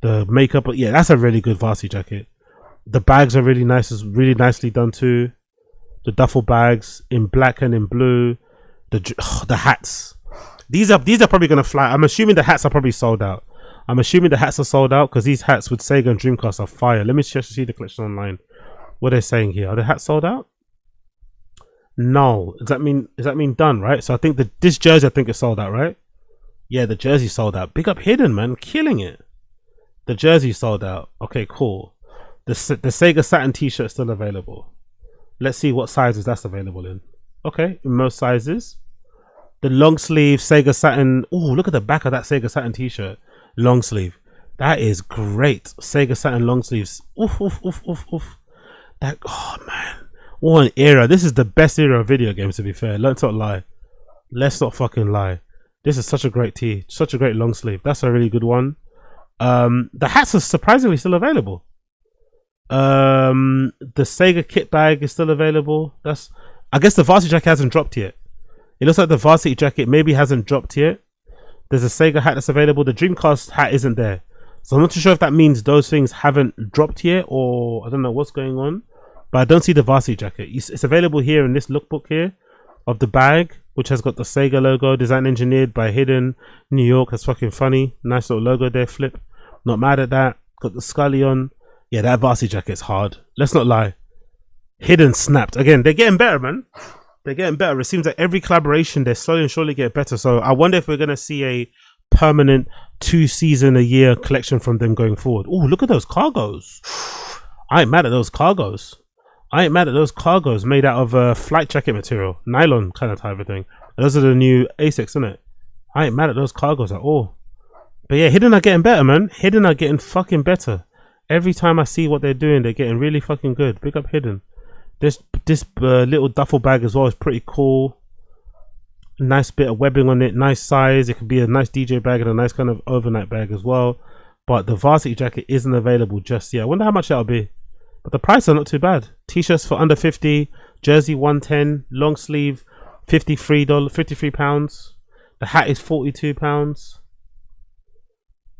The makeup. Yeah, that's a really good varsity jacket. The bags are really nice. It's really nicely done too. The duffel bags in black and in blue. The hats. These are probably gonna fly. I'm assuming the hats are probably sold out. Because these hats with Sega and Dreamcast are fire. Let me just see the collection online. What they're saying here. Are the hats sold out? No. Does that mean done, right? So I think this jersey is sold out, right? Yeah, the jersey sold out. Big up Hidden, man. Killing it. The jersey sold out. Okay, cool. The Sega Saturn t-shirt is still available. Let's see what sizes that's available in. Okay, in most sizes. The long sleeve Sega Saturn. Oh, look at the back of that Sega Saturn t-shirt. Long sleeve. That is great. Sega Saturn long sleeves. Oof, oof, oof, oof, oof. That, oh man. What an era. This is the best era of video games, to be fair. Let's not lie. Let's not fucking lie. This is such a great tee. Such a great long sleeve. That's a really good one. The hats are surprisingly still available. The Sega kit bag is still available. I guess the varsity jacket hasn't dropped yet. It looks like the varsity jacket maybe hasn't dropped yet. There's a Sega hat that's available. The Dreamcast hat isn't there, so I'm not too sure if that means those things haven't dropped yet, or I don't know what's going on. But I don't see the varsity jacket. It's available here in this lookbook here of the bag, which has got the Sega logo, design engineered by Hidden, New York. That's fucking funny. Nice little logo there, flip. Not mad at that. Got the Scully on. Yeah, that varsity jacket's hard. Let's not lie. Hidden snapped. Again, they're getting better, man. They're getting better. It seems like every collaboration, they're slowly and surely get better. So I wonder if we're going to see a permanent 2-season-a-year collection from them going forward. Oh, look at those cargos. I ain't mad at those cargos. Made out of flight jacket material. Nylon kind of type of thing. Those are the new Asics, isn't it? I ain't mad at those cargos at all. But yeah, Hidden are getting better, man. Hidden are getting fucking better. Every time I see what they're doing, they're getting really fucking good. Big up Hidden. This little duffel bag as well is pretty cool. Nice bit of webbing on it. Nice size. It could be a nice DJ bag and a nice kind of overnight bag as well. But the varsity jacket isn't available just yet. I wonder how much that'll be. But the price are not too bad. T-shirts for under 50. Jersey 110. Long sleeve £53. The hat is £42.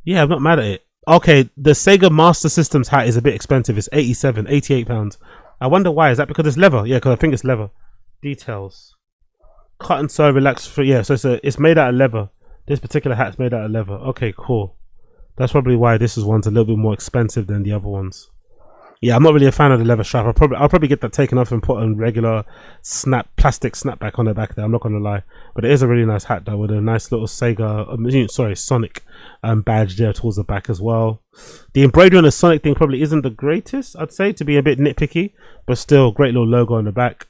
Yeah, I'm not mad at it. Okay, the Sega Master Systems hat is a bit expensive. It's £88. I wonder why. Is that because it's leather? Yeah, because I think it's leather. Details. Cut and sew, relax. Yeah, so it's made out of leather. This particular hat's made out of leather. Okay, cool. That's probably why this one's a little bit more expensive than the other ones. Yeah, I'm not really a fan of the leather strap. I'll probably get that taken off and put a regular plastic snapback on the back there. I'm not gonna lie, but it is a really nice hat though, with a nice little Sega, Sonic badge there towards the back as well. The embroidery on the Sonic thing probably isn't the greatest, I'd say, to be a bit nitpicky, but still great little logo on the back.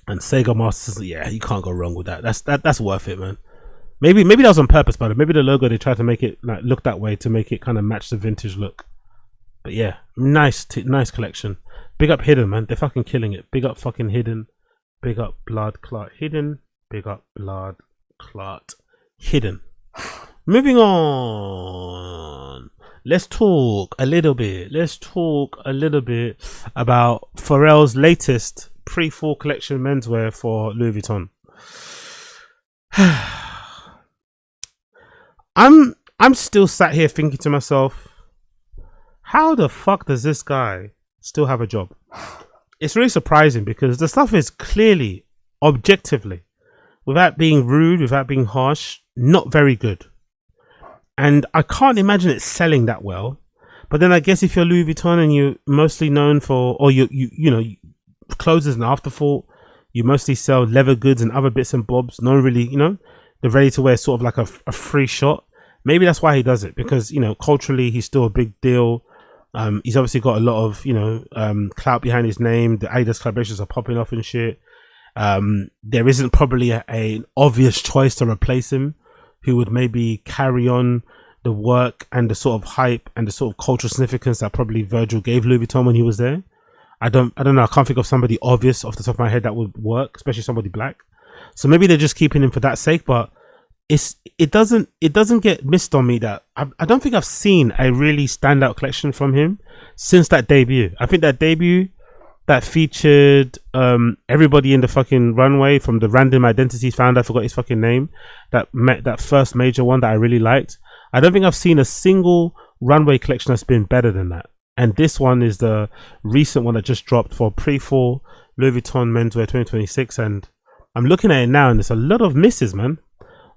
And Sega Masters, yeah, you can't go wrong with that. That's worth it, man. Maybe that was on purpose, but maybe the logo they tried to make it like look that way to make it kind of match the vintage look. But yeah, nice collection. Big up Hidden, man. They're fucking killing it. Big up fucking Hidden. Big up Blood Clot Hidden. Big up Blood Clot Hidden. Moving on. Let's talk a little bit about Pharrell's latest pre-fall collection menswear for Louis Vuitton. I'm still sat here thinking to myself, how the fuck does this guy still have a job? It's really surprising because the stuff is clearly, objectively, without being rude, without being harsh, not very good. And I can't imagine it selling that well. But then I guess if you're Louis Vuitton and you're mostly known for, or you know, clothes as an afterthought, you mostly sell leather goods and other bits and bobs, not really, you know, the ready to wear sort of like a free shot. Maybe that's why he does it, because, you know, culturally he's still a big deal. He's obviously got a lot of, you know, clout behind his name. The Adidas collaborations are popping off and shit. There isn't probably an obvious choice to replace him who would maybe carry on the work and the sort of hype and the sort of cultural significance that probably Virgil gave Louis Vuitton when he was there. I don't know. I can't think of somebody obvious off the top of my head that would work, especially somebody black. So maybe they're just keeping him for that sake, but it doesn't get missed on me that I don't think I've seen a really standout collection from him since that debut. I think that debut that featured everybody in the fucking runway, from the random identities founder, I forgot his fucking name, that first major one that I really liked. I don't think I've seen a single runway collection that's been better than that. And this one is the recent one that just dropped for pre-fall Louis Vuitton menswear 2026. And I'm looking at it now and there's a lot of misses, man.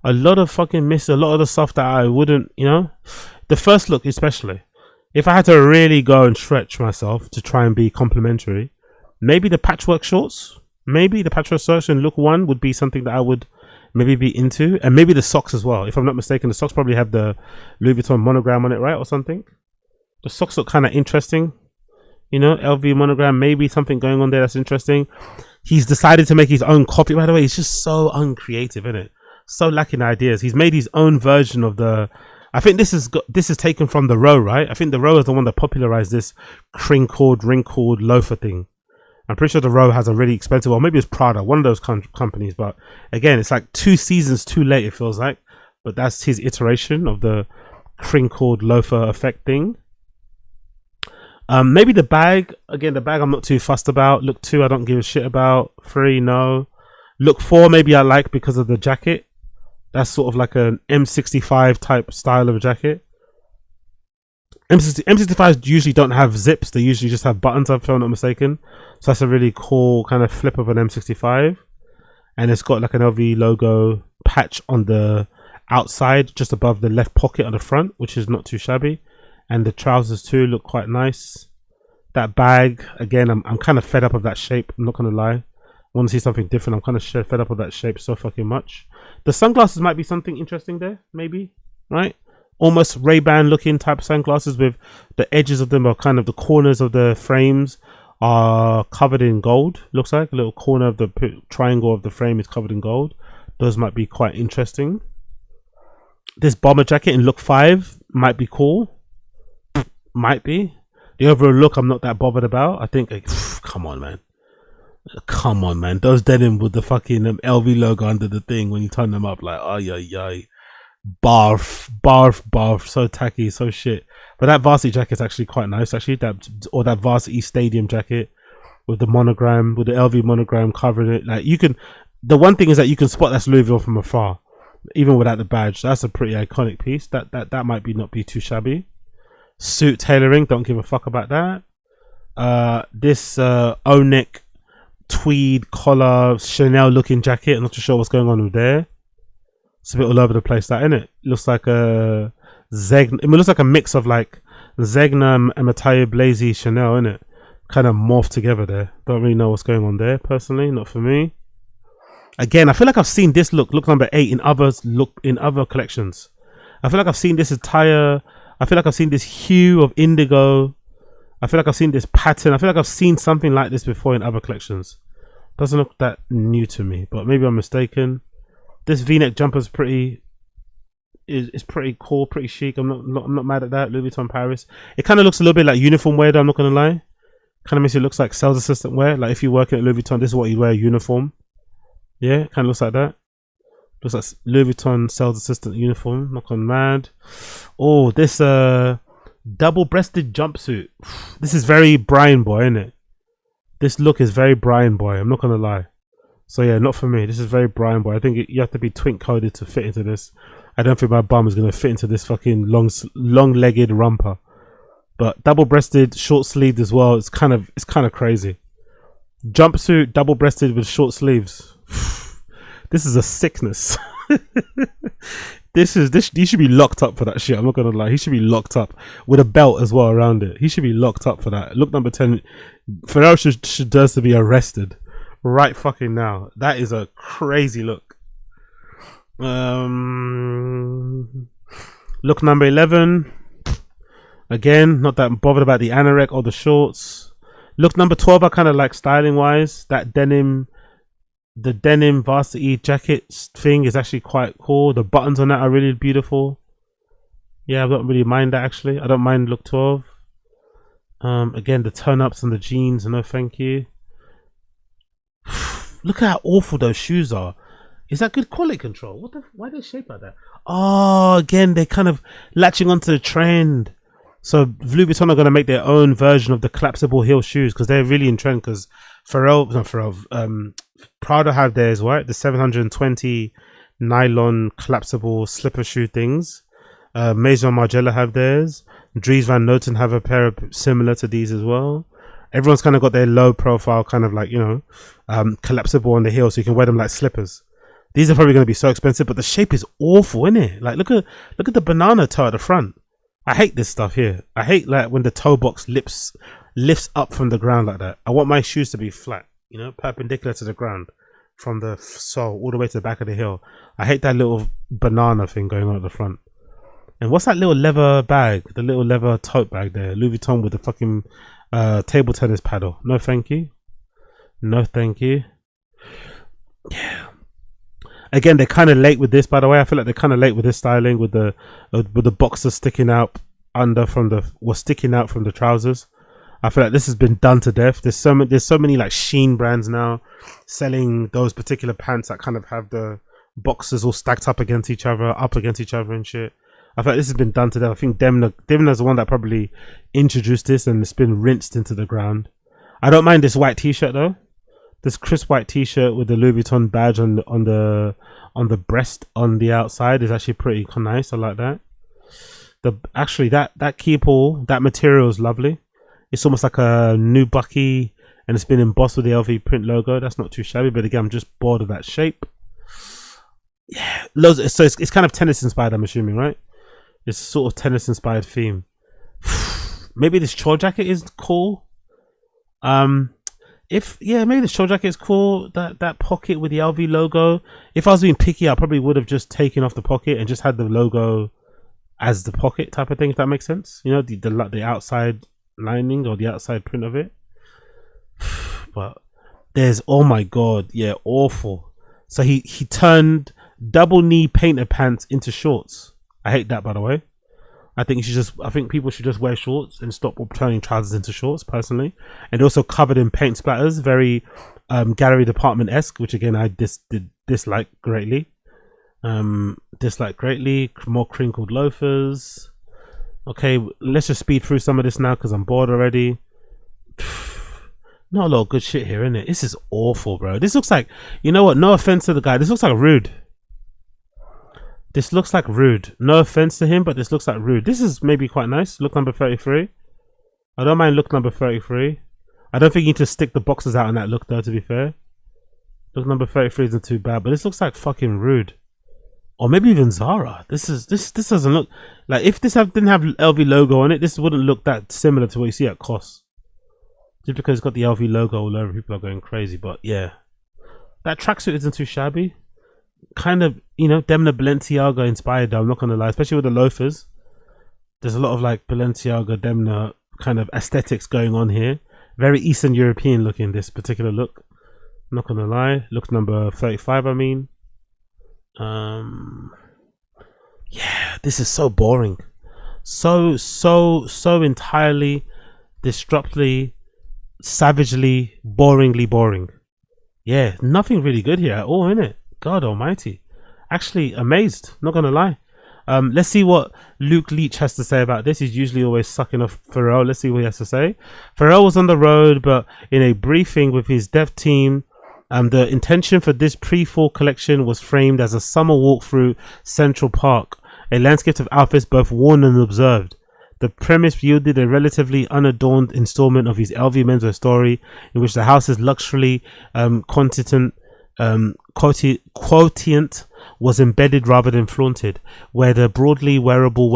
A lot of fucking misses. A lot of the stuff that I wouldn't, the first look especially. If I had to really go and stretch myself to try and be complimentary, maybe the patchwork shorts. Maybe the patchwork shorts in look one would be something that I would maybe be into. And maybe the socks as well. If I'm not mistaken, the socks probably have the Louis Vuitton monogram on it, right? Or something. The socks look kind of interesting, LV monogram, maybe something going on there that's interesting. He's decided to make his own copy. By the way, he's just so uncreative, isn't it? So lacking ideas. He's made his own version of the. I think this is taken from the Row, right? I think the Row is the one that popularized this crinkled, wrinkled loafer thing. I'm pretty sure the Row has a really expensive one. Maybe it's Prada, one of those companies. But again, it's like 2 seasons too late, it feels like. But that's his iteration of the crinkled loafer effect thing. Maybe the bag. Again, the bag I'm not too fussed about. Look 2, I don't give a shit about. 3, no. Look 4, maybe I like because of the jacket. That's sort of like an M65 type style of a jacket. M65s usually don't have zips. They usually just have buttons, if I'm not mistaken. So that's a really cool kind of flip of an M65. And it's got like an LV logo patch on the outside, just above the left pocket on the front, which is not too shabby. And the trousers too look quite nice. That bag, again, I'm kind of fed up of that shape. I'm not going to lie. I want to see something different. I'm kind of fed up of that shape so fucking much. The sunglasses might be something interesting there, maybe, right? Almost Ray-Ban looking type of sunglasses with the edges of them, or kind of the corners of the frames are covered in gold. Looks like a little corner of the triangle of the frame is covered in gold. Those might be quite interesting. This bomber jacket in look 5 might be cool. Might be. The overall look I'm not that bothered about. I think come on man, those denim with the fucking LV logo under the thing, when you turn them up, like ay barf, so tacky, so shit. But that varsity jacket's actually quite nice, actually. That varsity stadium jacket with the monogram, with the LV monogram covering it. Like, you can, the one thing is that you can spot that's Louisville from afar, even without the badge. That's a pretty iconic piece. That might not be too shabby. Suit tailoring, don't give a fuck about that. This O-neck tweed collar Chanel looking jacket, I'm not too sure what's going on with there. It's a bit all over the place, that, isn't it? Looks like a Zegna. It looks like a mix of like Zegna and Mathieu Blazy Chanel, isn't it? Kind of morphed together there. Don't really know what's going on there, personally. Not for me. Again, I feel like I've seen this look number 8 in other collections. I feel like I've seen this attire. I feel like I've seen this hue of indigo. I feel like I've seen this pattern. I feel like I've seen something like this before in other collections. Doesn't look that new to me, but maybe I'm mistaken. This V-neck jumper is pretty cool, pretty chic. I'm not mad at that. Louis Vuitton Paris. It kind of looks a little bit like uniform wear, though, I'm not gonna lie. Kind of makes it looks like sales assistant wear. Like if you're working at Louis Vuitton, this is what you wear, uniform. Yeah, kind of looks like that. Looks like Louis Vuitton sales assistant uniform. Not gone mad. Oh, this double-breasted jumpsuit. This is very Brian Boy, isn't it? This look is very Brian Boy. I'm not gonna lie. So yeah, not for me. This is very Brian Boy. I think you have to be twink coded to fit into this. I don't think my bum is gonna fit into this fucking long-legged romper. But double-breasted, short-sleeved as well. It's kind of crazy. Jumpsuit, double-breasted with short sleeves. This is a sickness. This. He should be locked up for that shit. I'm not gonna lie. He should be locked up with a belt as well around it. He should be locked up for that. Look number 10. Pharrell should deserve to be arrested right fucking now. That is a crazy look. Look number 11. Again, not that bothered about the anorak or the shorts. Look number 12. I kind of like styling wise. That denim. The denim varsity jacket thing is actually quite cool. The buttons on that are really beautiful. Yeah, I don't really mind that actually. I don't mind look 12. Again, the turn-ups and the jeans, no thank you. Look at how awful those shoes are. Is that good quality control? Why are they shaped like that? Oh, again, they're kind of latching onto the trend. So Louis Vuitton are going to make their own version of the collapsible heel shoes because they're really in trend. Because Prada have theirs, right? The 720 nylon collapsible slipper shoe things. Maison Margiela have theirs. Dries Van Noten have a pair of similar to these as well. Everyone's kind of got their low profile kind of like, collapsible on the heel so you can wear them like slippers. These are probably going to be so expensive, but the shape is awful, isn't it? Like look at the banana toe at the front. I hate this stuff here. I hate like when the toe box lifts up from the ground like that. I want my shoes to be flat, perpendicular to the ground from the sole all the way to the back of the heel. I hate that little banana thing going on at the front. And what's that little leather bag? The little leather tote bag there. Louis Vuitton with the fucking table tennis paddle. No thank you. No thank you. Yeah. Again, they're kind of late with this, by the way. I feel like they're kind of late with this styling with the boxers sticking out sticking out from the trousers. I feel like this has been done to death. There's so many like Shein brands now selling those particular pants that kind of have the boxers all stacked up against each other and shit. I feel like this has been done to death. I think Demna's the one that probably introduced this and it's been rinsed into the ground. I don't mind this white t-shirt though. This crisp white t-shirt with the Louis Vuitton badge on the breast on the outside is actually pretty nice. I like that. That keyhole, that material is lovely. It's almost like a new Bucky and it's been embossed with the LV print logo. That's not too shabby, but again, I'm just bored of that shape. Yeah, so it's kind of tennis inspired, I'm assuming, right? It's sort of tennis inspired theme. Maybe this chore jacket is cool. Maybe the short jacket is cool. That pocket with the LV logo. If I was being picky, I probably would have just taken off the pocket and just had the logo as the pocket type of thing. If that makes sense, the outside lining or the outside print of it. But there's oh my god, yeah, awful. So he turned double knee painted pants into shorts. I hate that, by the way. I think people should just wear shorts and stop turning trousers into shorts, personally. And also covered in paint splatters, very gallery department-esque, which again I dislike greatly. More crinkled loafers. Okay, let's just speed through some of this now because I'm bored already. Not a lot of good shit here, innit? This is awful, bro. This looks like, you know what? No offense to the guy. This looks like rude. This looks like rude. No offense to him, but this looks like rude. This is maybe quite nice. Look number 33. I don't mind look number 33. I don't think you need to stick the boxes out on that look though, to be fair. Look number 33 isn't too bad, but this looks like fucking rude. Or maybe even Zara. This doesn't look like, if this didn't have LV logo on it, this wouldn't look that similar to what you see at COS. Just because it's got the LV logo all over, people are going crazy. But yeah, that tracksuit isn't too shabby. Kind of, Demna Balenciaga inspired though, I'm not gonna lie, especially with the loafers. There's a lot of like Balenciaga Demna kind of aesthetics going on here. Very Eastern European looking, this particular look. I'm not gonna lie. Look number 35, I mean. Yeah, this is so boring. So entirely, disruptively, savagely, boringly boring. Yeah, nothing really good here at all, innit? God almighty. Actually amazed, not gonna lie. Let's see what Luke Leach has to say about this. He's usually always sucking off Pharrell. Let's see what he has to say. Pharrell was on the road, but in a briefing with his dev team, the intention for this pre-fall collection was framed as a summer walk through Central Park, a landscape of outfits both worn and observed. The premise yielded a relatively unadorned installment of his LV menswear story, in which the house's luxury quotient was embedded rather than flaunted, where the broadly wearable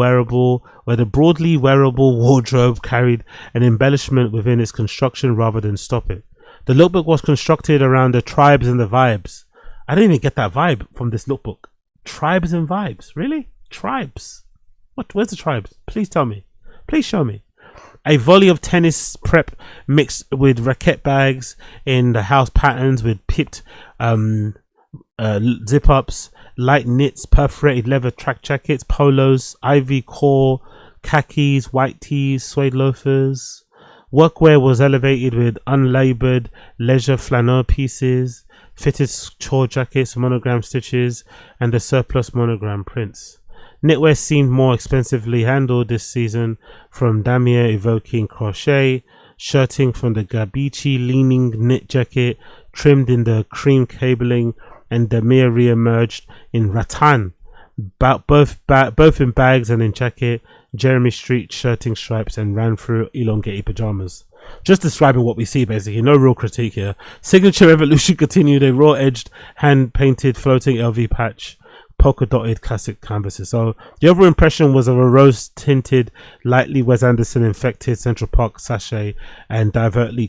wardrobe carried an embellishment within its construction rather than stop it. The lookbook was constructed around the tribes and the vibes. I didn't even get that vibe from this lookbook. Tribes and vibes, really? Tribes? What? Where's the tribes? Please tell me. Please show me. A volley of tennis prep mixed with racket bags in the house patterns with pipped zip-ups light knits, perforated leather track jackets, polos, ivy core, khakis, white tees, suede loafers. Workwear was elevated with unlabored leisure flannel pieces, fitted chore jackets, monogram stitches, and the surplus monogram prints. Knitwear seemed more expensively handled this season, from damier evoking crochet, shirting from the gabici leaning knit jacket, trimmed in the cream cabling, and damier re-emerged in rattan, both in bags and in jacket, Jeremy Street shirting stripes, and ran through elongated pajamas. Just describing what we see, basically. No real critique here. Signature evolution continued. A raw-edged, hand-painted floating LV patch, polka-dotted classic canvases. So the overall impression was of a rose-tinted, lightly Wes Anderson infected Central Park sachet and divertly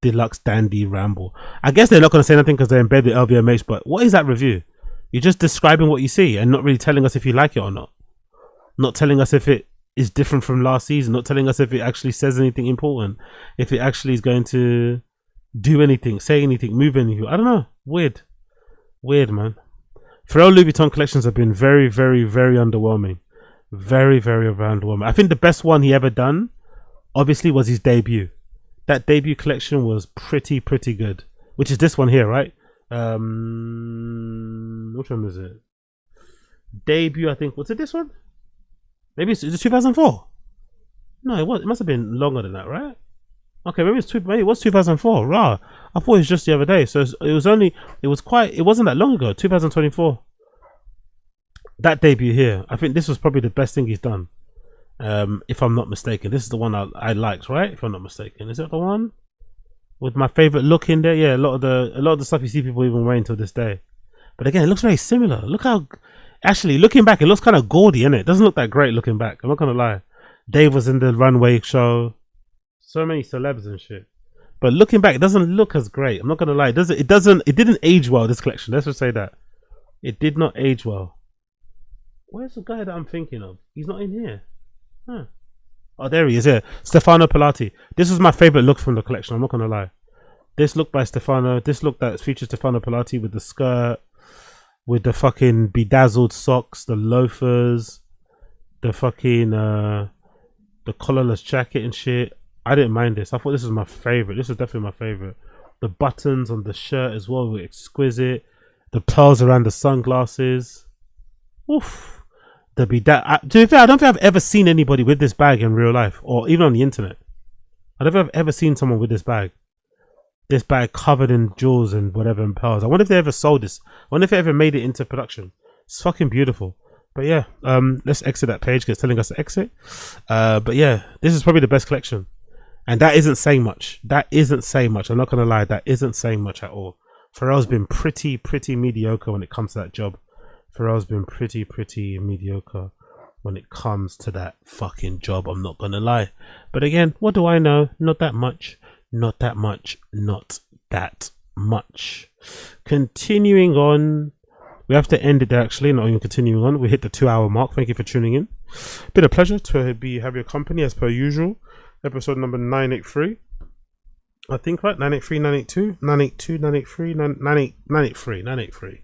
deluxe dandy ramble. I guess they're not going to say nothing because they're embedded with LVMH, but what is that review? You're just describing what you see and not really telling us if you like it or not. Not telling us if it is different from last season. Not telling us if it actually says anything important. If it actually is going to do anything, say anything, move anything. I don't know. Weird, man. Pharrell Louis Vuitton collections have been very, very, very underwhelming. Very, very underwhelming. I think the best one he ever done, obviously, was his debut. That debut collection was pretty good. Which is this one here, right? Which one is it? Debut, I think. Was it this one? Maybe it's 2004. No, it was. It must have been longer than that, right? Okay, maybe it was 2004. Rah, I thought it was just the other day. So it wasn't that long ago. 2024. That debut here, I think this was probably the best thing he's done. If I'm not mistaken, this is the one I liked, right? If I'm not mistaken, is it the one with my favorite look in there? Yeah, a lot of the stuff you see people even wearing till this day. But again, it looks very similar. Look how. Actually, looking back, it looks kind of gaudy, innit? It doesn't look that great looking back. I'm not gonna lie. Dave was in the runway show. So many celebs and shit. But looking back, it doesn't look as great. I'm not gonna lie. It didn't age well, this collection. Let's just say that. It did not age well. Where's the guy that I'm thinking of? He's not in here. Huh. Oh, there he is, here. Stefano Pilati. This was my favorite look from the collection, I'm not gonna lie. This look by Stefano, this look that features Stefano Pilati with the skirt, with the fucking bedazzled socks, the loafers, the fucking the collarless jacket and shit. I didn't mind this. I thought this was my favorite. This is definitely my favorite. The buttons on the shirt as well were exquisite. The pearls around the sunglasses. Oof. To be fair, I don't think I've ever seen anybody with this bag in real life or even on the internet. I don't think I've ever seen someone with this bag. This bag covered in jewels and whatever and pearls. I wonder if they ever sold this. I wonder if they ever made it into production. It's fucking beautiful. But yeah, let's exit that page because it's telling us to exit. But yeah, this is probably the best collection. And that isn't saying much. That isn't saying much. I'm not going to lie. That isn't saying much at all. Pharrell's been pretty mediocre when it comes to that job. Pharrell's been pretty mediocre when it comes to that fucking job. I'm not going to lie. But again, what do I know? Not that much. Not that much. Not that much. Continuing on. We have to end it there actually. Not even continuing on. We hit the 2-hour mark. Thank you for tuning in. Been a pleasure to have your company as per usual. Episode number 983. I think, right? 983, 982, 982, 983, 983.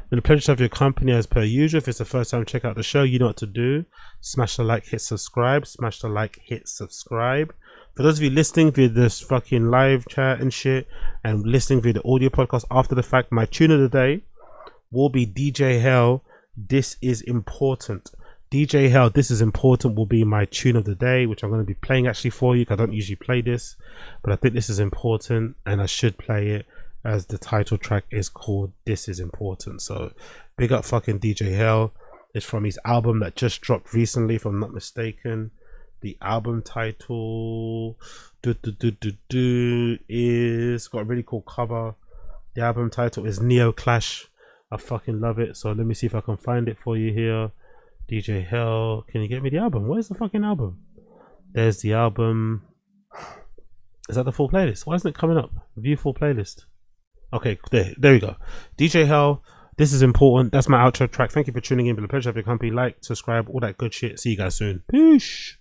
Been a pleasure to have your company as per usual. If it's the first time check out the show, you know what to do. Smash the like, hit subscribe. Smash the like, hit subscribe. For those of you listening via this fucking live chat and shit, and listening via the audio podcast after the fact, my tune of the day will be DJ Hell. This is important. DJ Hell, This Is Important will be my tune of the day, which I'm going to be playing actually for you because I don't usually play this, but I think this is important and I should play it as the title track is called This Is Important. So big up fucking DJ Hell. It's from his album that just dropped recently, if I'm not mistaken. The album title is got a really cool cover. The album title is Neo Clash. I fucking love it. So let me see if I can find it for you here. DJ Hell, can you get me the album? Where's the fucking album? There's the album. Is that the full playlist? Why isn't it coming up? View full playlist. Okay, there we go. DJ Hell, This Is Important. That's my outro track. Thank you for tuning in. Been a pleasure to have your company. Like, subscribe, all that good shit. See you guys soon. Peace.